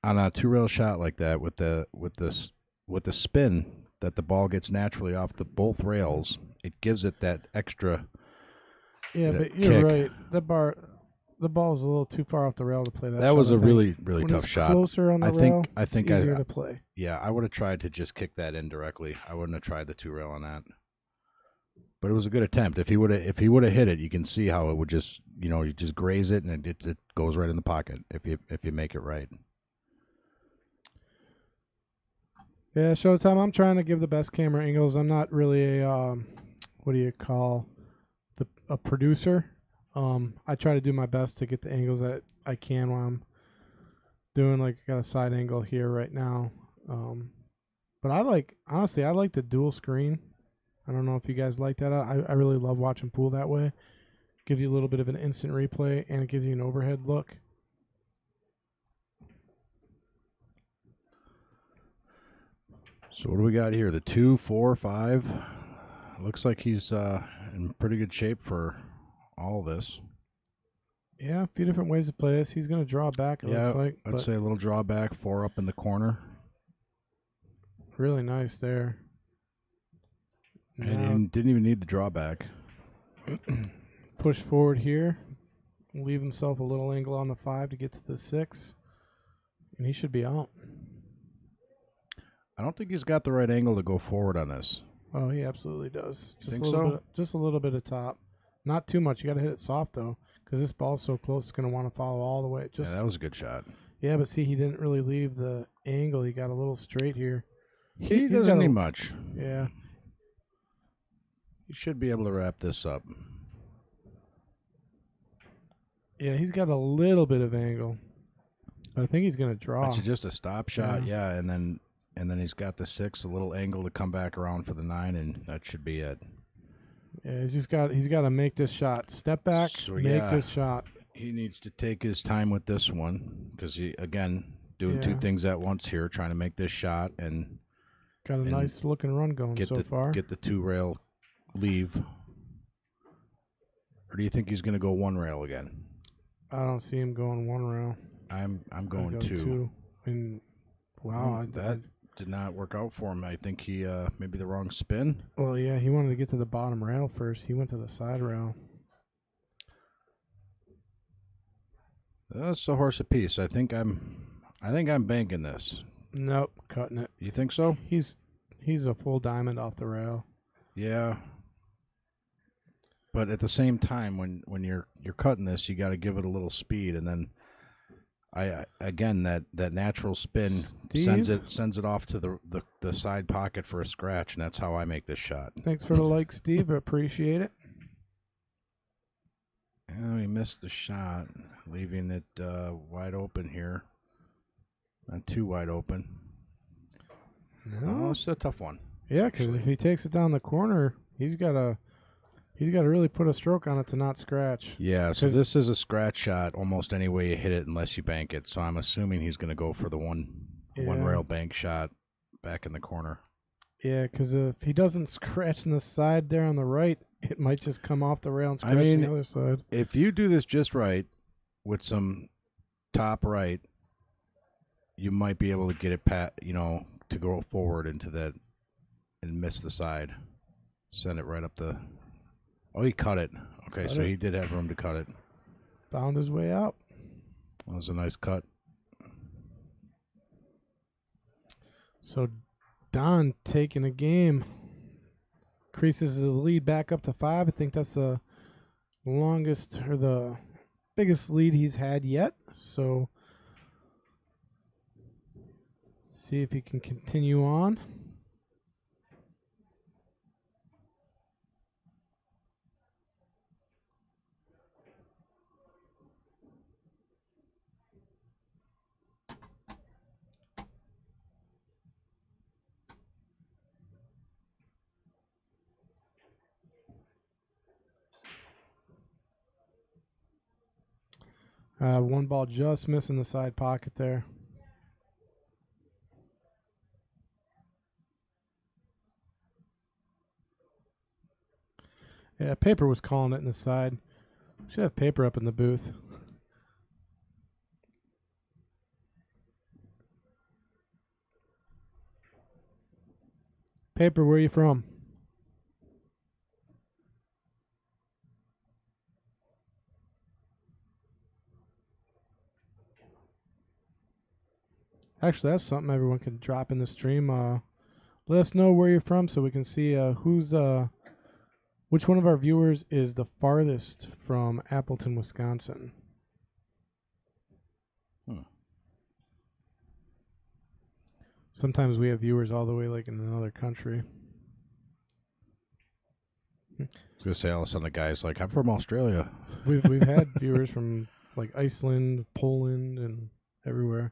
on a 2-rail shot like that with the spin that the ball gets naturally off both rails, it gives it that extra. Yeah, but you're right. The ball is a little too far off the rail to play that. That was a really tough shot. Closer on the rail, I think it's easier to play. Yeah, I would have tried to just kick that in directly. I wouldn't have tried the 2-rail on that. But it was a good attempt. If he would have hit it, you can see how it would just you just graze it and it goes right in the pocket if you make it right. Yeah, Showtime. I'm trying to give the best camera angles. I'm not really a what do you call a producer. I try to do my best to get the angles that I can while I'm doing, like, I got a side angle here right now. But I like the dual screen. I don't know if you guys like that. I really love watching pool that way. Gives you a little bit of an instant replay, and it gives you an overhead look. So what do we got here? The 2, 4, 5. Looks like he's in pretty good shape for all this. Yeah, a few different ways to play this. He's going to draw back, it looks like. I'd say a little drawback, 4 up in the corner. Really nice there. And didn't even need the drawback. Push forward here. Leave himself a little angle on the 5 to get to the 6. And he should be out. I don't think he's got the right angle to go forward on this. Oh, he absolutely does. Just a little bit of top. Not too much. You got to hit it soft, though, because this ball's so close, it's going to want to follow all the way. Yeah, that was a good shot. Yeah, but see, he didn't really leave the angle. He got a little straight here. He doesn't need much. Yeah. He should be able to wrap this up. Yeah, he's got a little bit of angle. But I think he's going to draw. It's just a stop shot, yeah, and then he's got the 6, a little angle to come back around for the 9, and that should be it. Yeah, he's got to make this shot. Step back, make this shot. He needs to take his time with this one because he, again, doing 2 things at once here, trying to make this shot and got a nice looking run going so far. Get the 2-rail leave. Or do you think he's going to go 1 rail again? I don't see him going 1 rail. I'm going 2. And wow, that did not work out for him. I think he maybe the wrong spin. Well, yeah, he wanted to get to the bottom rail first. He went to the side rail. That's a horse apiece. I think I'm banking this. Nope, cutting it. You think so? He's a full diamond off the rail. Yeah. But at the same time, when you're cutting this, you got to give it a little speed, and then that natural spin sends it off to the side pocket for a scratch, and that's how I make this shot. Thanks for the like, Steve. I appreciate it. And we missed the shot, leaving it wide open here. Not too wide open. No, it's a tough one. Yeah, because if he takes it down the corner, he's got to really put a stroke on it to not scratch. Yeah, so this is a scratch shot almost any way you hit it unless you bank it. So I'm assuming he's going to go for the one rail bank shot back in the corner. Yeah, because if he doesn't scratch on the side there on the right, it might just come off the rail and scratch on the other side. If you do this just right with some top right, you might be able to get it to go forward into that and miss the side. Send it right up the... Oh, he cut it. Okay, so he did have room to cut it. Found his way out. That was a nice cut. So Don taking a game. Increases the lead back up to 5. I think that's the longest or the biggest lead he's had yet. So see if he can continue on. One ball just missing the side pocket there. Yeah, Paper was calling it in the side. Should have Paper up in the booth. Paper, where are you from? Actually, that's something everyone can drop in the stream. Let us know where you're from so we can see which one of our viewers is the farthest from Appleton, Wisconsin. Sometimes we have viewers all the way like in another country. I was gonna say all of a sudden the guy's like, I'm from Australia. We've had viewers from like Iceland, Poland, and everywhere.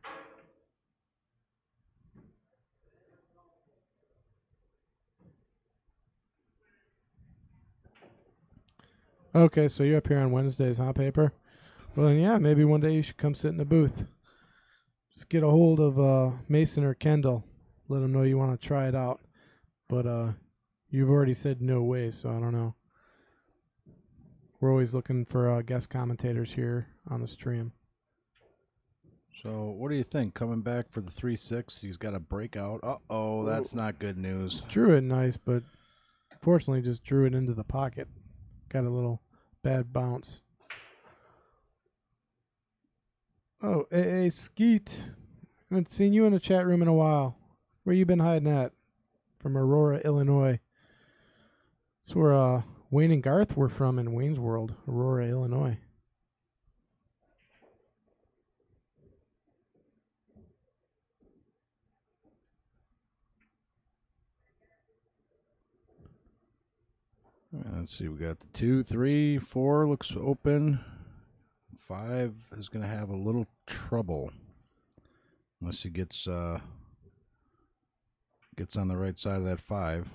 Okay, so you're up here on Wednesdays, huh, Paper? Well, then, yeah, maybe one day you should come sit in the booth. Just get a hold of Mason or Kendall. Let them know you want to try it out. But you've already said no way, so I don't know. We're always looking for guest commentators here on the stream. So what do you think? Coming back for the 3-6, he's got a breakout. Uh-oh, that's not good news. Drew it nice, but fortunately just drew it into the pocket. Got a little bad bounce. Oh, hey, Skeet. Haven't seen you in the chat room in a while. Where you been hiding at? From Aurora, Illinois. That's where Wayne and Garth were from in Wayne's World, Aurora, Illinois. Let's see, we got the 2, 3, 4 looks open. 5 is going to have a little trouble unless he gets on the right side of that 5.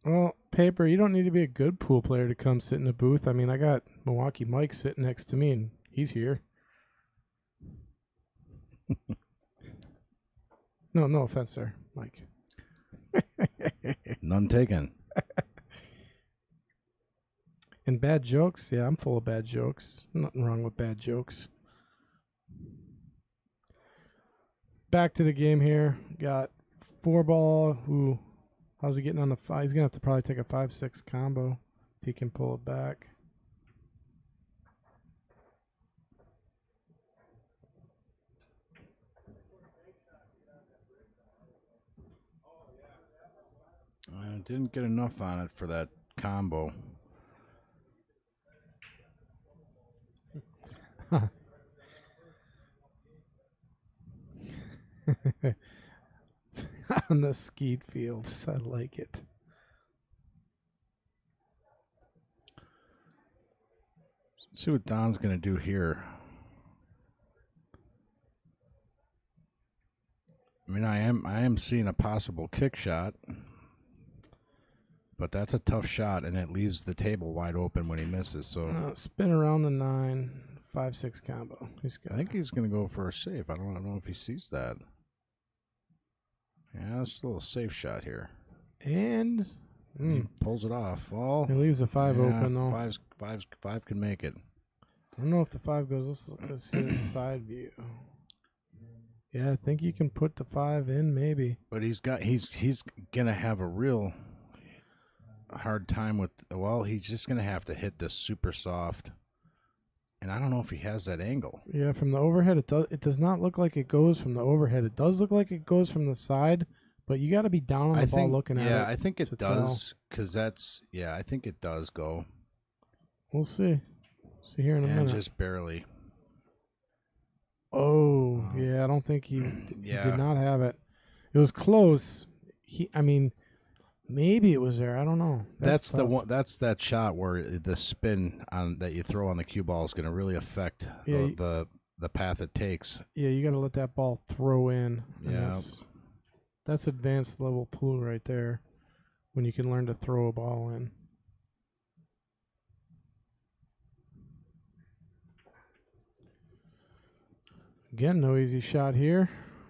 Well, Paper, you don't need to be a good pool player to come sit in the booth. I mean, I got Milwaukee Mike sitting next to me, and he's here. No offense there, Mike. None taken. And bad jokes? Yeah, I'm full of bad jokes. Nothing wrong with bad jokes. Back to the game here. Got 4-ball. Ooh. How's he getting on the 5? He's going to have to probably take a 5-6 combo if he can pull it back. I didn't get enough on it for that combo. On the skeet fields. I like it. Let's see what Don's going to do here. I mean, I am seeing a possible kick shot, but that's a tough shot, and it leaves the table wide open when he misses. So spin around the 9, 5-6 combo. I think he's going to go for a save. I don't know if he sees that. Yeah, it's a little safe shot here. And He pulls it off. Well, he leaves the 5 yeah, open, though. Five can make it. I don't know if the 5 goes. Let's see the side view. Yeah, I think you can put the 5 in, maybe. But he's gonna have a real hard time with. Well, he's just gonna have to hit this super soft, and I don't know if he has that angle. Yeah, from the overhead, it does not look like it goes from the overhead. It does look like it goes from the side, but you got to be down on the ball looking at it. Yeah, I think it does, because I think it does go. We'll see. See here in a minute. Just barely. Oh, yeah, I don't think he did not have it. It was close. Maybe it was there. I don't know. That's the one. That's that shot where the spin that you throw on the cue ball is going to really affect the path it takes. Yeah, you got to let that ball throw in. Yeah, that's advanced level pool right there. When you can learn to throw a ball in. Again, no easy shot here.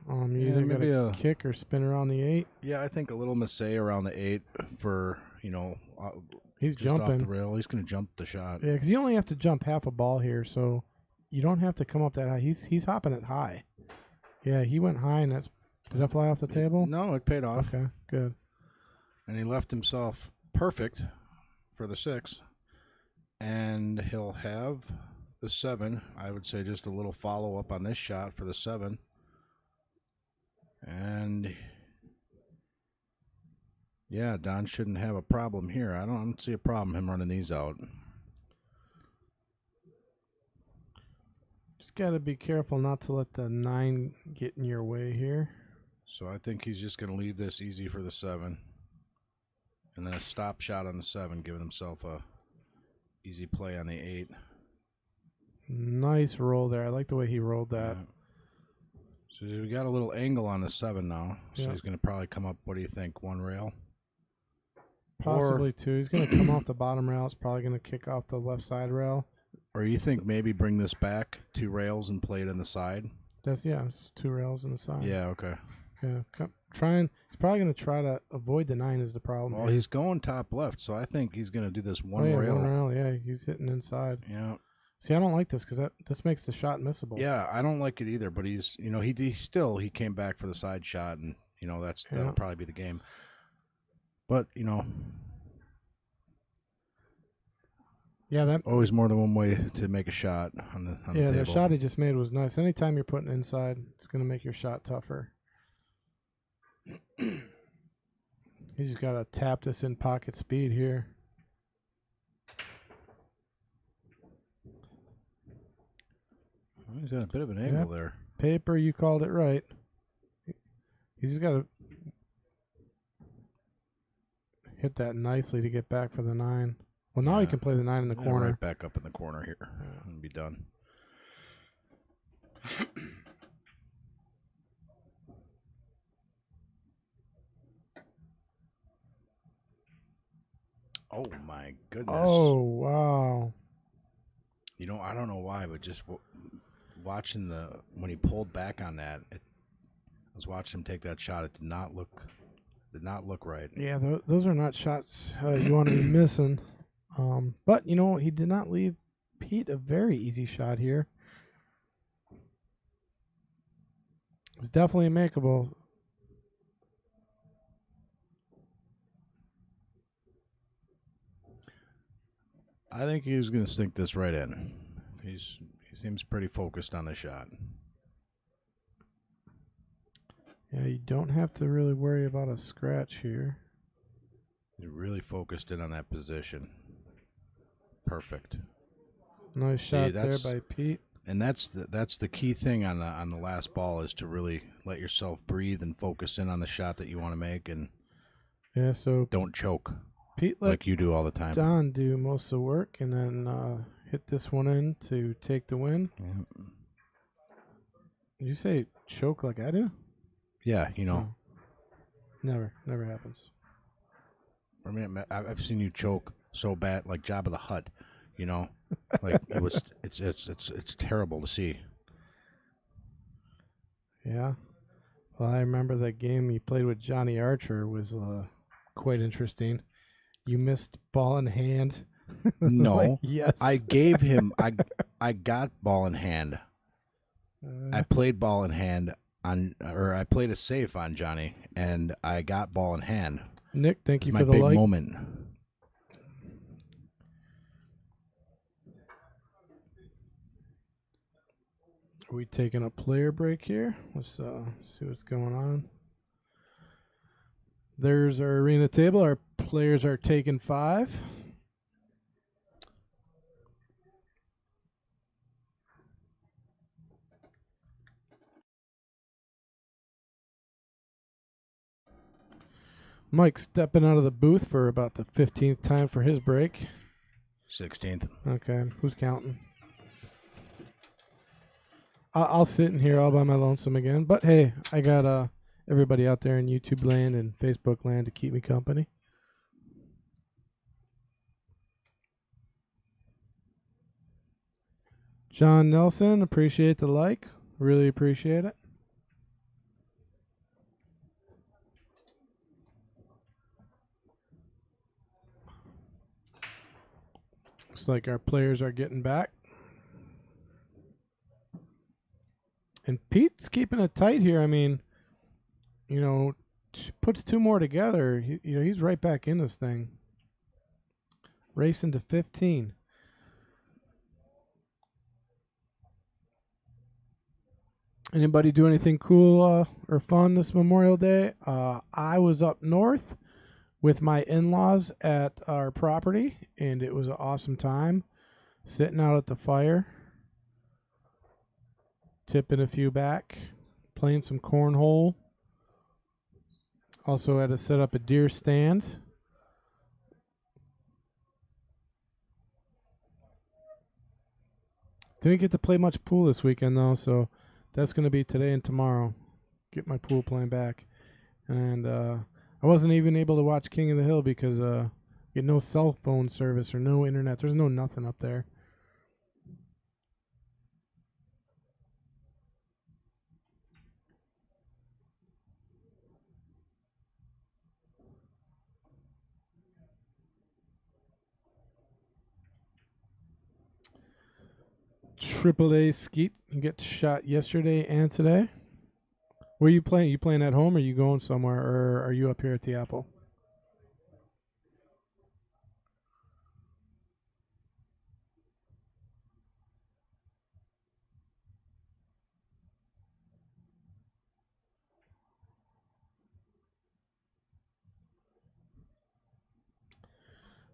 You either got to kick or spin around the 8. Yeah, I think a little massé around the 8 for, he's just jumping off the rail. He's going to jump the shot. Yeah, because you only have to jump half a ball here, so you don't have to come up that high. He's hopping it high. Yeah, he went high, and did that fly off the table? No, it paid off. Okay, good. And he left himself perfect for the 6. And he'll have the 7. I would say just a little follow-up on this shot for the 7. And yeah, Don shouldn't have a problem here. I don't see a problem him running these out. Just got to be careful not to let the 9 get in your way here. So I think he's just going to leave this easy for the 7. And then a stop shot on the 7, giving himself a easy play on the 8. Nice roll there. I like the way he rolled that. Yeah. So we got a little angle on the 7 now. So he's going to probably come up, what do you think, 1 rail? Possibly 2. He's going to come off the bottom rail. It's probably going to kick off the left side rail. Or you think maybe bring this back 2 rails and play it in the side? It's 2 rails in the side. Yeah, okay. Yeah, he's probably going to try to avoid the 9 is the problem. Well, he's going top left, so I think he's going to do this 1 rail. 1 rail, yeah. He's hitting inside. Yeah. See, I don't like this because this makes the shot missable. Yeah, I don't like it either, but he's, he came back for the side shot, and, that'll probably be the game. But, yeah, that always more than one way to make a shot on the table. Yeah, the shot he just made was nice. Anytime you're putting inside, it's going to make your shot tougher. He's just got to tap this in pocket speed here. He's got a bit of an angle there. Paper, you called it right. He's just got to hit that nicely to get back for the 9. Well, now he can play the 9 in the corner. Right back up in the corner here and be done. Oh, my goodness. Oh, wow. I don't know why, but just watching when he pulled back on that, I was watching him take that shot. It did not look right. Yeah, those are not shots you want to be missing. But, he did not leave Pete a very easy shot here. It's definitely makeable. I think he was going to sink this right in. He seems pretty focused on the shot. Yeah, you don't have to really worry about a scratch here. He really focused in on that position. Perfect. Nice shot there by Pete. And that's the key thing on the last ball is to really let yourself breathe and focus in on the shot that you want to make, and so don't choke. Pete like you do all the time. Don do most of the work and then hit this one in to take the win. Yeah. Did you say choke like I do? Yeah, No. Never happens. I mean, I've seen you choke so bad, like Jabba the Hutt. Like it's terrible to see. Yeah. Well, I remember that game you played with Johnny Archer was quite interesting. You missed ball in hand. No, yes. I gave him. I got ball in hand. I played ball in hand or I played a safe on Johnny, and I got ball in hand. Nick, thank you my for the big like. moment. Are we taking a player break here? Let's see what's going on. There's our arena table. Our players are taking 5. Mike stepping out of the booth for about the 15th time for his break. 16th. Okay, who's counting? I'll sit in here all by my lonesome again. But hey, I got everybody out there in YouTube land and Facebook land to keep me company. John Nelson, appreciate the like. Really appreciate it. Looks like our players are getting back. And Pete's keeping it tight here. I mean, puts 2 more together. He's right back in this thing. Racing to 15. Anybody do anything cool or fun this Memorial Day? I was up north with my in-laws at our property, and it was an awesome time sitting out at the fire, tipping a few back, playing some cornhole. Also had to set up a deer stand. Didn't get to play much pool this weekend, though, so that's going to be today and tomorrow. Get my pool playing back. And I wasn't even able to watch King of the Hill because get no cell phone service or no internet. There's no nothing up there. AAA Skeet, you get shot yesterday and today. Where you playing? You playing at home or you going somewhere, or are you up here at the Apple?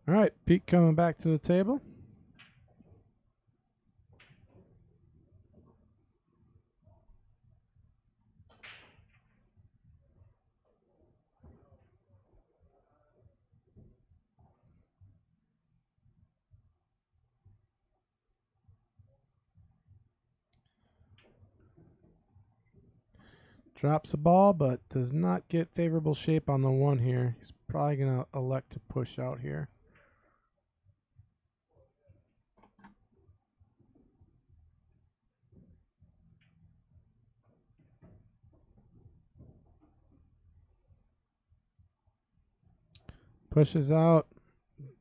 All right, Pete coming back to the table. Drops the ball, but does not get favorable shape on the 1 here. He's probably going to elect to push out here. Pushes out.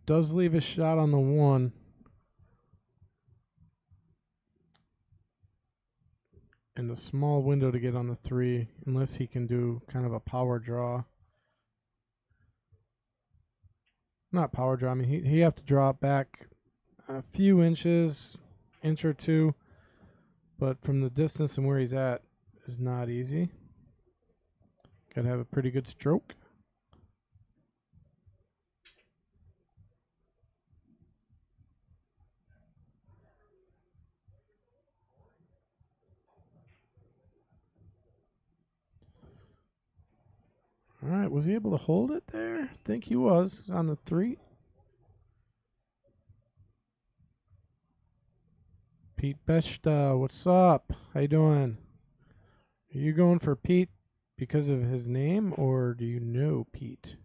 Does leave a shot on the 1. And a small window to get on the 3, unless he can do kind of a power draw. Not power draw. I mean, he have to drop back a few inches, inch or 2. But from the distance and where he's at is not easy. Got to have a pretty good stroke. All right, was he able to hold it there? I think he was on the 3. Pete Beshta, what's up? How you doing? Are you going for Pete because of his name, or do you know Pete?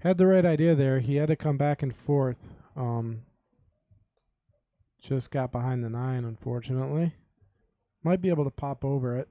Had the right idea there. He had to come back and forth. Just got behind the 9, unfortunately. Might be able to pop over it.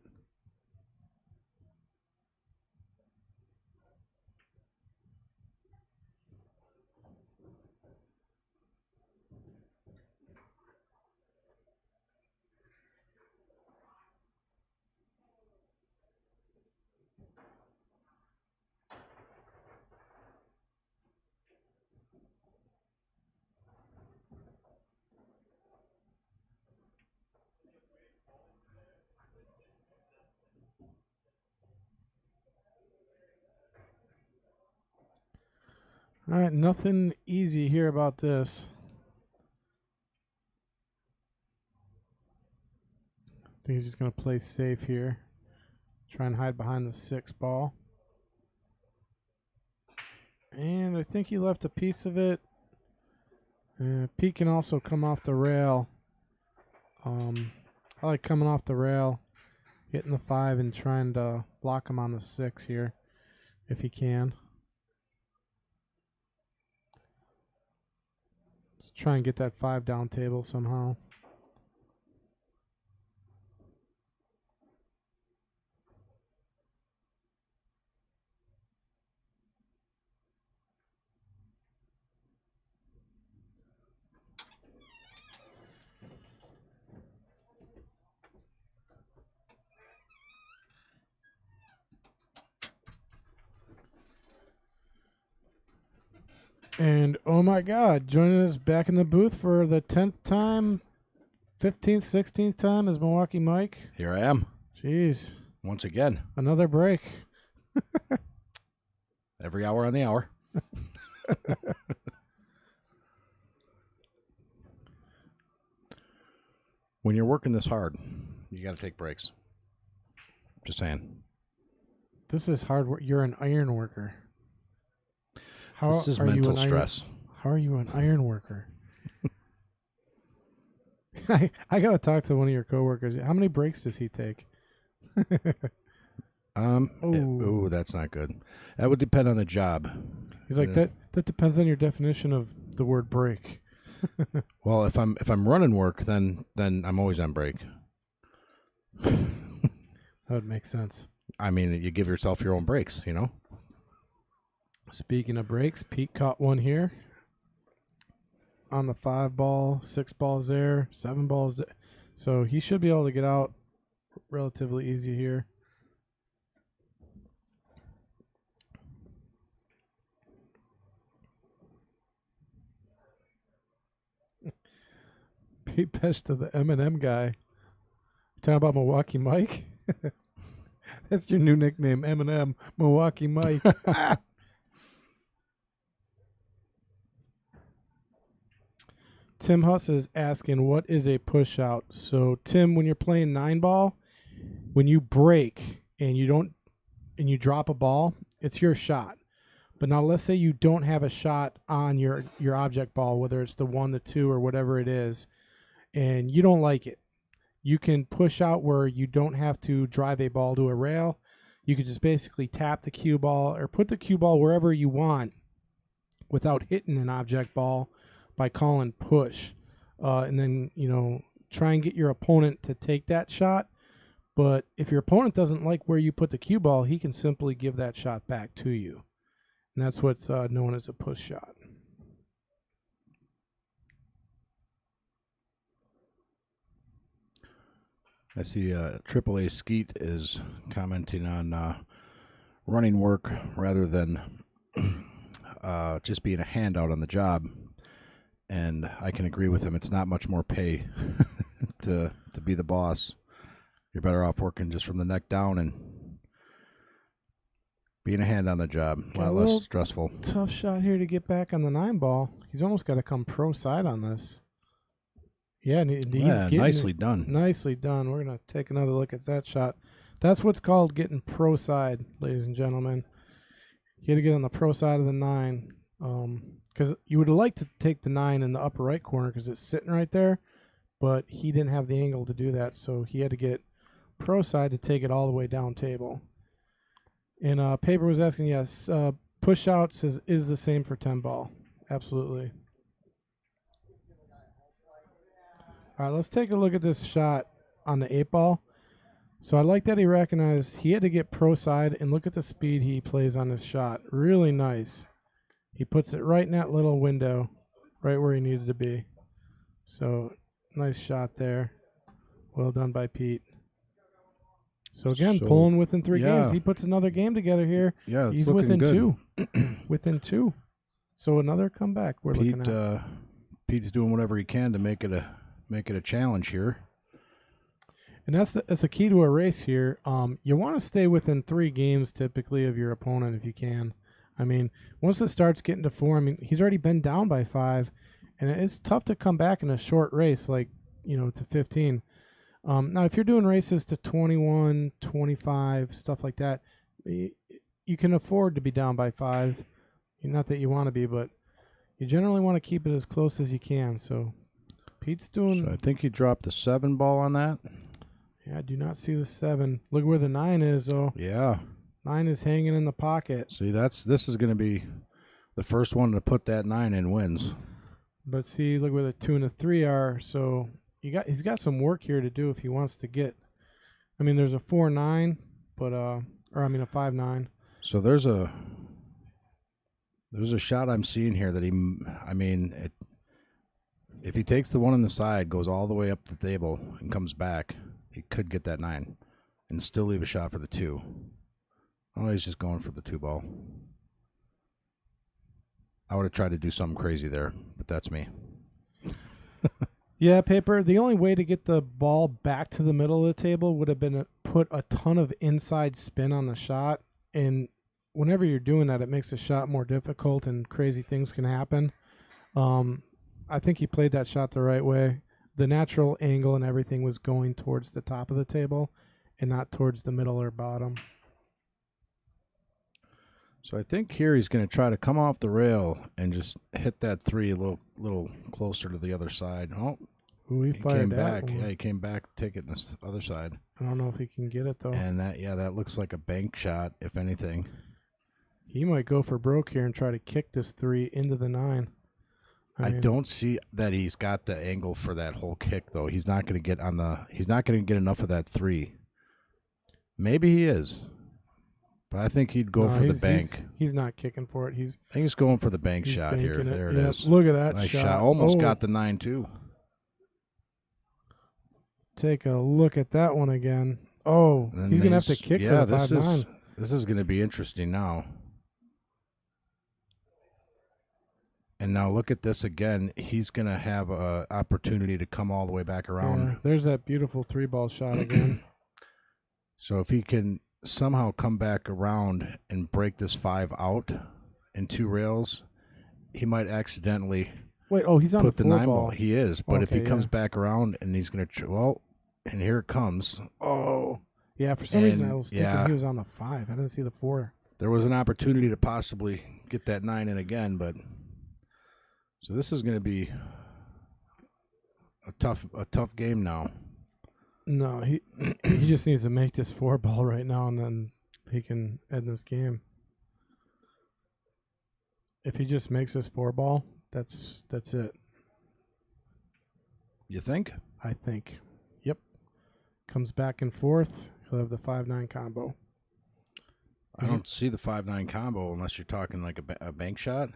All right, nothing easy here about this. I think he's just going to play safe here. Try and hide behind the 6 ball. And I think he left a piece of it. Pete can also come off the rail. I like coming off the rail, hitting the 5 and trying to block him on the 6 here if he can. Let's try and get that 5 down table somehow. And oh my God, joining us back in the booth for the 10th time, 15th, 16th time is Milwaukee Mike. Here I am. Jeez. Once again. Another break. Every hour on the hour. When you're working this hard, you got to take breaks. Just saying. This is hard work. You're an iron worker. How this is are mental you an stress. How are you an iron worker? I gotta talk to one of your coworkers. How many breaks does he take? Ooh, that's not good. That would depend on the job. He's like that depends on your definition of the word break. Well, if I'm running work, then I'm always on break. That would make sense. I mean, you give yourself your own breaks, you know? Speaking of breaks, Pete caught one here on the 5 ball, 6 balls there, 7 balls there. So he should be able to get out relatively easy here. Pete Pesh to the M&M guy. Talking about Milwaukee Mike? That's your new nickname, M&M, Milwaukee Mike. Tim Huss is asking, what is a push out? So, Tim, when you're playing 9 ball, when you break and you drop a ball, it's your shot. But now let's say you don't have a shot on your object ball, whether it's the 1, the 2, or whatever it is, and you don't like it. You can push out where you don't have to drive a ball to a rail. You could just basically tap the cue ball or put the cue ball wherever you want without hitting an object ball by calling push. And then, try and get your opponent to take that shot. But if your opponent doesn't like where you put the cue ball, he can simply give that shot back to you. And that's what's known as a push shot. I see AAA Skeet is commenting on running work rather than just being a handout on the job. And I can agree with him. It's not much more pay to be the boss. You're better off working just from the neck down and being a hand on the job. A lot less stressful. Tough shot here to get back on the 9 ball. He's almost got to come pro side on this. Yeah, nicely done. Nicely done. We're going to take another look at that shot. That's what's called getting pro side, ladies and gentlemen. You got to get on the pro side of the 9. Because you would like to take the 9 in the upper right corner because it's sitting right there, but he didn't have the angle to do that, so he had to get pro side to take it all the way down table. And Paper was asking, yes, push outs is the same for 10 ball. Absolutely. All right, let's take a look at this shot on the 8 ball. So I like that he recognized he had to get pro side, and look at the speed he plays on this shot. Really nice. He puts it right in that little window, right where he needed to be. So nice shot there. Well done by Pete. So again, pulling within 3 games. He puts another game together here. Yeah, he's within good. 2. Within 2. So another comeback we're looking at. Pete's doing whatever he can to make it a challenge here. And that's a key to a race here. You want to stay within 3 games typically of your opponent if you can. I mean, once it starts getting to 4, I mean, he's already been down by 5, and it's tough to come back in a short race like, to 15. Now, if you're doing races to 21, 25, stuff like that, you can afford to be down by 5. Not that you want to be, but you generally want to keep it as close as you can. So Pete's doing... So I think he dropped the 7 ball on that. Yeah, I do not see the 7. Look where the 9 is, though. Yeah. 9 is hanging in the pocket. See, this is going to be the first one to put that 9 in wins. But see, look where the 2 and the 3 are. So he's got some work here to do if he wants to get. I mean, there's a 4-9, but a 5-9. So there's a shot I'm seeing here that if he takes the one on the side, goes all the way up the table and comes back, he could get that 9 and still leave a shot for the 2. Oh, he's just going for the 2 ball. I would have tried to do something crazy there, but that's me. Yeah, Paper, the only way to get the ball back to the middle of the table would have been to put a ton of inside spin on the shot. And whenever you're doing that, it makes the shot more difficult and crazy things can happen. I think he played that shot the right way. The natural angle and everything was going towards the top of the table and not towards the middle or bottom. So I think here he's going to try to come off the rail and just hit that 3 a little closer to the other side. Oh, he came back. Yeah, he came back to take it this other side. I don't know if he can get it, though. And that looks like a bank shot, if anything. He might go for broke here and try to kick this 3 into the 9. I don't see that he's got the angle for that whole kick, though. He's not going to get enough of that 3. Maybe he is. But I think he'd go for the bank. He's not kicking for it. I think he's going for the bank shot here. There it is. Look at that nice shot. Almost got the 9 too. Take a look at that one again. Oh, he's going to have to kick for the 5-9. This is going to be interesting now. And now look at this again. He's going to have an opportunity to come all the way back around. Yeah, there's that beautiful 3-ball shot again. So if he can somehow come back around and break this 5 out in 2 rails, he might accidentally he's on put the 9 ball. ball. He is, but if he comes back around and he's going to and here it comes. Oh, yeah. For some reason, I was thinking he was on the 5. I didn't see the 4. There was an opportunity to possibly get that 9 in again, but so this is going to be a tough game now. No, he just needs to make this 4-ball right now, and then he can end this game. If he just makes this 4-ball, that's it. You think? I think. Yep. Comes back and forth. He'll have the 5-9 combo. I don't see the 5-9 combo unless you're talking like a bank shot.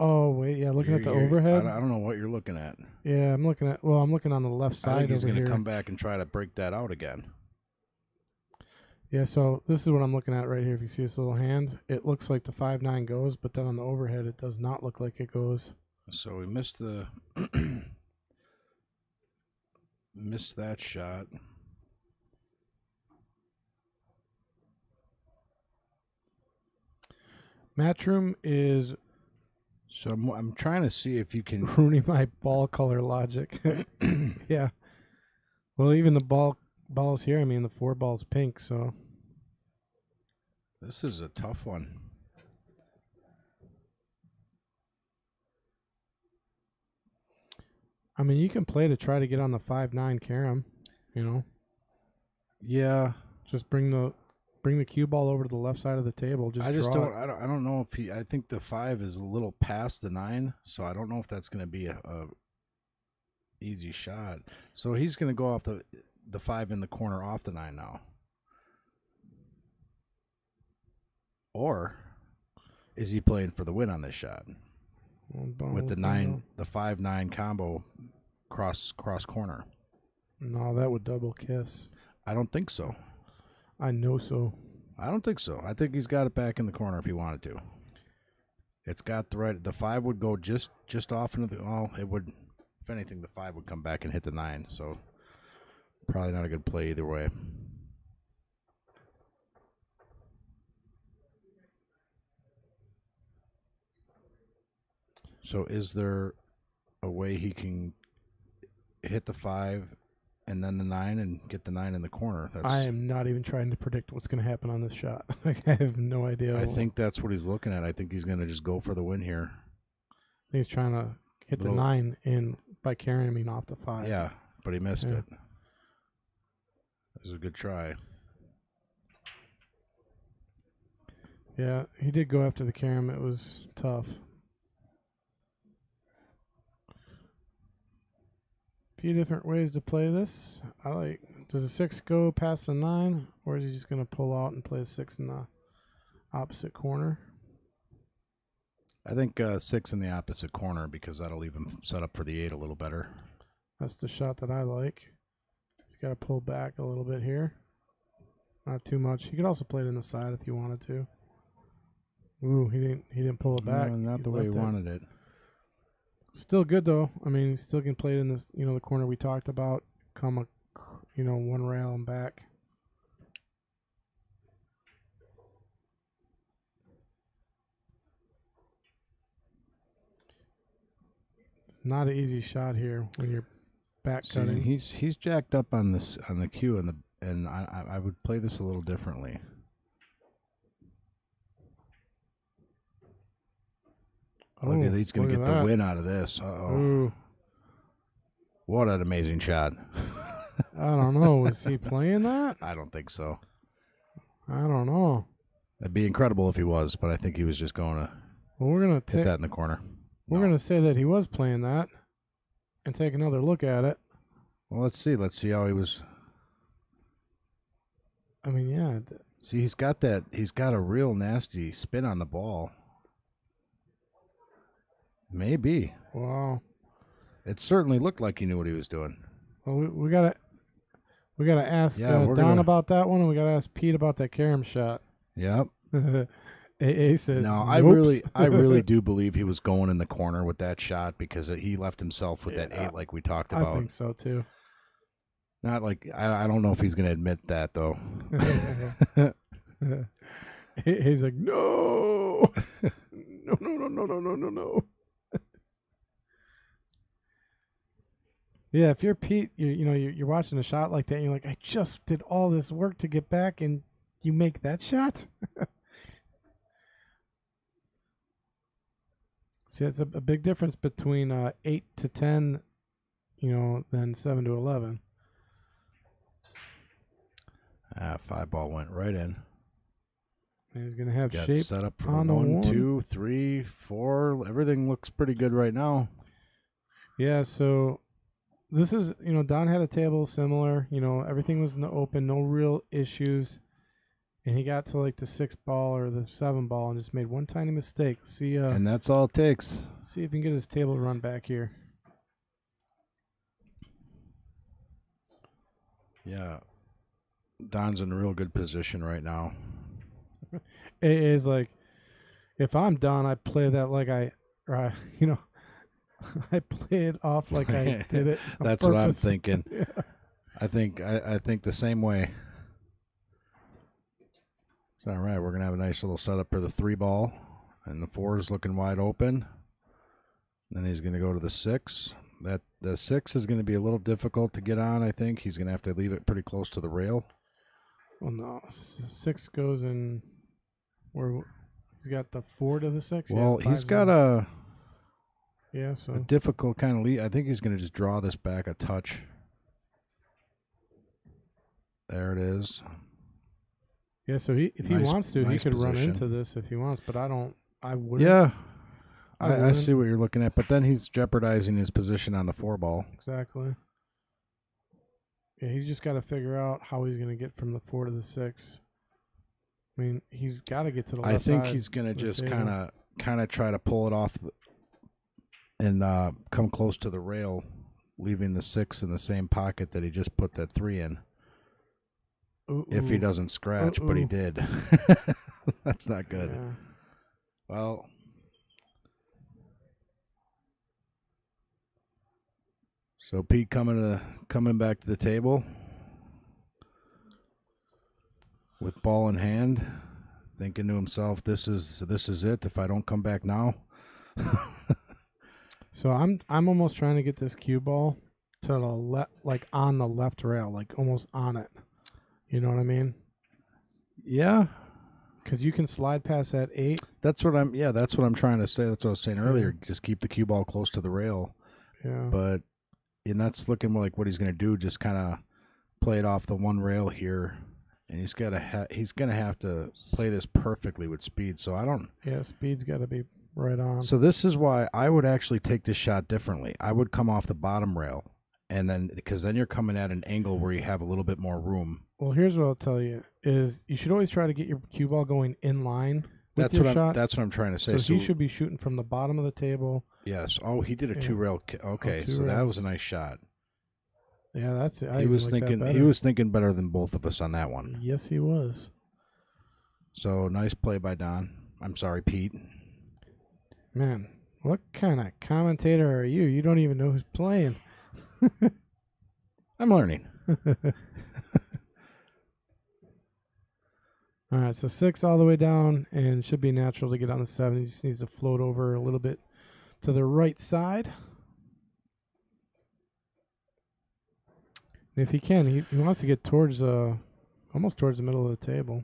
Oh, wait, yeah, looking at the overhead. I don't know what you're looking at. Yeah, I'm looking on the left side over here. He's going to come back and try to break that out again. Yeah, so this is what I'm looking at right here. If you see this little hand, it looks like the 5-9 goes, but then on the overhead, it does not look like it goes. So we missed the missed that shot. Matchroom is... So I'm trying to see if you can ruining my ball color logic. Yeah. Well, even the balls here, I mean, the 4-ball's pink, so. This is a tough one. I mean, you can play to try to get on the 5-9 carom, Yeah. Just bring bring the cue ball over to the left side of the table. Just I just draw don't. I don't know if he. I think the 5 is a little past the 9, so I don't know if that's going to be a easy shot. So he's going to go off the 5 in the corner off the 9 now. Or is he playing for the win on this shot? With the 9, the 5-9 combo cross corner. No, that would double kiss. I don't think so. I know so. I don't think so. I think he's got it back in the corner if he wanted to. It's got the right. The 5 would go just off into the. Well, it would. If anything, the 5 would come back and hit the 9. So probably not a good play either way. So is there a way he can hit the 5 and then the 9 and get the 9 in the corner? I am not even trying to predict what's going to happen on this shot. Like, I have no idea. I think that's what he's looking at. I think he's going to just go for the win here. He's trying to hit the 9 in by carrying him off the 5. Yeah, but he missed it. It was a good try. Yeah, he did go after the carom. It was tough. Few different ways to play this. Does the 6 go past the 9, or is he just going to pull out and play a 6 in the opposite corner? I think 6 in the opposite corner because that'll leave him set up for the 8 a little better. That's the shot that I like. He's got to pull back a little bit here. Not too much. He could also play it in the side if he wanted to. Ooh, he didn't pull it back. No, not the way he wanted it. Still good though. I mean, he still can play it in this, the corner we talked about. Come one rail and back. Not an easy shot here when you're back cutting. He's jacked up on the cue and I would play this a little differently. Look at he's going to get the win out of this. Uh-oh. What an amazing shot. I don't know. Was he playing that? I don't think so. I don't know. That'd be incredible if he was, but I think he was just going to we're gonna hit that in the corner. We're going to say that he was playing that and take another look at it. Well, let's see. Let's see how he was. I mean, yeah. See, he's got a real nasty spin on the ball. Maybe. Wow. It certainly looked like he knew what he was doing. Well, we gotta ask Don about that one, and we gotta ask Pete about that carom shot. Yep. AA says no. Nope. I really do believe he was going in the corner with that shot because he left himself with that 8 like we talked about. I think so too. Not like I don't know if he's gonna admit that though. He's like, no, no. Yeah, if you're Pete, you're watching a shot like that, and you're like, I just did all this work to get back, and you make that shot. See, it's a big difference between 8 to 10, than 7 to 11. 5 ball went right in. And he's gonna have Got shape set up for on the 1, one. 2, 3, 4. Everything looks pretty good right now. Yeah, so this is, Don had a table similar. Everything was in the open, no real issues. And he got to like the 6 ball or the 7 ball and just made one tiny mistake. See, and that's all it takes. See if he can get his table to run back here. Yeah. Don's in a real good position right now. It is like, if I'm Don, I play that like I play it off like I did it. That's what I'm thinking. Yeah. I think the same way. All right, we're gonna have a nice little setup for the 3 ball, and the 4 is looking wide open. Then he's gonna go to the 6. That the 6 is gonna be a little difficult to get on. I think he's gonna have to leave it pretty close to the rail. Well, no, 6 goes in where he's got the 4 to the 6. Well, yeah, he's got a difficult kind of lead. I think he's gonna just draw this back a touch. There it is. Yeah, so if he wants to, he nice could run position. into this if he wants, but I wouldn't. Yeah, I wouldn't. see what you're looking at, but then he's jeopardizing his position on the 4-ball. Exactly. Yeah, he's just got to figure out how he's going to get from the 4 to the 6. I mean, he's got to get to the left I think side he's going to just table. kind of try to pull it off and come close to the rail, leaving the 6 in the same pocket that he just put that 3 in. If he doesn't scratch, but he did. That's not good. Yeah. Well, so Pete coming back to the table with ball in hand, thinking to himself, "This is it. If I don't come back now." So I'm almost trying to get this cue ball to the left, like on the left rail, like almost on it. You know what I mean? Yeah, because you can slide past that 8. That's what I'm trying to say. That's what I was saying earlier. Just keep the cue ball close to the rail. Yeah. And that's looking like what he's going to do. Just kind of play it off the one rail here, and he's going to have to play this perfectly with speed. So I don't. Yeah, speed's got to be right on. So this is why I would actually take this shot differently. I would come off the bottom rail, and then because then you're coming at an angle where you have a little bit more room. Well, here's what I'll tell you: is you should always try to get your cue ball going in line with your shot. That's what I'm trying to say. So he should be shooting from the bottom of the table. Yes. Oh, he did a 2-rail. Okay, so that was a nice shot. Yeah, that's it. He was thinking better than both of us on that one. Yes, he was. So nice play by Don. I'm sorry, Pete. Man, what kind of commentator are you? You don't even know who's playing. I'm learning. All right, so 6 all the way down, and should be natural to get on the 7. He just needs to float over a little bit to the right side. And if he can, he wants to get towards almost towards the middle of the table.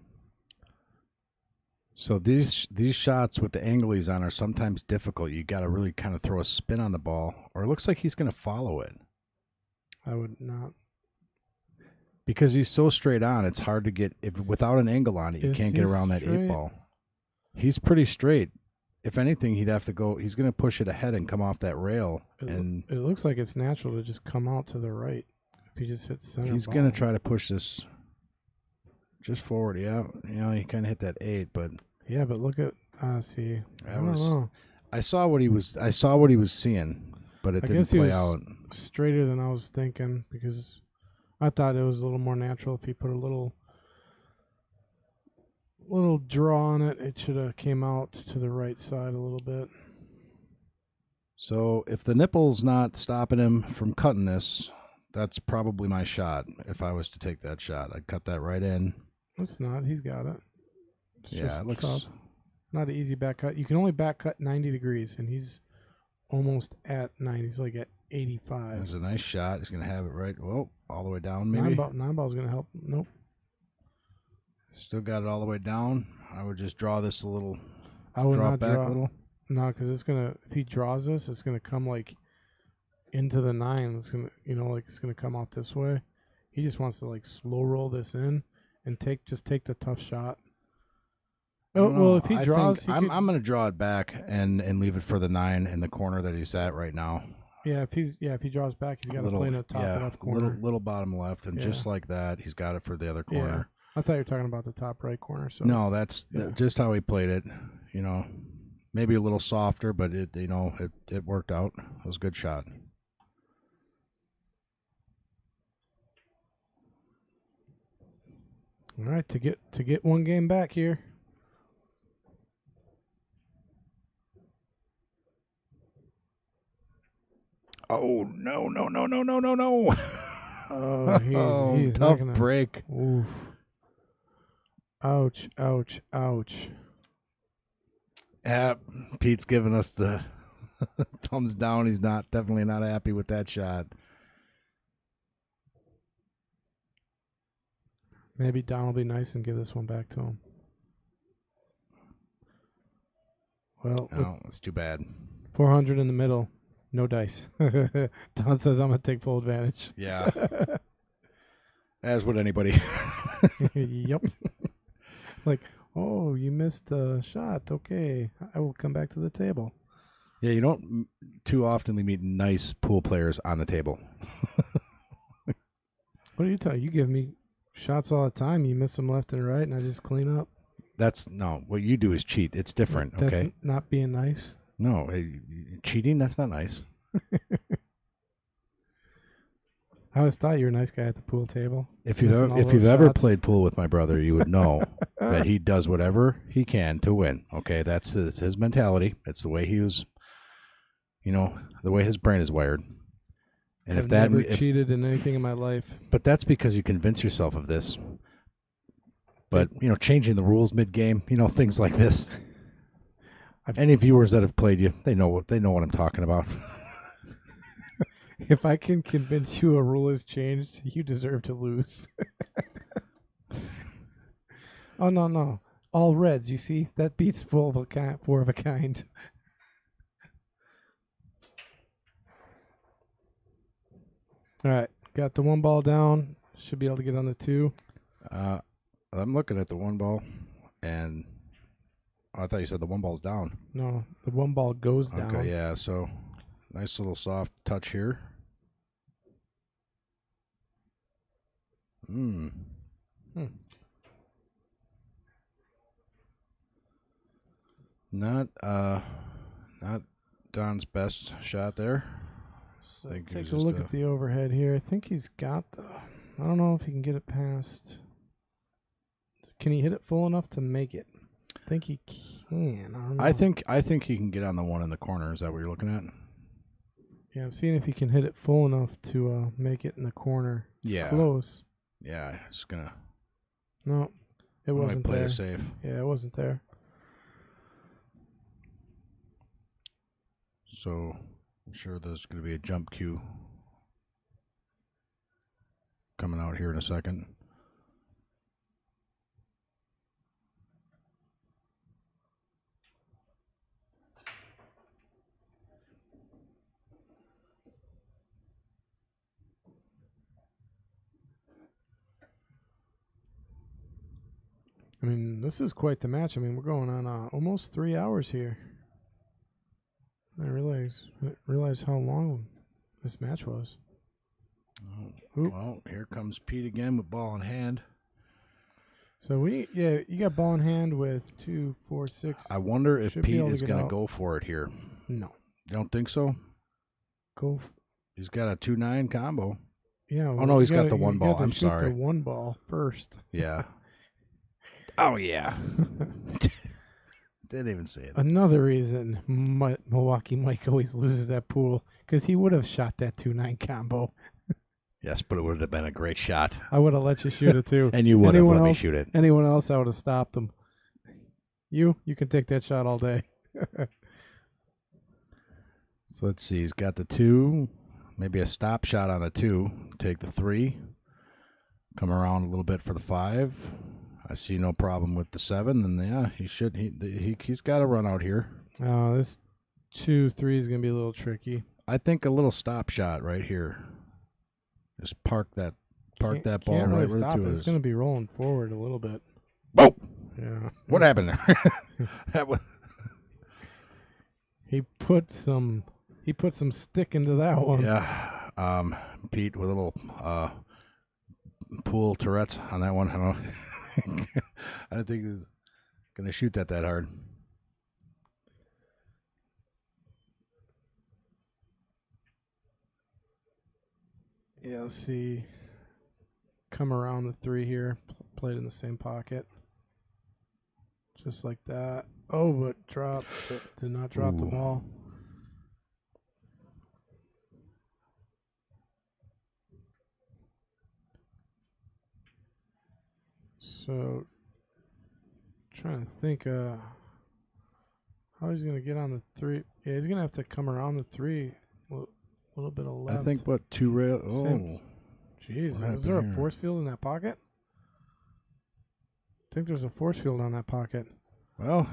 So these shots with the angle he's on are sometimes difficult. You got to really kind of throw a spin on the ball, or it looks like he's going to follow it. I would not. Because he's so straight on, it's hard to get without an angle on it. You can't get around that 8-ball. He's pretty straight. If anything, he'd have to go. He's going to push it ahead and come off that rail. It looks like it's natural to just come out to the right if he just hits center. He's going to try to push this just forward. Yeah, he kind of hit that 8, but yeah, but look at see. I don't know. I saw what he was seeing, but it didn't play out straighter than I was thinking because I thought it was a little more natural if he put a little draw on it. It should have came out to the right side a little bit. So if the nipple's not stopping him from cutting this, that's probably my shot. If I was to take that shot, I'd cut that right in. It's not. He's got it. It's just it looks tough. Not an easy back cut. You can only back cut 90 degrees, and he's almost at 90. He's like at 85. That was a nice shot. He's going to have it right. Well, all the way down maybe. 9-ball's going to help. Nope. Still got it all the way down. I would just draw this a little. I would drop not back draw. a little. No, because it's going to, if he draws this, it's going to come like into the 9. It's going to, like it's going to come off this way. He just wants to like slow roll this in and take the tough shot. Oh, well, if he draws, I'm going to draw it back and leave it for the 9 in the corner that he's at right now. Yeah, if he draws back, he's got to play in the top left corner. Little bottom left, and just like that, he's got it for the other corner. I thought you were talking about the top right corner. So no, that's just how he played it. Maybe a little softer, but it worked out. It was a good shot. All right, to get one game back here. Oh no! Oh, he's tough break. Oof. Ouch. Yeah, Pete's giving us the thumbs down. He's definitely not happy with that shot. Maybe Don will be nice and give this one back to him. Well, no, that's too bad. 400 in the middle. No dice. Don says I'm going to take full advantage. Yeah. As would anybody. Yep. Like, oh, you missed a shot. Okay, I will come back to the table. Yeah, you don't too often meet nice pool players on the table. What are you talking? You give me shots all the time. You miss them left and right, and I just clean up. What you do is cheat. It's different, That's okay? not being nice. No, cheating, that's not nice. I always thought you were a nice guy at the pool table. If you've ever played pool with my brother, you would know that he does whatever he can to win. Okay, that's his mentality. It's the way he was, the way his brain is wired. And I've never cheated in anything in my life. But that's because you convince yourself of this. But changing the rules mid-game, things like this. Any viewers that have played you, they know what I'm talking about. If I can convince you a rule has changed, you deserve to lose. Oh, no. All reds, you see? That beats four of a kind. All right. Got the one ball down. Should be able to get on the two. I'm looking at the one ball, and I thought you said the one ball's down. No, the one ball goes down. Okay, yeah, so nice little soft touch here. Not Don's best shot there. So take a look at the overhead here. I think he's got I don't know if he can get it past. Can he hit it full enough to make it? I think he can. I don't know. I think he can get on the one in the corner. Is that what you're looking at? Yeah, I'm seeing if he can hit it full enough to make it in the corner. It's close. Yeah, it's gonna. No, it wasn't there. Play it safe. Yeah, it wasn't there. So I'm sure there's going to be a jump cue coming out here in a second. I mean, this is quite the match. I mean, we're going on almost 3 hours here. I realize how long this match was. Oh, well, here comes Pete again with ball in hand. So you got ball in hand with 2, 4, 6. I wonder if Pete is going to go for it here. No. You don't think so? He's got a 2-9 combo. Yeah. Well, oh no, he's got the one ball. I'm sorry. The one ball first. Yeah. Oh yeah. Didn't even say it. Another reason Milwaukee Mike always loses that pool, because he would have shot that 2-9 combo. Yes, but it would have been a great shot. I would have let you shoot it too. And you would have let me shoot it. Anyone else, I would have stopped him. You can take that shot all day. So let's see. He's got the 2, maybe a stop shot on the 2. Take the 3. Come around a little bit for the 5. I see no problem with the 7. Then yeah, he should. He's got to run out here. This 2-3 is gonna be a little tricky. I think a little stop shot right here. Just park that ball right where the 2 is. It's gonna be rolling forward a little bit. Whoa! Yeah. What happened there? That was. He put some stick into that one. Yeah. Pete with a little pool Tourette's on that one. I don't know. I don't think he was going to shoot that hard. Yeah, let's see. Come around the 3 here. Played in the same pocket. Just like that. Oh, but dropped. Did not drop the ball. So, trying to think how he's going to get on the 3. Yeah, he's going to have to come around the 3. A little bit of left. I think, 2 rail. Oh. Jeez, is there a force field in that pocket? I think there's a force field on that pocket. Well,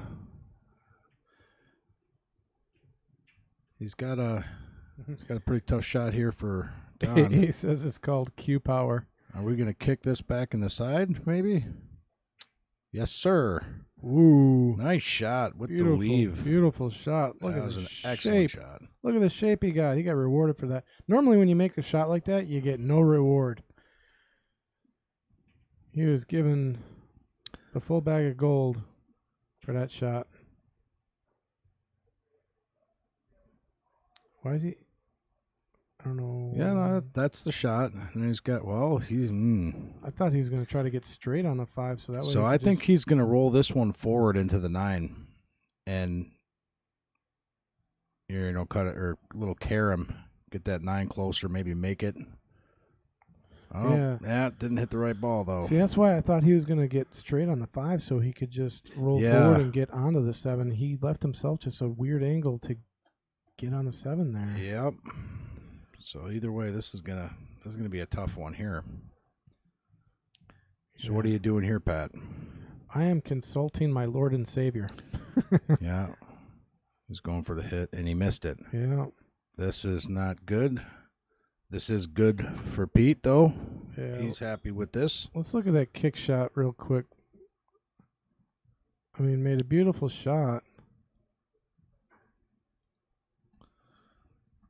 he's got a pretty tough shot here for Don. He says it's called Q power. Are we going to kick this back in the side, maybe? Yes, sir. Ooh. Nice shot with the Beautiful, leave. beautiful shot. Look That at was the an shape. excellent shot. Look at the shape he got. He got rewarded for that. Normally when you make a shot like that, you get no reward. He was given the full bag of gold for that shot. Why is he? I don't know. Yeah, no, that's the shot. And he's got, well, he's. I thought he was going to try to get straight on the 5, so that way. So I think he's going to roll this one forward into the 9 and, cut it or little carom, get that 9 closer, maybe make it. Oh, yeah, didn't hit the right ball, though. See, that's why I thought he was going to get straight on the 5 so he could just roll forward and get onto the 7. He left himself just a weird angle to get on the 7 there. Yep. So either way, this is gonna be a tough one here. So what are you doing here, Pat? I am consulting my Lord and Savior. Yeah. He's going for the hit, and he missed it. Yeah. This is not good. This is good for Pete, though. Yeah. He's happy with this. Let's look at that kick shot real quick. I mean, made a beautiful shot.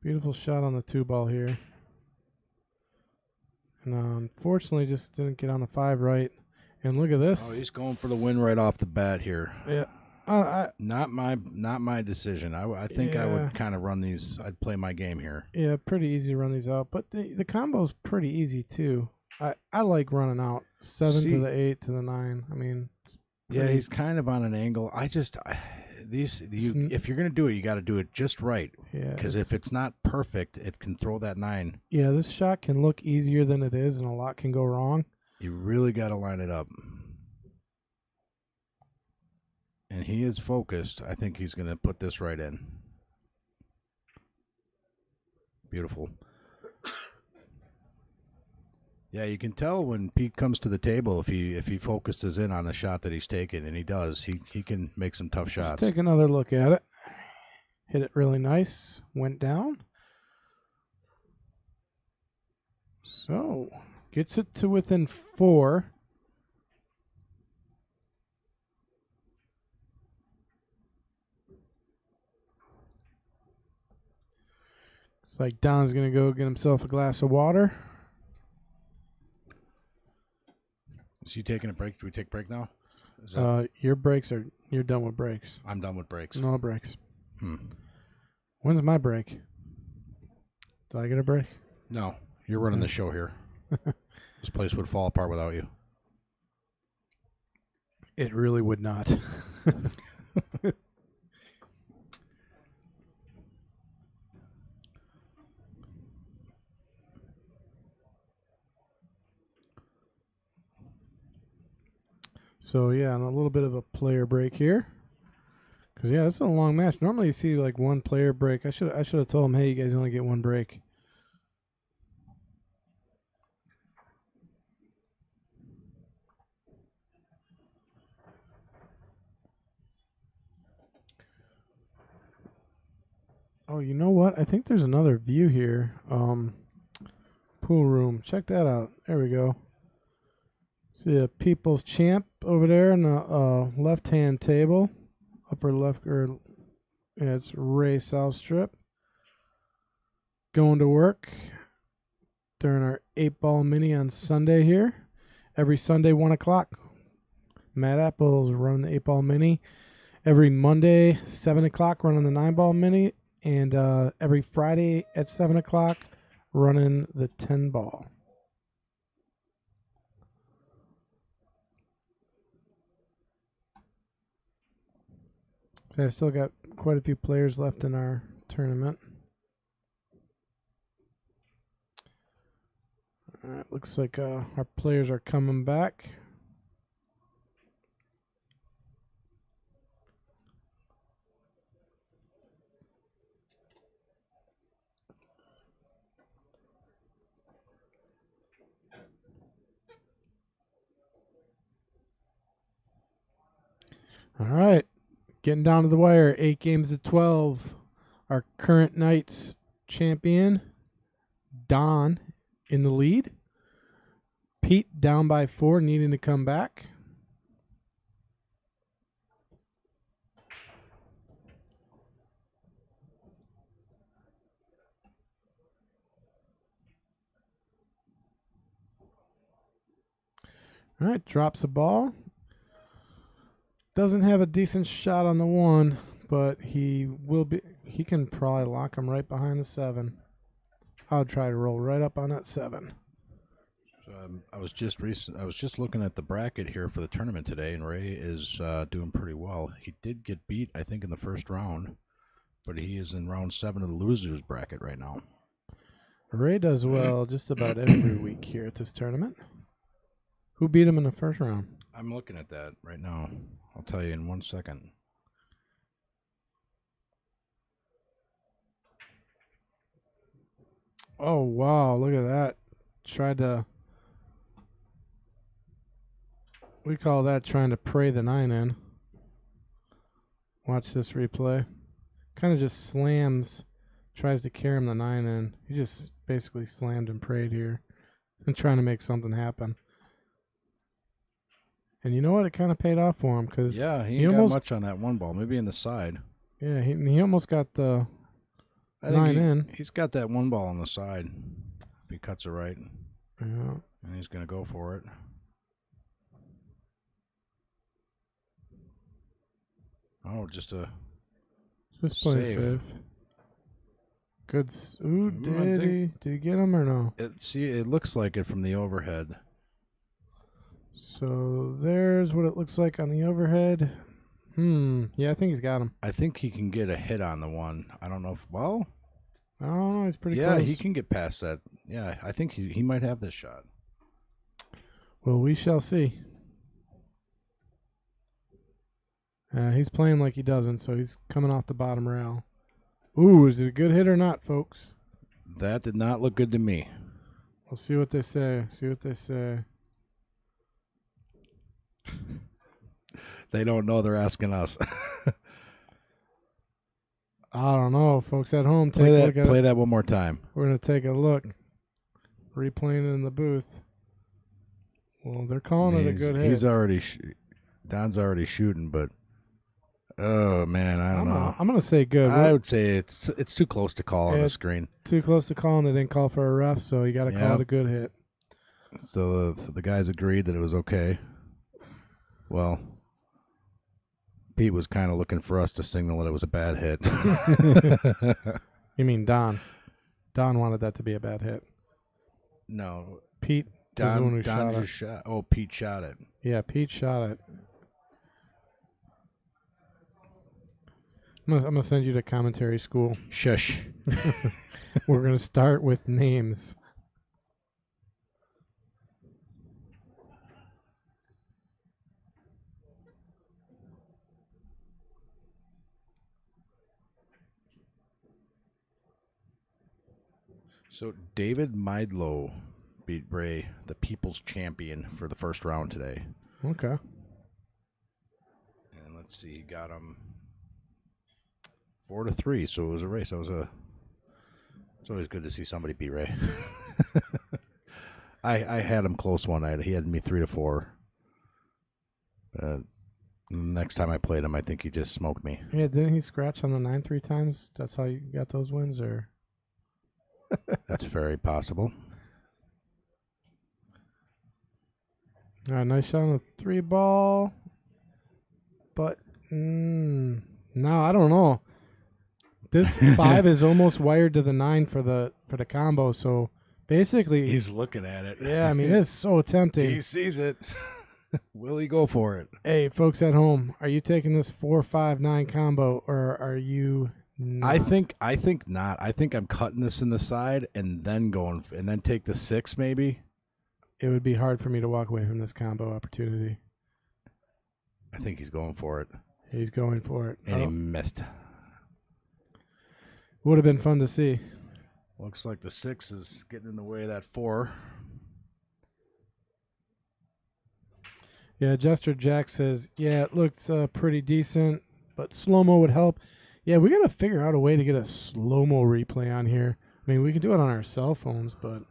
Beautiful shot on the 2 ball here. And unfortunately, just didn't get on the 5 right. And look at this. Oh, he's going for the win right off the bat here. Yeah. Not my decision. I think I would kind of run these. I'd play my game here. Yeah, pretty easy to run these out. But the combo's pretty easy, too. I like running out 7 to the 8 to the 9. I mean, yeah, he's kind of on an angle. If you're going to do it, you got to do it just right. Yeah. Because if it's not perfect, it can throw that 9. Yeah, this shot can look easier than it is, and a lot can go wrong. You really got to line it up. And he is focused. I think he's going to put this right in. Beautiful. Yeah, you can tell when Pete comes to the table if he focuses in on the shot that he's taking, and he does. He can make some tough shots. Let's take another look at it. Hit it really nice. Went down. So, gets it to within 4. It's like Don's going to go get himself a glass of water. Is he taking a break? Do we take a break now? Your breaks are, you're done with breaks. I'm done with breaks. No breaks. When's my break? Do I get a break? No, you're running the show here. This place would fall apart without you. It really would not. So, yeah, and a little bit of a player break here. Because, yeah, this is a long match. Normally you see, like, one player break. I should have told him, hey, you guys only get one break. Oh, you know what? I think there's another view here. Pool room. Check that out. There we go. See a People's Champ over there in the left-hand table. Upper left, or yeah, it's Ray Southstrip. Going to work during our 8-ball mini on Sunday here. Every Sunday, 1 o'clock. Matt Apple's running the 8-ball mini. Every Monday, 7 o'clock, running the 9-ball mini. And every Friday at 7 o'clock, running the 10-ball. So I still got quite a few players left in our tournament. All right, looks like our players are coming back. All right. Getting down to the wire, 8 games to 12. Our current night's champion, Don, in the lead. Pete down by 4, needing to come back. All right, drops a ball. Doesn't have a decent shot on the 1, but he can probably lock him right behind the 7. I'll try to roll right up on that 7. So, I was just looking at the bracket here for the tournament today, and Ray is doing pretty well. He did get beat, I think, in the first round, but he is in round 7 of the losers bracket right now. Ray does well just about every week here at this tournament. Who beat him in the first round? I'm looking at that right now. I'll tell you in 1 second. Oh, wow. Look at that. We call that trying to pray the 9 in. Watch this replay. Kind of just tries to carry him the 9 in. He just basically slammed and prayed here and trying to make something happen. And you know what? It kind of paid off for him because he ain't got much on that 1 ball. Maybe in the side. Yeah, he almost got the 9 in. He's got that 1 ball on the side. If he cuts it right. Yeah. And he's going to go for it. Oh, just play safe. Good. Did he get him or no? It looks like it from the overhead. So there's what it looks like on the overhead. Yeah, I think he's got him. I think he can get a hit on the 1. I don't know if, well. I don't know. He's pretty close. Yeah, he can get past that. Yeah, I think he might have this shot. Well, we shall see. He's playing like he doesn't, so he's coming off the bottom rail. Ooh, is it a good hit or not, folks? That did not look good to me. We'll see what they say. They don't know they're asking us. I don't know, folks at home. Take a look at it. Play that one more time. We're going to take a look. Replaying it in the booth. Well, they're calling it a good hit. He's already Don's already shooting, but oh man, I don't know. I'm going to say good. I would say it's too close to call on the screen. Too close to call, and they didn't call for a ref, so you got to call it a good hit. So the guys agreed that it was okay. Well, Pete was kind of looking for us to signal that it was a bad hit. You mean Don? Don wanted that to be a bad hit. No, Pete. Don just shot. Oh, Pete shot it. Yeah, Pete shot it. I'm gonna send you to commentary school. Shush. We're gonna start with names. So David Meidlow beat Ray, the people's champion, for the first round today. Okay. And let's see, he got him 4-3, so it was a race. It's always good to see somebody beat Ray. I had him close one night. He had me 3-4. Next time I played him, I think he just smoked me. Yeah, didn't he scratch on the 9 3 times? That's how you got those wins, or? That's very possible. All right, nice shot on the 3 ball. But, no, I don't know. This 5 is almost wired to the 9 for the combo, so basically... He's looking at it. Yeah, I mean, it's so tempting. He sees it. Will he go for it? Hey, folks at home, are you taking this 4-5-9 combo, or are you not? I think not. I think I'm cutting this in the side and then take the 6 maybe. It would be hard for me to walk away from this combo opportunity. I think he's going for it. He's going for it. And he missed. Would have been fun to see. Looks like the 6 is getting in the way of that 4. Yeah, Jester Jack says, yeah, it looks pretty decent, but slow-mo would help. Yeah, we got to figure out a way to get a slow-mo replay on here. I mean, we can do it on our cell phones, but...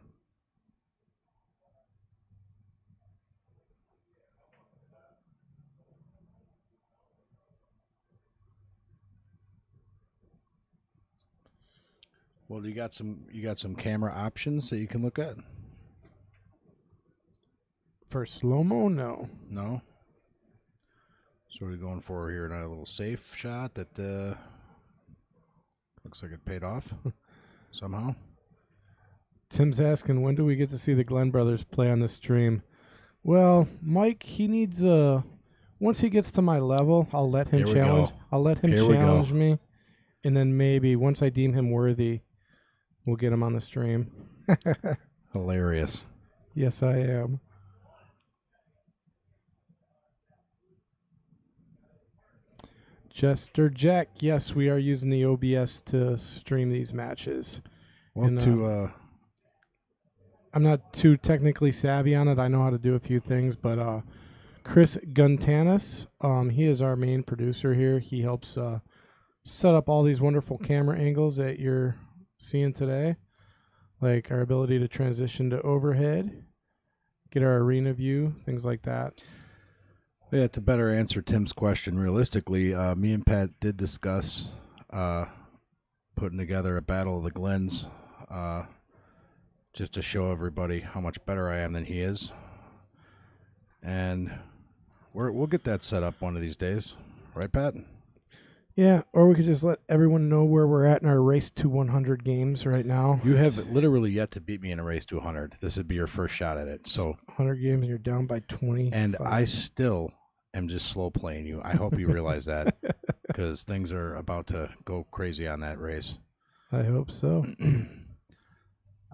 Well, you got some camera options that you can look at. For slow-mo, no. No? So what are we going for here? Not a little safe shot that looks like it paid off somehow. Tim's asking, when do we get to see the Glenn brothers play on the stream? Well, Mike, he needs once he gets to my level, I'll let him challenge. I'll let him challenge me, and then maybe once I deem him worthy, we'll get him on the stream. Hilarious. Yes, I am. Jester Jack, yes, we are using the OBS to stream these matches. Well, and, I'm not too technically savvy on it. I know how to do a few things, but Chris Guntanis, he is our main producer here. He helps set up all these wonderful camera angles that you're seeing today, like our ability to transition to overhead, get our arena view, things like that. Yeah, to better answer Tim's question, realistically, me and Pat did discuss putting together a Battle of the Glens just to show everybody how much better I am than he is. And we'll get that set up one of these days. Right, Pat? Yeah, or we could just let everyone know where we're at in our race to 100 games right now. You have literally yet to beat me in a race to 100. This would be your first shot at it. So 100 games and you're down by 20. And I still am just slow playing you. I hope you realize that because things are about to go crazy on that race. I hope so.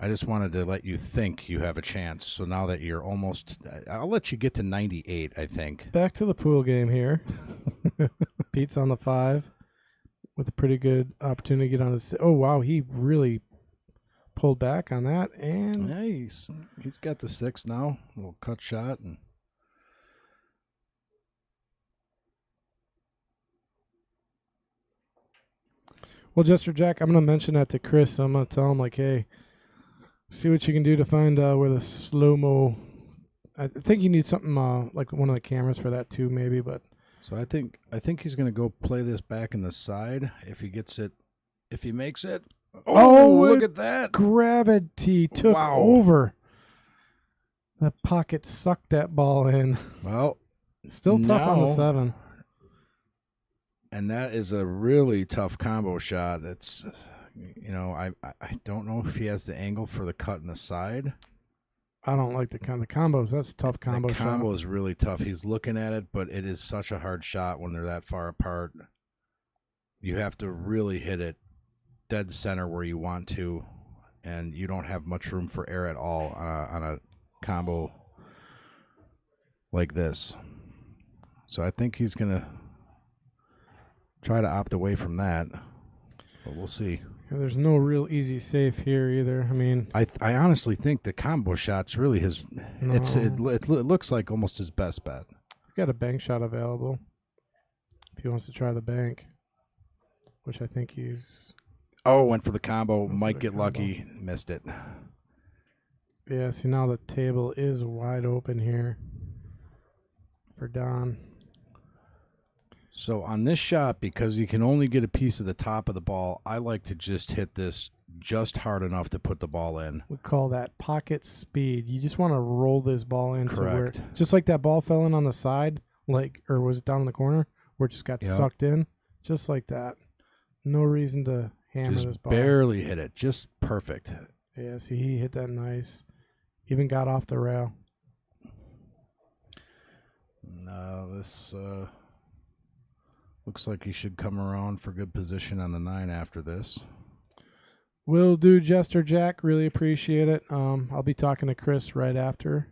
I just wanted to let you think you have a chance. So now that you're almost, I'll let you get to 98, I think. Back to the pool game here. Pete's on the 5 with a pretty good opportunity to get on his. Oh, wow. He really pulled back on that. And yeah, he's got the 6 now. A little cut shot. And well, Jester Jack, I'm going to mention that to Chris. I'm going to tell him, like, hey, see what you can do to find where the slow-mo. I think you need something like one of the cameras for that too, maybe. But so I think he's going to go play this back in the side if he gets it, if he makes it. Oh, look at that! Gravity took over. The pocket sucked that ball in. Well, still tough on the 7. And that is a really tough combo shot. It's, you know, I don't know if he has the angle for the cut in the side. I don't like the combos. That's a tough combo shot. The combo is really tough. He's looking at it, but it is such a hard shot when they're that far apart. You have to really hit it dead center where you want to, and you don't have much room for air at all on a combo like this. So I think he's going to try to opt away from that, but we'll see. Yeah, there's no real easy safe here either. I mean, I honestly think the combo shot's really his. No. It looks like almost his best bet. He's got a bank shot available if he wants to try the bank, which I think he's. Oh, went for the combo. Might get lucky. Missed it. Yeah. See, now the table is wide open here for Don. So on this shot, because you can only get a piece of the top of the ball, I like to just hit this just hard enough to put the ball in. We call that pocket speed. You just want to roll this ball in. Correct. To where, just like that ball fell in on the side, like, or was it down in the corner, where it just got sucked in? Just like that. No reason to hammer this ball. Barely hit it. Just perfect. Yeah, see, he hit that nice. Even got off the rail. No, this... looks like he should come around for good position on the 9 after this. Will do, Jester Jack. Really appreciate it. I'll be talking to Chris right after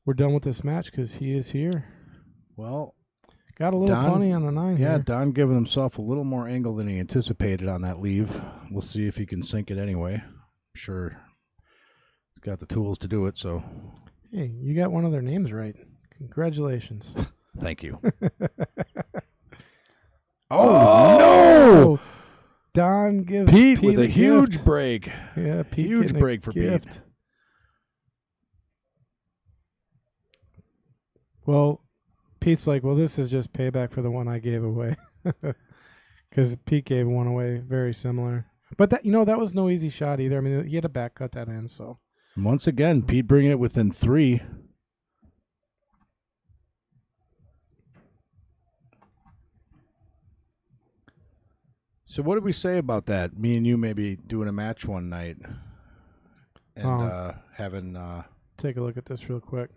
we're done with this match because he is here. Well, got a little funny on the 9 here. Yeah, Don giving himself a little more angle than he anticipated on that leave. We'll see if he can sink it anyway. I'm sure he's got the tools to do it, so. Hey, you got one of their names right. Congratulations. Thank you. Oh, no! Don gives Pete with a huge gift. break. Yeah, Pete huge break for gift. Pete. Well, Pete's like, well, this is just payback for the one I gave away. Because Pete gave one away very similar. But that, that was no easy shot either. I mean, he had a back cut that in, so. Once again, Pete bringing it within 3. So what did we say about that? Me and you maybe doing a match one night and having. Take a look at this real quick.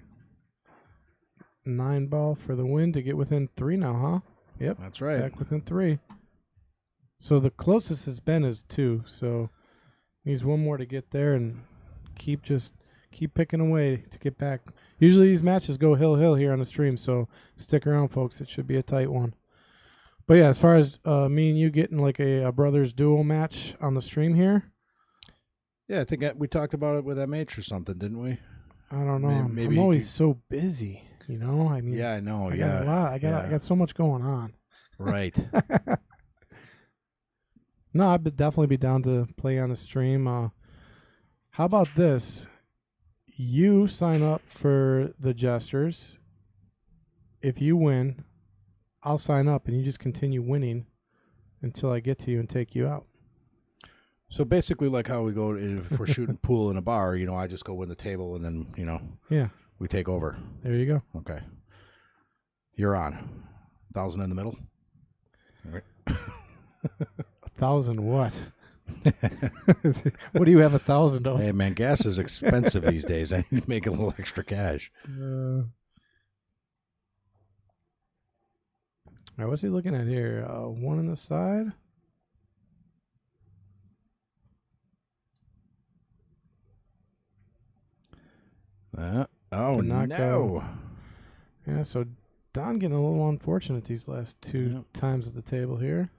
9 ball for the win to get within 3 now, huh? Yep. That's right. Back within 3. So the closest has been is 2. So needs one more to get there and keep picking away to get back. Usually these matches go hill here on the stream, so stick around, folks. It should be a tight one. But yeah, as far as me and you getting like a brothers duel match on the stream here. Yeah, I think we talked about it with MH or something, didn't we? I don't know. Maybe I'm always so busy, you know. I mean, yeah, I know. I got a lot. I got so much going on. Right. No, I'd definitely be down to play on the stream. How about this? You sign up for the Jesters. If you win, I'll sign up, and you just continue winning until I get to you and take you out. So basically, like how we go if we're shooting pool in a bar, you know, I just go win the table, and then yeah, we take over. There you go. Okay, you're on. 1,000 in the middle. All right. 1,000 what? What do you have 1,000 of? Hey man, gas is expensive these days. I need to make a little extra cash. All right, what's he looking at here? 1 on the side. Oh no! Yeah, so Don getting a little unfortunate these last 2 times at the table here.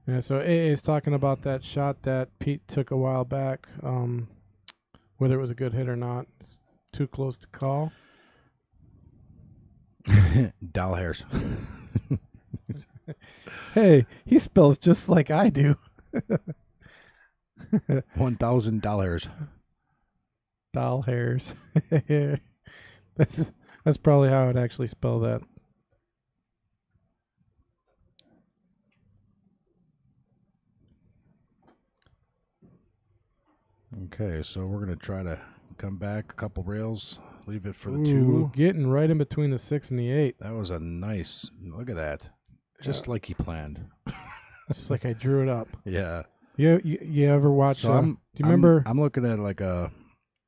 Yeah, so AA is talking about that shot that Pete took a while back. Whether it was a good hit or not, it's too close to call. Doll hairs. Hey, he spells just like I do. $1,000. Doll hairs. That's probably how I'd actually spell that. Okay, so we're going to try to come back a couple rails, leave it for the 2. Getting right in between the 6 and the 8. That was a nice, look at that. Just like he planned. Just like I drew it up. Yeah. You ever watch, so do you remember? I'm looking at like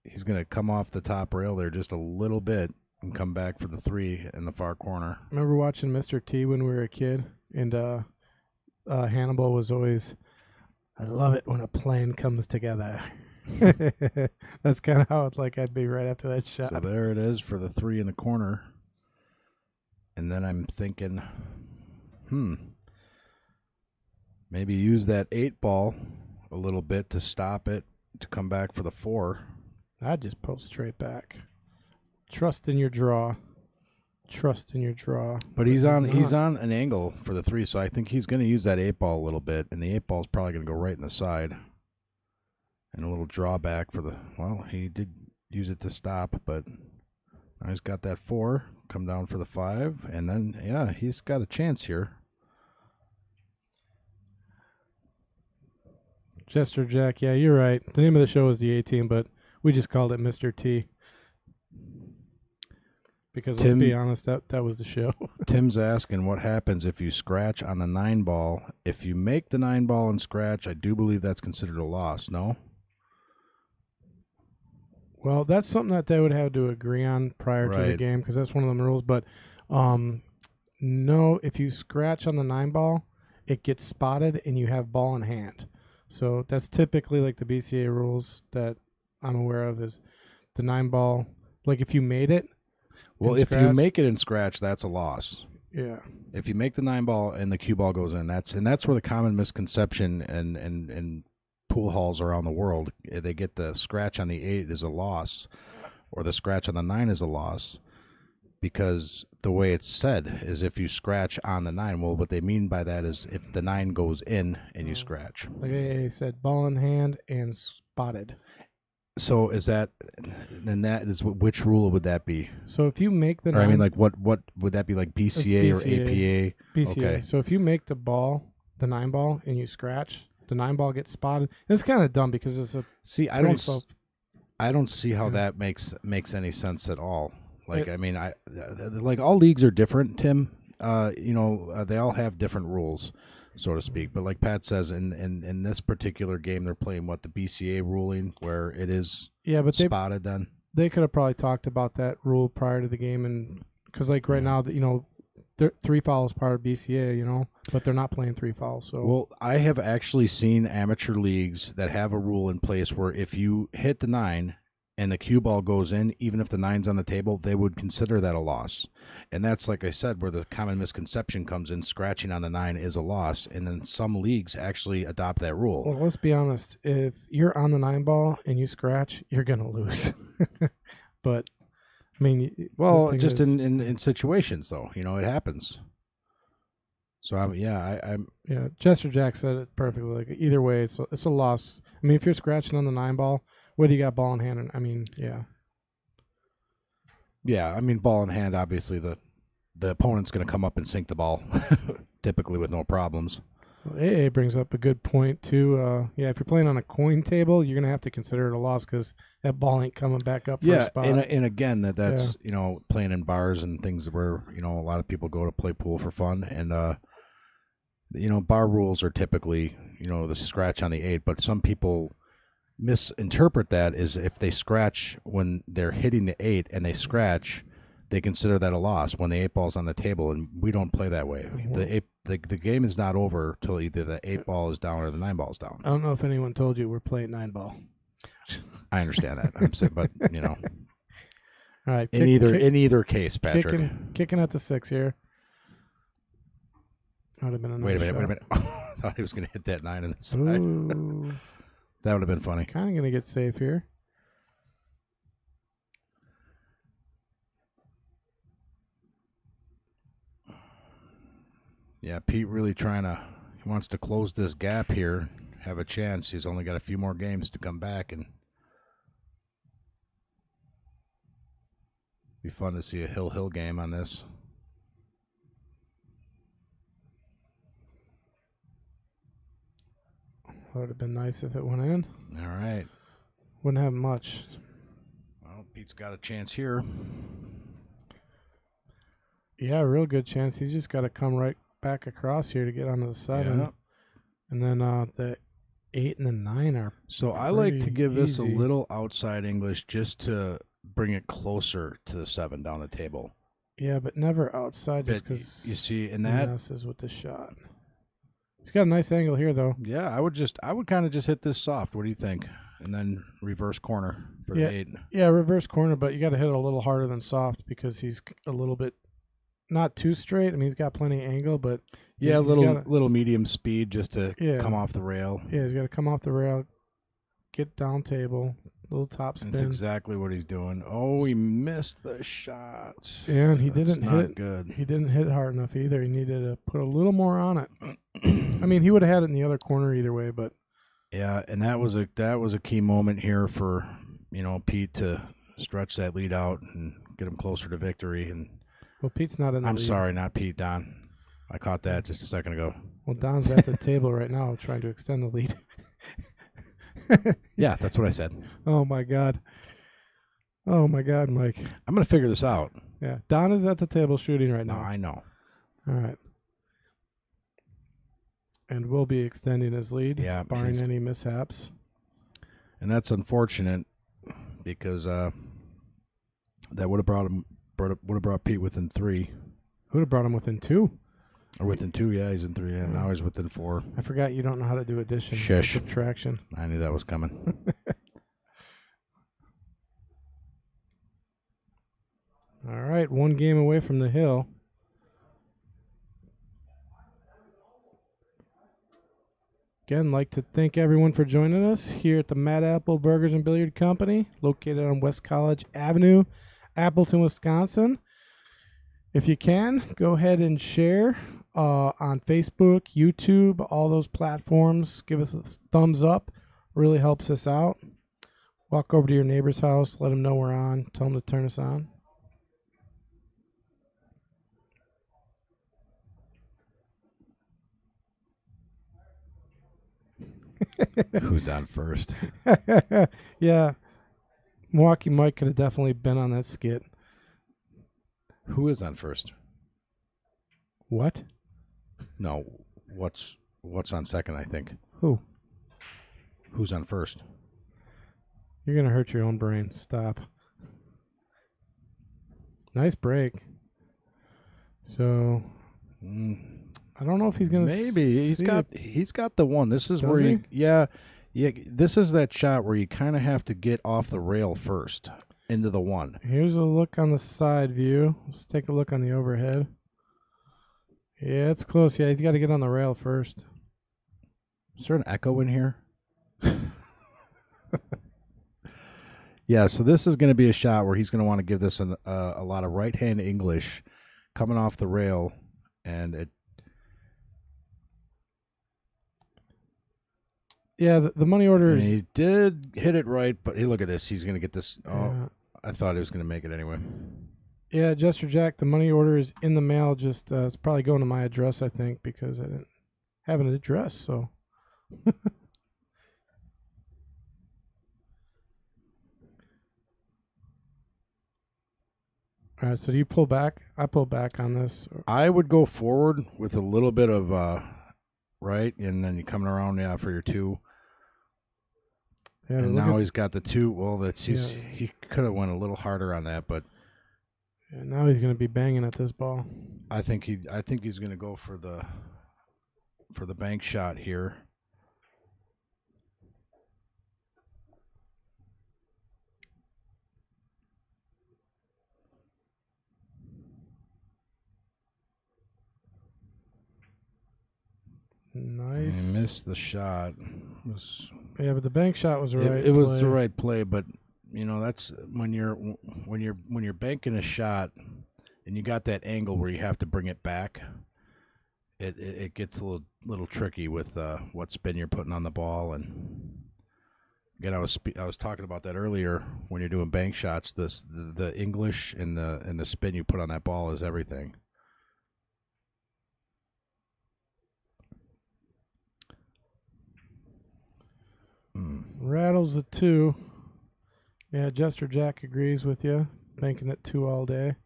he's going to come off the top rail there just a little bit and come back for the 3 in the far corner. Remember watching Mr. T when we were a kid? And Hannibal was always, I love it when a plan comes together. That's kind of how I'd be right after that shot. So there it is for the 3 in the corner. And then I'm thinking, maybe use that 8 ball a little bit to stop it, to come back for the 4. I'd just post straight back. Trust in your draw. Trust in your draw. But he's on an angle for the 3, so I think he's going to use that 8 ball a little bit, and the 8 ball is probably going to go right in the side. And a little drawback for the, well, he did use it to stop, but now he's got that 4, come down for the 5, and then, yeah, he's got a chance here. Jester Jack, yeah, you're right. The name of the show is the A-Team, but we just called it Mr. T. Because let's be honest, that was the show. Tim's asking what happens if you scratch on the 9 ball. If you make the 9 ball and scratch, I do believe that's considered a loss, no? Well, that's something that they would have to agree on prior to the game, because that's one of them rules. But no, if you scratch on the 9 ball, it gets spotted and you have ball in hand. So that's typically like the BCA rules that I'm aware of is the 9 ball. Like if you made it. Well, if you make it in scratch, that's a loss. Yeah. If you make the 9 ball and the cue ball goes in, that's where the common misconception and pool halls around the world, they get the scratch on the 8 is a loss, or the scratch on the 9 is a loss, because the way it's said is if you scratch on the 9. Well, what they mean by that is if the 9 goes in and you scratch. Like I said, ball in hand and spotted. So is that, then that is, which rule would that be? So if you make the 9, I mean, like what would that be, like BCA or APA? BCA. Okay. So if you make the 9 ball, and you scratch, the 9 ball gets spotted. And it's kind of dumb because it's a I don't see how that makes any sense at all. Like I mean, like all leagues are different, Tim. they all have different rules, so to speak. But like Pat says, in this particular game, they're playing the BCA ruling, where it is spotted. Then they could have probably talked about that rule prior to the game, and because like right now, 3 fouls part of BCA, but they're not playing 3 fouls. So well, I have actually seen amateur leagues that have a rule in place where if you hit the 9 and the cue ball goes in, even if the 9's on the table, they would consider that a loss. And that's, like I said, where the common misconception comes in. Scratching on the 9 is a loss, and then some leagues actually adopt that rule. Well, let's be honest. If you're on the 9 ball and you scratch, you're going to lose. But, I mean... Well, just in situations, though. It happens. So, I'm. Yeah, Chester Jack said it perfectly. Like, either way, it's a loss. I mean, if you're scratching on the 9 ball... Whether you got ball in hand, yeah. Yeah, ball in hand, obviously the opponent's going to come up and sink the ball, typically with no problems. Well, AA brings up a good point, too. If you're playing on a coin table, you're going to have to consider it a loss because that ball ain't coming back up for a spot. And again, that's playing in bars and things where, a lot of people go to play pool for fun. And, bar rules are typically, the scratch on the 8, but some people misinterpret that as if they scratch when they're hitting the 8 and they scratch, they consider that a loss when the 8 ball's on the table, and we don't play that way. The game is not over till either the 8 ball is down or the 9 ball is down. I don't know if anyone told you we're playing 9 ball. I understand that. I'm saying, but all right. In either case, Patrick, kicking at the 6 here. That would have been a nice Wait a minute. shot. I thought he was going to hit that 9 on the side. Ooh. That would have been funny. Kind of going to get safe here. Yeah, Pete really he wants to close this gap here, have a chance. He's only got a few more games to come back, and be fun to see a Hill game on this. That would have been nice if it went in. All right. Wouldn't have much. Well, Pete's got a chance here. Yeah, a real good chance. He's just got to come right back across here to get onto the 7. Yeah. And then the 8 and the 9 are So I like to give this a easy. little outside English just to bring it closer to the 7 down the table. Yeah, but never outside just But because you see, in he that, messes with the shot. He's got a nice angle here, though. yeah, I would kind of just hit this soft. What do you think? And then reverse corner for the 8. Yeah, reverse corner, but you got to hit it a little harder than soft because he's a little bit not too straight. I mean, he's got plenty of angle, but yeah, he's got little medium speed just to come off the rail. Yeah, he's got to come off the rail, get down table, little top spin. That's exactly what he's doing. Oh, he missed the shot. Yeah, and he That's didn't not hit good. He didn't hit hard enough either. He needed to put a little more on it. I mean, he would have had it in the other corner either way, but yeah, and that was a key moment here for Pete to stretch that lead out and get him closer to victory. And well, Pete's not in the I'm lead. sorry, not Pete, Don. I caught that just a second ago. Well, Don's at the table right now trying to extend the lead. Yeah, that's what I said. Oh my God, Mike. I'm going to figure this out. Yeah, Don is at the table shooting right No, now. I know. All right. And will be extending his lead, barring any mishaps. And that's unfortunate because that would have brought Pete within 3. Would have brought him within 2. Or within 2, yeah, he's in 3. Yeah, now he's within 4. I forgot you don't know how to do addition. Shush. Subtraction. I knew that was coming. All right, 1 game away from the hill. Again, like to thank everyone for joining us here at the Mad Apple Burgers and Billiard Company, located on West College Avenue, Appleton, Wisconsin. If you can, go ahead and share on Facebook, YouTube, all those platforms. Give us a thumbs up. Really helps us out. Walk over to your neighbor's house. Let them know we're on. Tell them to turn us on. Who's on first? Yeah. Milwaukee Mike could have definitely been on that skit. Who is on first? What? No, what's on second, I think. Who? Who's on first? You're going to hurt your own brain. Stop. Nice break. So, I don't know if he's going to. Maybe he's got the one. This is Does where he? yeah. This is that shot where you kind of have to get off the rail first into the one. Here's a look on the side view. Let's take a look on the overhead. Yeah, it's close. Yeah, he's got to get on the rail first. Is there an echo in here? Yeah, so this is going to be a shot where he's going to want to give this a lot of right-hand English coming off the rail, and it. Yeah, the money order is. He did hit it right, but hey, look at this. He's going to get this. Oh, Yeah. I thought he was going to make it anyway. Yeah, Jester Jack, the money order is in the mail. Just it's probably going to my address, I think, because I didn't have an address. So. All right, so do you pull back? I pull back on this. I would go forward with a little bit of right, and then you coming around for your two. Yeah, and now he's got the two. Well, he could have went a little harder on that, but now he's going to be banging at this ball. I think he's going to go for the bank shot here. Nice. He missed the shot. Yeah, but the bank shot was the right play. It was the right play, but that's when you're banking a shot and you got that angle where you have to bring it back. It gets a little tricky with what spin you're putting on the ball. And again, I was talking about that earlier. When you're doing bank shots, the English and the spin you put on that ball is everything. Rattles the 2. Yeah, Jester Jack agrees with you. Banking at 2 all day. It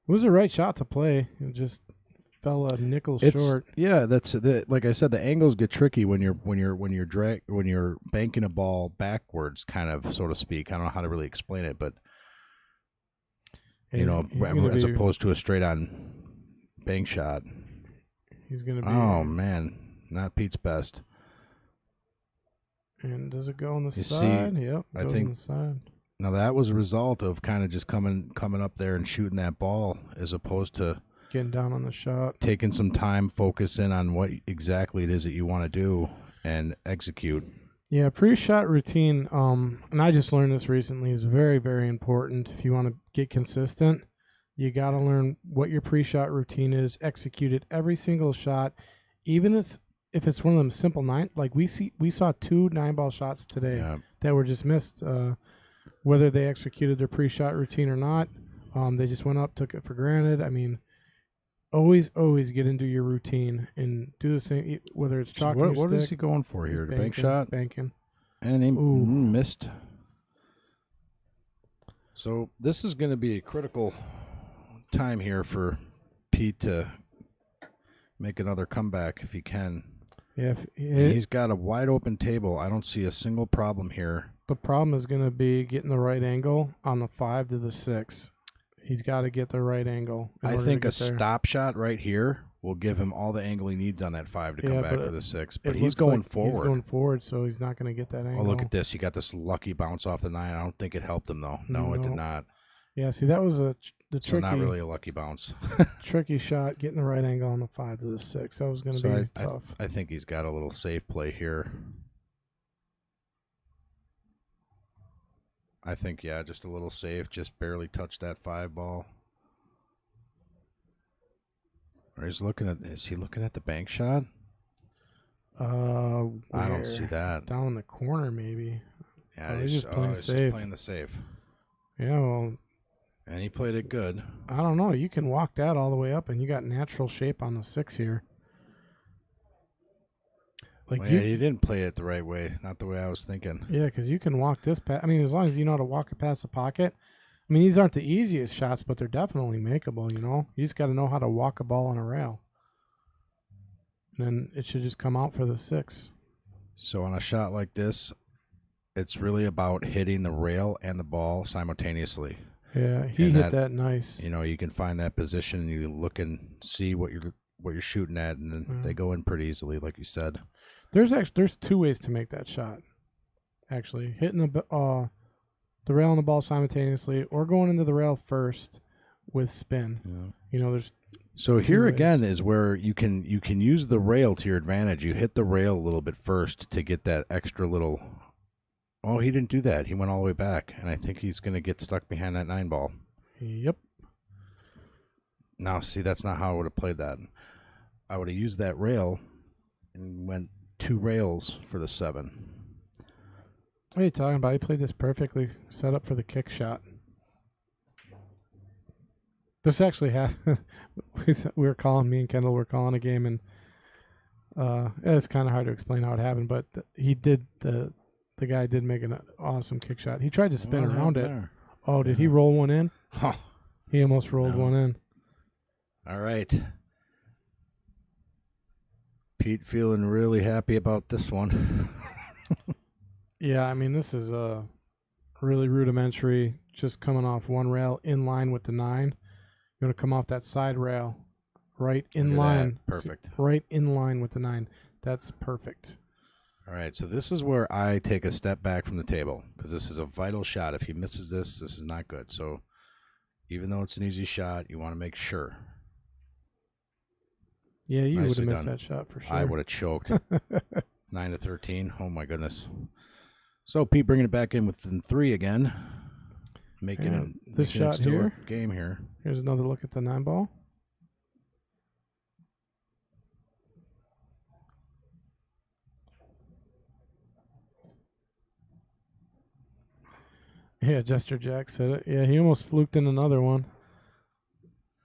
was the right shot to play. It just fell a nickel short. Yeah, that's like I said. The angles get tricky when you're banking a ball backwards, kind of, so to speak. I don't know how to really explain it, but as opposed to a straight on bank shot. He's going to be. Oh man, not Pete's best. And does it go on the side? Yep, I goes think on the side. Now that was a result of kind of just coming up there and shooting that ball, as opposed to getting down on the shot, taking some time, focusing on what exactly it is that you want to do and execute. Yeah, pre-shot routine. And I just learned this recently, is very, very important. If you want to get consistent, you got to learn what your pre-shot routine is. Execute it every single shot, even if it's one of them simple 9, like we saw 2 9-ball shots today that were just missed. Whether they executed their pre-shot routine or not, they just went up, took it for granted. I mean, always get into your routine and do the same. Whether it's chalk. So what is he going for here? The bank shot, banking, and he missed. So this is going to be a critical time here for Pete to make another comeback if he can. Yeah, he's got a wide open table. I don't see a single problem here. The problem is going to be getting the right angle on the 5 to the 6. He's got to get the right angle. I think a stop shot right here will give him all the angle he needs on that 5 to come back for the 6. But he's going forward. He's going forward, so he's not going to get that angle. Oh, look at this. He got this lucky bounce off the 9. I don't think it helped him, though. No, it did not. Yeah, see, that was the tricky. So not really a lucky bounce. Tricky shot, getting the right angle on the 5 to the 6. That was going to be tough. I think he's got a little safe play here. I think, just a little safe. Just barely touched that 5 ball. Or is he looking at the bank shot? I don't see that. Down in the corner, maybe. Yeah, he's just playing safe. Just playing the safe. Yeah, well. And he played it good. I don't know. You can walk that all the way up, and you got natural shape on the 6 here. He didn't play it the right way, not the way I was thinking. Yeah, because you can walk this past. I mean, as long as you know how to walk it past the pocket. I mean, these aren't the easiest shots, but they're definitely makeable, You just got to know how to walk a ball on a rail. and then it should just come out for the 6. So on a shot like this, it's really about hitting the rail and the ball simultaneously. Yeah, he And hit that nice. You know, you can find that position, and you look and see what you're shooting at, and then they go in pretty easily, like you said. There's 2 ways to make that shot. Actually, hitting the rail and the ball simultaneously, or going into the rail first with spin. Yeah. You know, there's. So here again is where you can use the rail to your advantage. You hit the rail a little bit first to get that extra little. Oh, he didn't do that. He went all the way back, and I think he's going to get stuck behind that 9 ball. Yep. Now, see, that's not how I would have played that. I would have used that rail and went 2 rails for the 7. What are you talking about? He played this perfectly, set up for the kick shot. This actually happened. Me and Kendall were calling a game, and it's kind of hard to explain how it happened, but the guy did make an awesome kick shot. He tried to spin around it. Oh, did he roll one in? Huh. He almost rolled one in. All right. Pete feeling really happy about this one. Yeah, I mean, this is really rudimentary, just coming off one rail in line with the 9. You're going to come off that side rail right in line. Perfect. Right in line with the 9. That's perfect. All right, so this is where I take a step back from the table, because this is a vital shot. If he misses this, this is not good. So even though it's an easy shot, you want to make sure. Yeah, you would have missed that shot for sure. I would have choked. 9-13. Oh, my goodness. So Pete bringing it back in within 3 again. Making this shot here. Game here. Here's another look at the 9 ball. Yeah, Jester Jack said it. Yeah, he almost fluked in another one.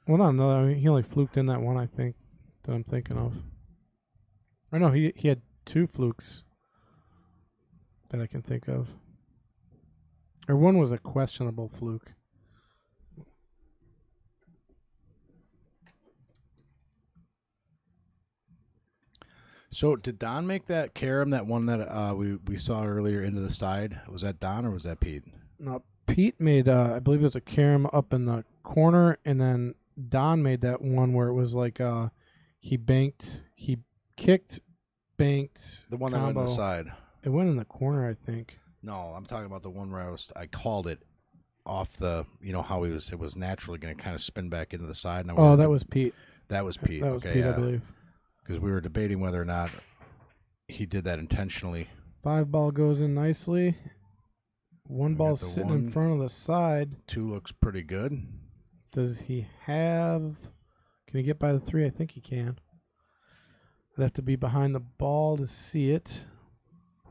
Well, not another. I mean, he only fluked in that one, I think, that I'm thinking of. Or no, he had 2 flukes that I can think of. Or one was a questionable fluke. So did Don make that carom, that one that we saw earlier, into the side? Was that Don or was that Pete? No, Pete made, I believe it was a carom up in the corner, and then Don made that one where it was like he kicked, banked. The one combo. that went in the side. It went in the corner, I think. No, I'm talking about the one where I called it off the, you know, how it was naturally going to kind of spin back into the side. And that was Pete. That was Pete. That was Pete, I believe. Because we were debating whether or not he did that intentionally. 5 ball goes in nicely. 1 ball sitting in front of the side. 2 looks pretty good. Does he have... Can he get by the 3? I think he can. I'd have to be behind the ball to see it,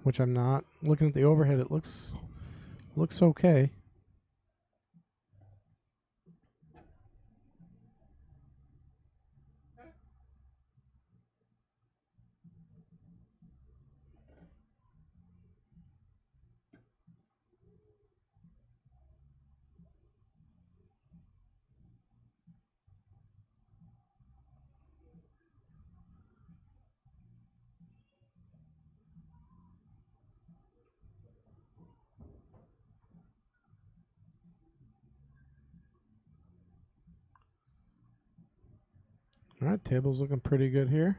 which I'm not. Looking at the overhead, it looks okay. All right, table's looking pretty good here.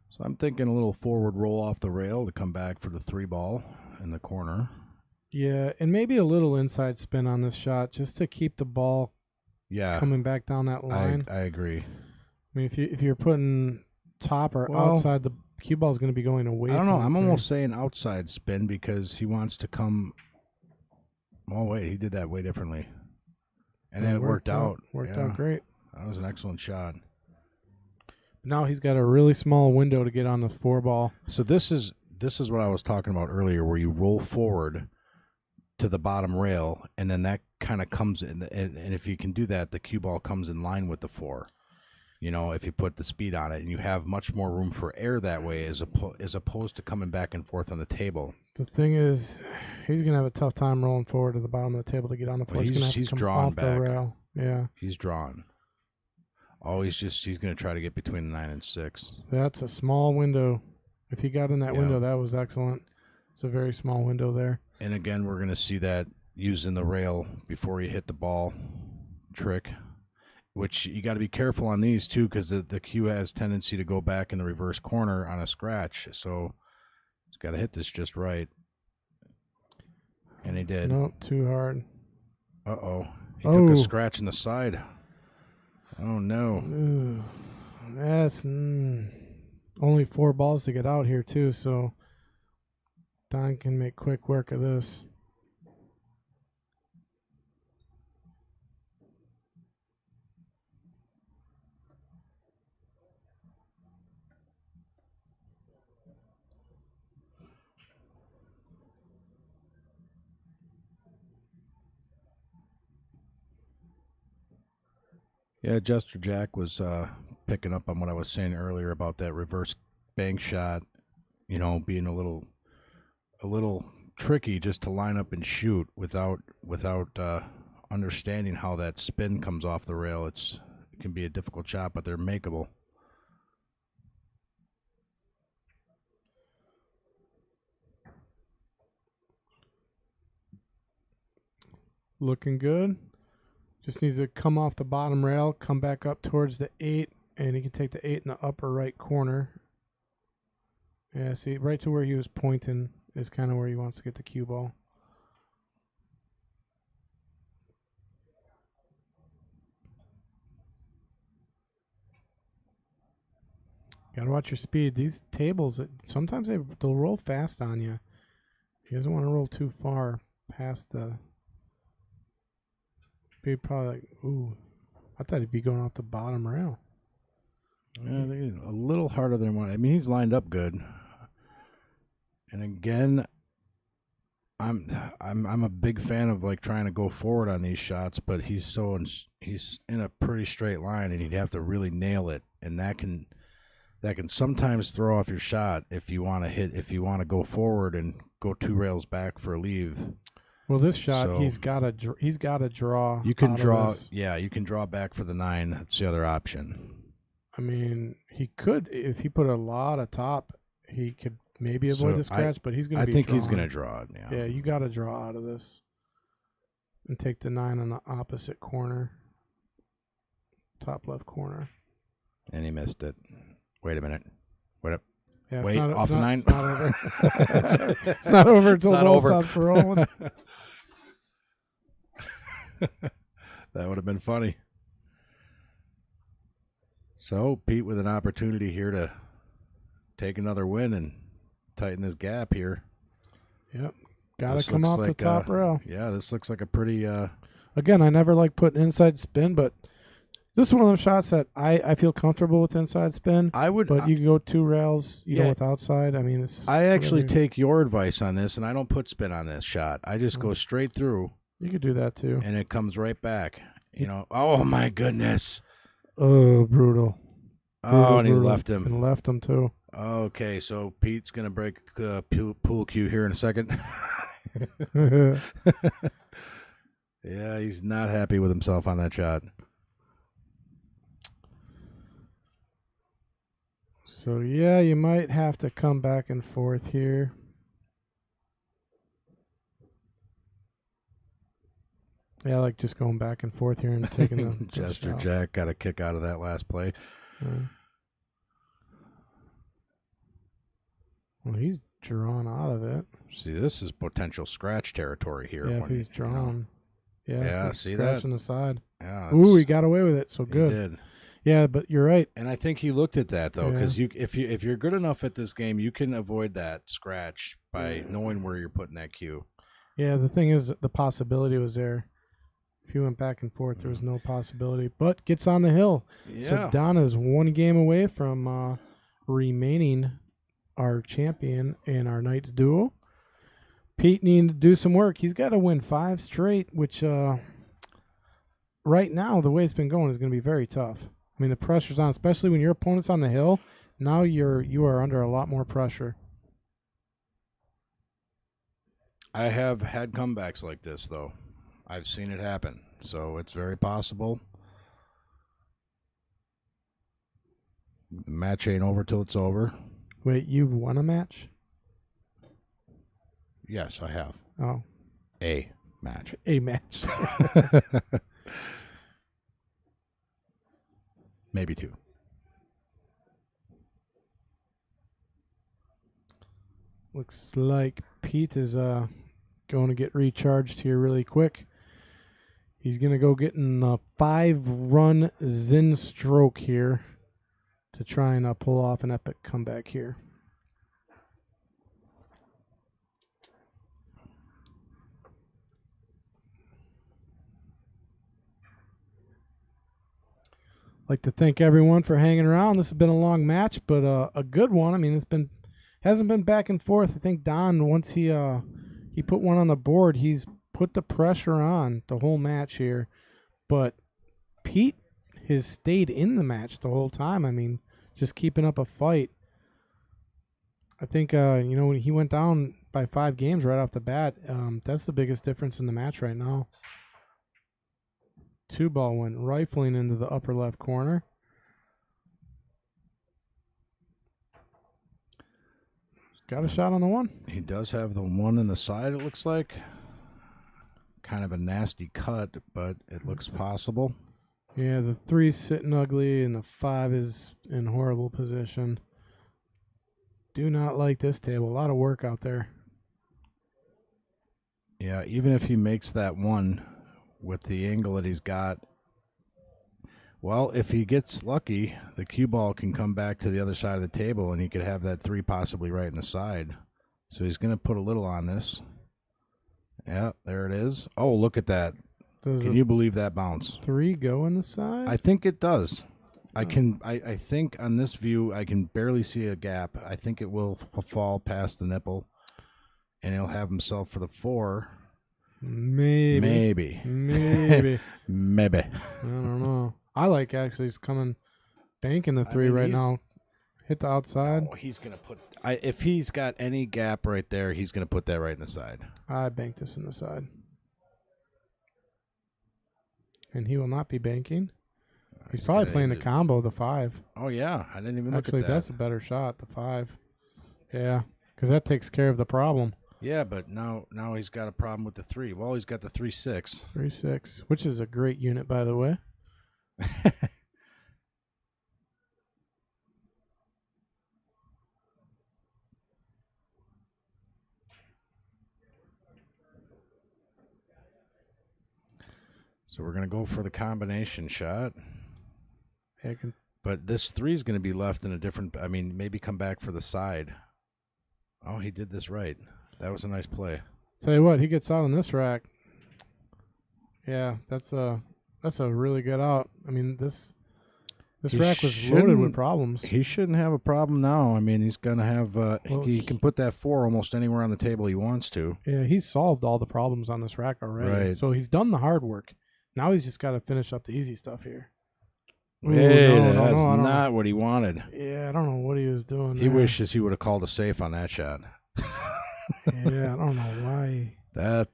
So I'm thinking a little forward roll off the rail to come back for the 3 ball in the corner. Yeah, and maybe a little inside spin on this shot just to keep the ball coming back down that line. I agree. I mean, if you're putting top or outside, the cue ball is going to be going away. I don't know. I'm almost saying outside spin because he wants to come. Oh, wait, he did that way differently. And it worked out. Worked out great. That was an excellent shot. Now he's got a really small window to get on the 4 ball. So this is what I was talking about earlier, where you roll forward to the bottom rail, and then that kind of comes in. And if you can do that, the cue ball comes in line with the 4. You know, if you put the speed on it, and you have much more room for air that way, as opposed to coming back and forth on the table. The thing is, he's gonna have a tough time rolling forward to the bottom of the table to get on the 4. He's gonna have to come drawn off back. the rail. Yeah, he's drawn. Oh, he's going to try to get between 9 and 6. That's a small window. If he got in that window, that was excellent. It's a very small window there. And again, we're going to see that using the rail before you hit the ball trick, which you got to be careful on these too, because the cue has tendency to go back in the reverse corner on a scratch. So he's got to hit this just right. And he did. Nope, too hard. Uh-oh. He took a scratch in the side. Oh, no. Ooh, that's only 4 balls to get out here, too, so Don can make quick work of this. Yeah, Jester Jack was picking up on what I was saying earlier about that reverse bank shot, being a little tricky just to line up and shoot without understanding how that spin comes off the rail. It can be a difficult shot, but they're makeable. Looking good. Just needs to come off the bottom rail, come back up towards the 8, and he can take the 8 in the upper right corner. Yeah, see, right to where he was pointing is kind of where he wants to get the cue ball. Gotta watch your speed. These tables, sometimes they'll roll fast on you. He doesn't want to roll too far past the... He'd probably like, ooh, I thought he'd be going off the bottom rail. Yeah, I think a little harder than one. I mean, he's lined up good. And again, I'm a big fan of like trying to go forward on these shots, but he's in a pretty straight line, and he'd have to really nail it, and that can sometimes throw off your shot if you want to go forward and go 2 rails back for a leave. Well, this shot, he's got to draw. You can draw, you can draw back for the 9. That's the other option. I mean, he could, if he put a lot of top, he could maybe avoid the scratch, but he's going to be he's going to draw it, yeah. Yeah, you got to draw out of this and take the 9 on the opposite corner, top left corner. And he missed it. Wait a minute. Wait up. Yeah, wait, off the 9? It's not over. It's not over until the ball stops rolling. That would have been funny. So Pete with an opportunity here to take another win and tighten this gap here. Yep. Got to come off the top rail. Yeah, this looks like a pretty... Again, I never like putting inside spin, but this is one of them shots that I feel comfortable with inside spin. But you can go 2 rails, go with outside. I mean, I actually take your advice on this, and I don't put spin on this shot. I just go straight through. You could do that too. And it comes right back. Oh my goodness. Oh, brutal. Oh, and he left him. And left him too. Okay, so Pete's going to break pool cue here in a second. Yeah, he's not happy with himself on that shot. So, yeah, you might have to come back and forth here. Yeah, like just going back and forth here and taking the Jester Jack got a kick out of that last play. Well, he's drawn out of it. See, this is potential scratch territory here. Yeah, if he's drawn. Yeah, see scratch that? on the side. Yeah, ooh, he got away with it. So good. He did. Yeah, but you're right. And I think he looked at that though, because if you're good enough at this game, you can avoid that scratch by knowing where you're putting that cue. Yeah, the thing is, the possibility was there. If he went back and forth, there was no possibility. But gets on the hill. Yeah. So Donna's 1 game away from remaining our champion in our night's duel. Pete needing to do some work. He's got to win 5 straight, which right now, the way it's been going is going to be very tough. I mean, the pressure's on, especially when your opponent's on the hill. Now you are under a lot more pressure. I have had comebacks like this, though. I've seen it happen, so it's very possible. The match ain't over till it's over. Wait, you've won a match? Yes, I have. Oh. A match. A match. Maybe 2. Looks like Pete is going to get recharged here really quick. He's going to go get in a 5-run Zen stroke here to try and pull off an epic comeback here. Like to thank everyone for hanging around. This has been a long match, but a good one. I mean, hasn't been back and forth. I think Don, once he put one on the board, he's put the pressure on the whole match here. But Pete has stayed in the match the whole time. I mean, just keeping up a fight. I think when he went down by 5 games right off the bat, that's the biggest difference in the match right now. 2-ball went rifling into the upper left corner. Got a shot on the 1. He does have the 1 in the side, it looks like. Kind of a nasty cut, but it looks possible. Yeah, the 3's sitting ugly, and the 5 is in horrible position. Do not like this table. A lot of work out there. Yeah, even if he makes that 1... with the angle that he's got, well, if he gets lucky, the cue ball can come back to the other side of the table, and he could have that 3 possibly right in the side. So he's going to put a little on this. Yeah, there it is. Oh, look at that. Can you believe that bounce? 3 go in the side? I think it does. I think on this view, I can barely see a gap. I think it will fall past the nipple, and he'll have himself for the 4. Maybe. Maybe. Maybe. I don't know. I like actually he's coming, banking the 3 right now. Hit the outside. Oh, he's going to put... if he's got any gap right there, he's going to put that right in the side. I banked this in the side. And he will not be banking. He's probably playing the combo, the 5. Oh, yeah. I didn't even look at that. Actually, that's a better shot, the 5. Yeah, because that takes care of the problem. Yeah, but now he's got a problem with the 3. Well, he's got the 3-6. 3-6, which is a great unit, by the way. So we're going to go for the combination shot. But this 3 is going to be left in a different... I mean, maybe come back for the side. Oh, he did this right. That was a nice play. Tell you what, he gets out on this rack. Yeah, that's a really good out. I mean, this rack was loaded with problems. He shouldn't have a problem now. I mean, he's going to have... he can put that 4 almost anywhere on the table he wants to. Yeah, he's solved all the problems on this rack already. Right. So he's done the hard work. Now he's just got to finish up the easy stuff here. Hey, that's not what he wanted. Yeah, I don't know what he was doing. He wishes he would have called a safe on that shot. Yeah, I don't know why. That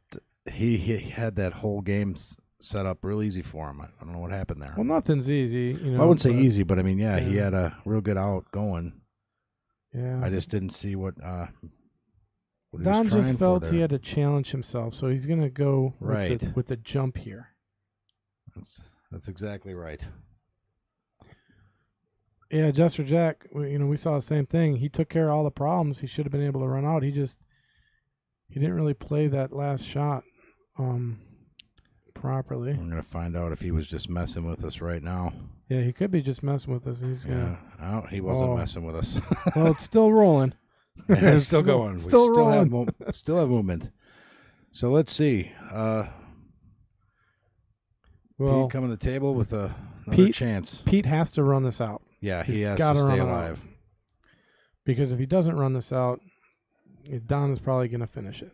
he had that whole game set up real easy for him. I don't know what happened there. Well, nothing's easy. You know, I wouldn't say easy, but I mean, yeah, he had a real good out going. Yeah. I just didn't see what Don just felt he had to challenge himself, so he's going to go right with the jump here. That's exactly right. Yeah, Jester Jack, we saw the same thing. He took care of all the problems. He should have been able to run out. He didn't really play that last shot properly. I'm going to find out if he was just messing with us right now. Yeah, he could be just messing with us. He's gonna... Oh, he wasn't messing with us. Well, it's still rolling. Yeah, it's still going. Still rolling. Still have movement. So let's see. Pete coming to the table with another chance. Pete has to run this out. Yeah, he has to stay alive. Because if he doesn't run this out, Don is probably going to finish it.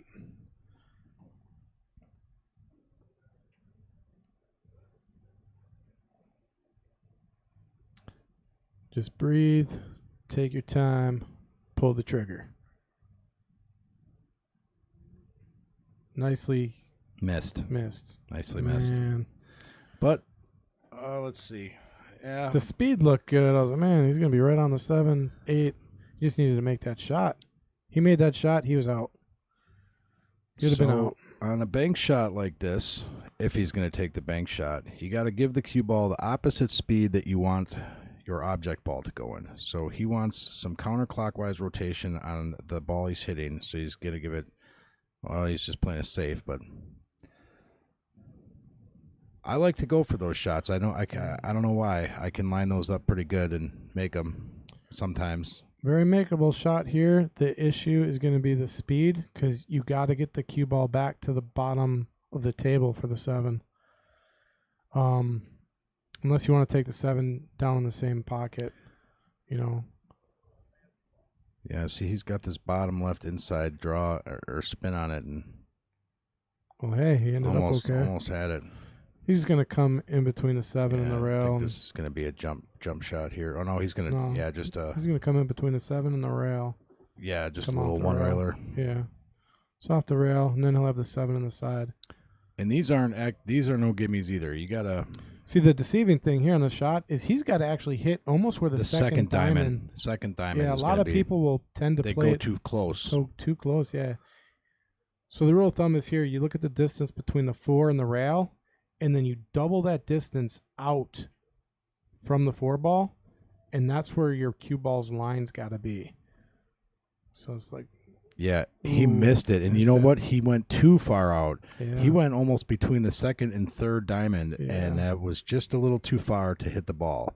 Just breathe, take your time, pull the trigger. Nicely missed. Missed. Nicely missed. But let's see. Yeah. The speed looked good. I was like, man, he's going to be right on the 7, 8. He just needed to make that shot. He made that shot. He was out. He would have been out. On a bank shot like this, if he's going to take the bank shot, you got to give the cue ball the opposite speed that you want your object ball to go in. So he wants some counterclockwise rotation on the ball he's hitting. So he's going to give it, well, he's just playing it safe, but I like to go for those shots. I don't know why. I can line those up pretty good and make them sometimes. Very makeable shot here. The issue is going to be the speed because you got to get the cue ball back to the bottom of the table for the 7. Unless you want to take the 7 down in the same pocket, you know. Yeah, see, he's got this bottom left inside draw or spin on it, and well, hey, he ended up okay. Almost had it. He's just going to come in between the 7 and the rail. I think this is going to be a jump shot here. Oh, no, he's going to, he's going to come in between the 7 and the rail. Yeah, just a little one-railer. Yeah. So off the rail, and then he'll have the 7 on the side. And these are no gimmies either. You got to... See, the deceiving thing here on the shot is he's got to actually hit almost where the second diamond. Second diamond. Yeah, a lot of people will tend to play it too close. So too close, yeah. So the rule of thumb is here, you look at the distance between the 4 and the rail, and then you double that distance out from the 4 ball, and that's where your cue ball's line's got to be. So it's like... Yeah, he missed it. And you know what? He went too far out. Yeah. He went almost between the 2nd and 3rd diamond, and that was just a little too far to hit the ball.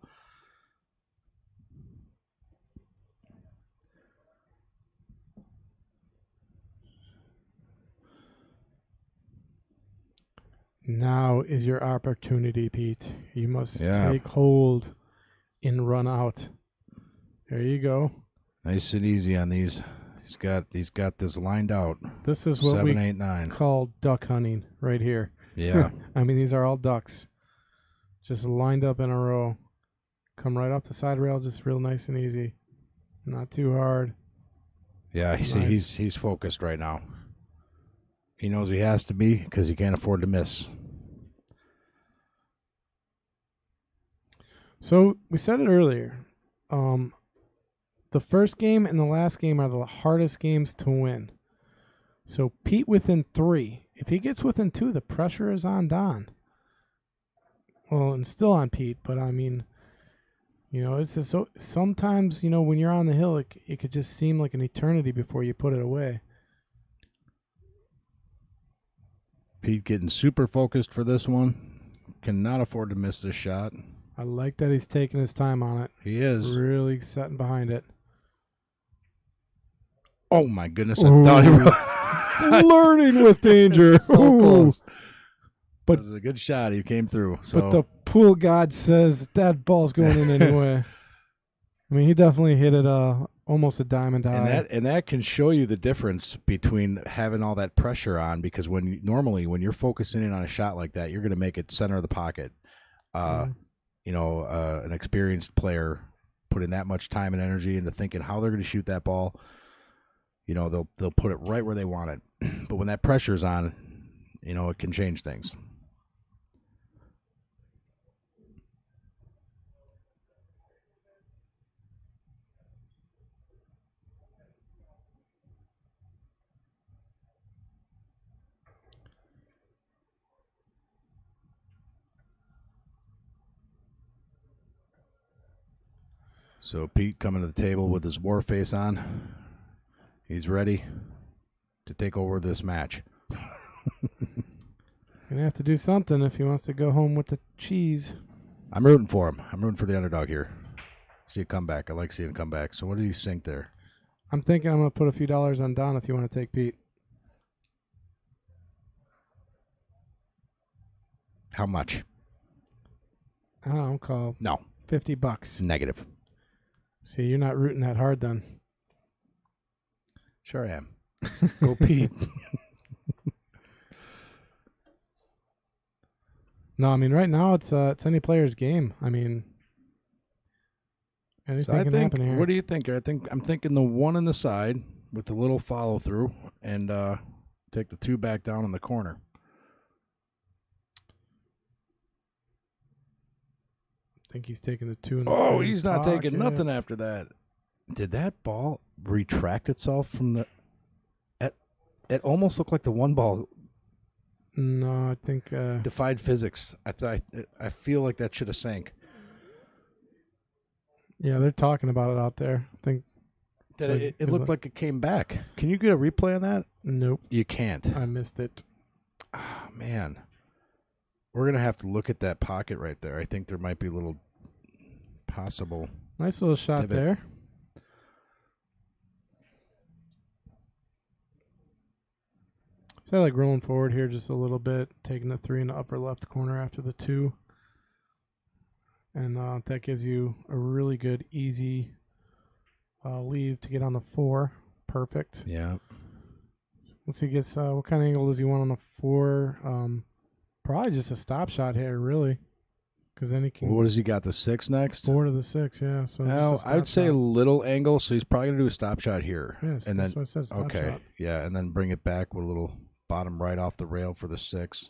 Now is your opportunity, Pete. You must take hold and run out. There you go. Nice and easy on these. He's got this lined out. This is what 7, 8, 9. call duck hunting right here. Yeah. I mean, these are all ducks. Just lined up in a row. Come right off the side rail, just real nice and easy. Not too hard. Yeah, nice. He's focused right now. He knows he has to be because he can't afford to miss. So we said it earlier. The first game and the last game are the hardest games to win. So Pete within 3. If he gets within 2, the pressure is on Don. Well, and still on Pete, but I mean, you know, it's just so sometimes, you know, when you're on the hill, it could just seem like an eternity before you put it away. Pete getting super focused for this one. Cannot afford to miss this shot. I like that he's taking his time on it. He is. Really setting behind it. Oh, my goodness. I thought he was learning with danger. So close. But it was a good shot. He came through. So. But the pool god says that ball's going in anyway. I mean, he definitely hit it almost a diamond high. And that can show you the difference between having all that pressure on, because normally when you're focusing in on a shot like that, you're going to make it center of the pocket. You know, an experienced player putting that much time and energy into thinking how they're going to shoot that ball, you know, they'll put it right where they want it. But when that pressure's on, you know, it can change things. So Pete coming to the table with his war face on. He's ready to take over this match. Gonna have to do something if he wants to go home with the cheese. I'm rooting for him. I'm rooting for the underdog here. See a comeback. I like seeing a comeback. So what did he sink there? I'm thinking I'm going to put a few dollars on Don if you want to take Pete. How much? I don't know, call No. $50. Negative. See, you're not rooting that hard then. Sure I am. Go Pete. No, I mean, right now it's any player's game. I mean, anything can happen here. What do you think? I'm thinking the one on the side with the little follow through, and take the 2 back down in the corner. think he's taking the 2 in the Oh, same he's not pocket. taking nothing after that. Did that ball retract itself from the... It almost looked like the one ball No, I think... defied physics. I feel like that should have sank. Yeah, they're talking about it out there. I think... It looked like it came back. Can you get a replay on that? Nope. You can't. I missed it. Oh, man. We're going to have to look at that pocket right there. I think there might be a little possible... Nice little shot pivot there. So I like rolling forward here just a little bit, taking the 3 in the upper left corner after the 2. And that gives you a really good, easy leave to get on the 4. Perfect. Yeah. Once he gets, what kind of angle does he want on the 4? Probably just a stop shot here, really. Because then he can... What has he got, the 6 next? 4 to the 6, yeah. So Well, I'd say a little angle, so he's probably going to do a stop shot here. Yes, and that's then, what I said, stop okay, shot. yeah, and then bring it back with a little bottom right off the rail for the 6.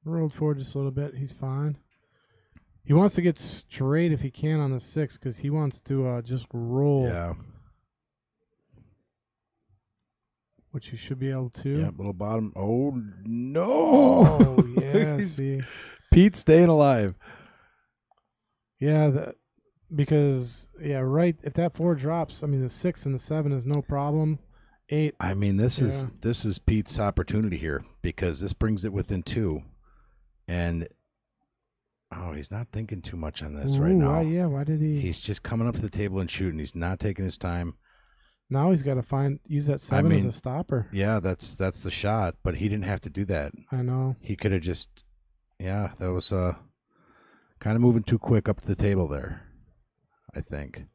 Rolled forward just a little bit. He's fine. He wants to get straight if he can on the 6 because he wants to just roll. Yeah. Which you should be able to. Yeah, little bottom. Oh, no. Oh, yeah, see. Pete's staying alive. Yeah, because, right, if that 4 drops, I mean, the 6 and the 7 is no problem. 8. I mean, this is Pete's opportunity here because this brings it within 2. And, he's not thinking too much on this right now. Why did he? He's just coming up to the table and shooting. He's not taking his time. Now he's got to use that 7 as a stopper. Yeah, that's the shot, but he didn't have to do that. I know. He could have just, that was kind of moving too quick up to the table there, I think.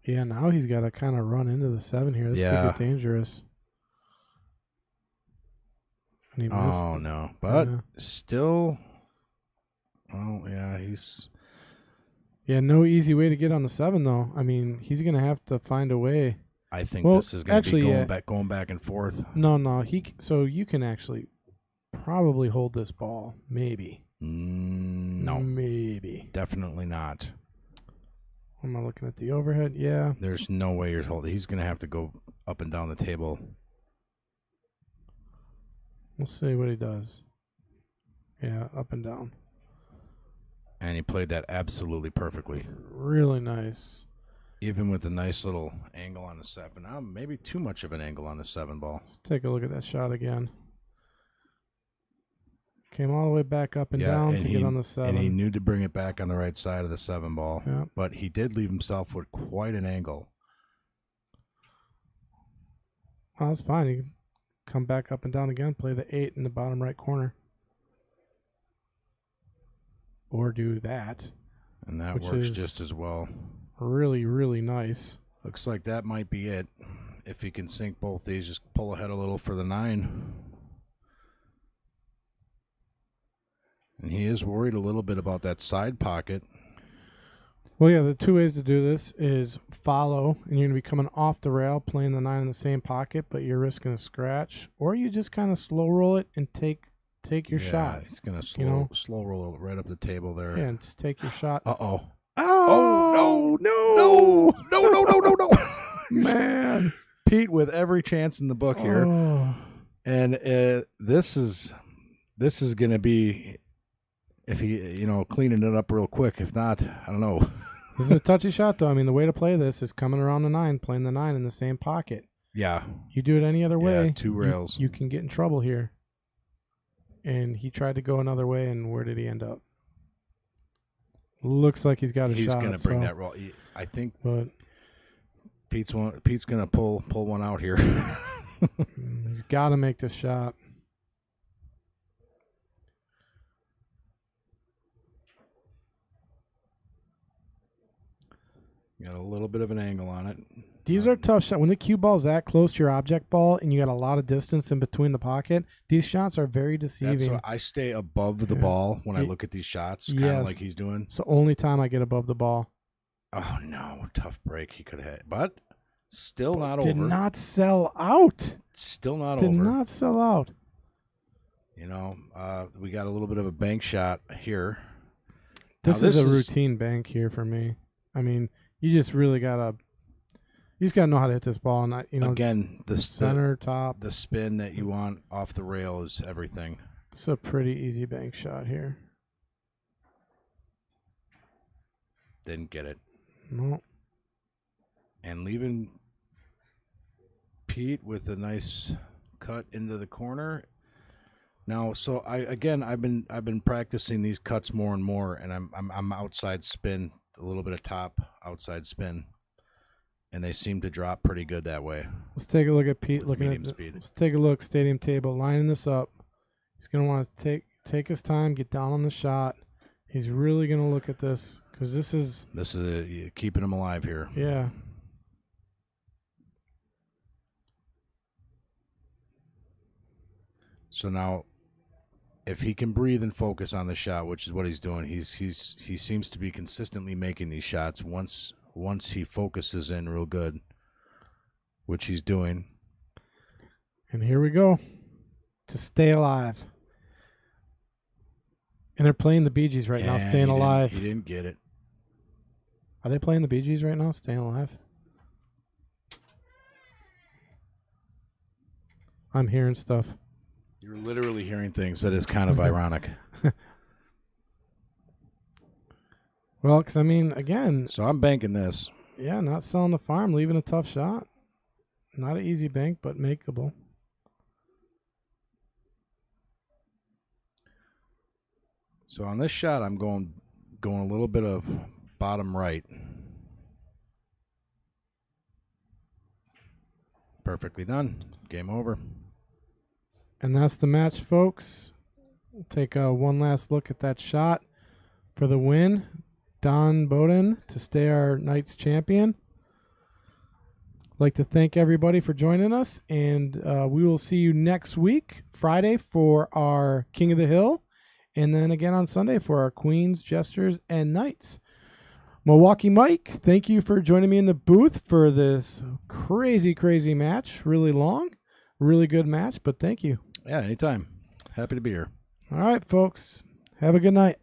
Yeah, now he's got to kind of run into the 7 here. This could get dangerous. And he missed. Oh, no. But still, he's... Yeah, no easy way to get on the 7, though. I mean, he's going to have to find a way. I think this is going to be going back and forth. No. So you can actually probably hold this ball. Maybe. No. Maybe. Definitely not. Am I looking at the overhead? Yeah. There's no way you're holding. He's going to have to go up and down the table. We'll see what he does. Yeah, up and down. And he played that absolutely perfectly. Really nice. Even with a nice little angle on the 7. Maybe too much of an angle on the 7 ball. Let's take a look at that shot again. Came all the way back up and down to get on the 7. And he knew to bring it back on the right side of the 7 ball. Yeah. But he did leave himself with quite an angle. Oh, that's fine. You can come back up and down again, play the 8 in the bottom right corner. Or do that. And that works just as well. Really, really nice. Looks like that might be it. If he can sink both these, just pull ahead a little for the 9. And he is worried a little bit about that side pocket. Well, yeah, the 2 ways to do this is follow, and you're going to be coming off the rail, playing the 9 in the same pocket, but you're risking a scratch. Or you just kind of slow roll it and take your shot. He's going to slow roll it right up the table there. Yeah, and just take your shot. Uh-oh. Oh, no. Man. Pete with every chance in the book here. Oh. And this is going to be, if he, cleaning it up real quick. If not, I don't know. This is a touchy shot, though. I mean, the way to play this is coming around the 9, playing the 9 in the same pocket. Yeah. You do it any other way. Yeah, 2 rails. You can get in trouble here. And he tried to go another way, and where did he end up? Looks like he's got a shot. He's going to bring that roll. I think Pete's going to pull one out here. He's got to make this shot. Got a little bit of an angle on it. These are tough shots. When the cue ball's that close to your object ball and you got a lot of distance in between the pocket, these shots are very deceiving. That's why I stay above the ball when I look at these shots, kind of like he's doing. It's the only time I get above the ball. Oh, no. Tough break he could have had. But still not over. Did not sell out. Still not Did over. not sell out. You know, we got a little bit of a bank shot here. This is a routine bank here for me. I mean, you just really gotta know how to hit this ball, and not, again, the center, top. The spin that you want off the rail is everything. It's a pretty easy bank shot here. Didn't get it. No. And leaving Pete with a nice cut into the corner. Now, so I've been practicing these cuts more and more, and I'm outside spin, a little bit of top outside spin, and they seem to drop pretty good that way. Let's take a look at Pete looking medium at speed. Let's take a look, stadium table, lining this up. He's gonna want to take his time, get down on the shot. He's really gonna look at this because this is keeping him alive here. Yeah. So now, if he can breathe and focus on the shot, which is what he's doing, he seems to be consistently making these shots. Once he focuses in real good, which he's doing. And here we go to stay alive. And they're playing the Bee Gees right now, staying alive. He didn't get it. Are they playing the Bee Gees right now, staying alive? I'm hearing stuff. You're literally hearing things that is kind of ironic. Well, because, I mean, again. So I'm banking this. Yeah, not selling the farm, leaving a tough shot. Not an easy bank, but makeable. So on this shot, I'm going a little bit of bottom right. Perfectly done. Game over. And that's the match, folks. We'll take one last look at that shot for the win. Don Bodden to stay our night's champion. I'd like to thank everybody for joining us, and we will see you next week, Friday, for our King of the Hill, and then again on Sunday for our Queens, Jesters, and Knights. Milwaukee Mike, thank you for joining me in the booth for this crazy, crazy match. Really long, really good match, but thank you. Yeah, anytime. Happy to be here. All right, folks. Have a good night.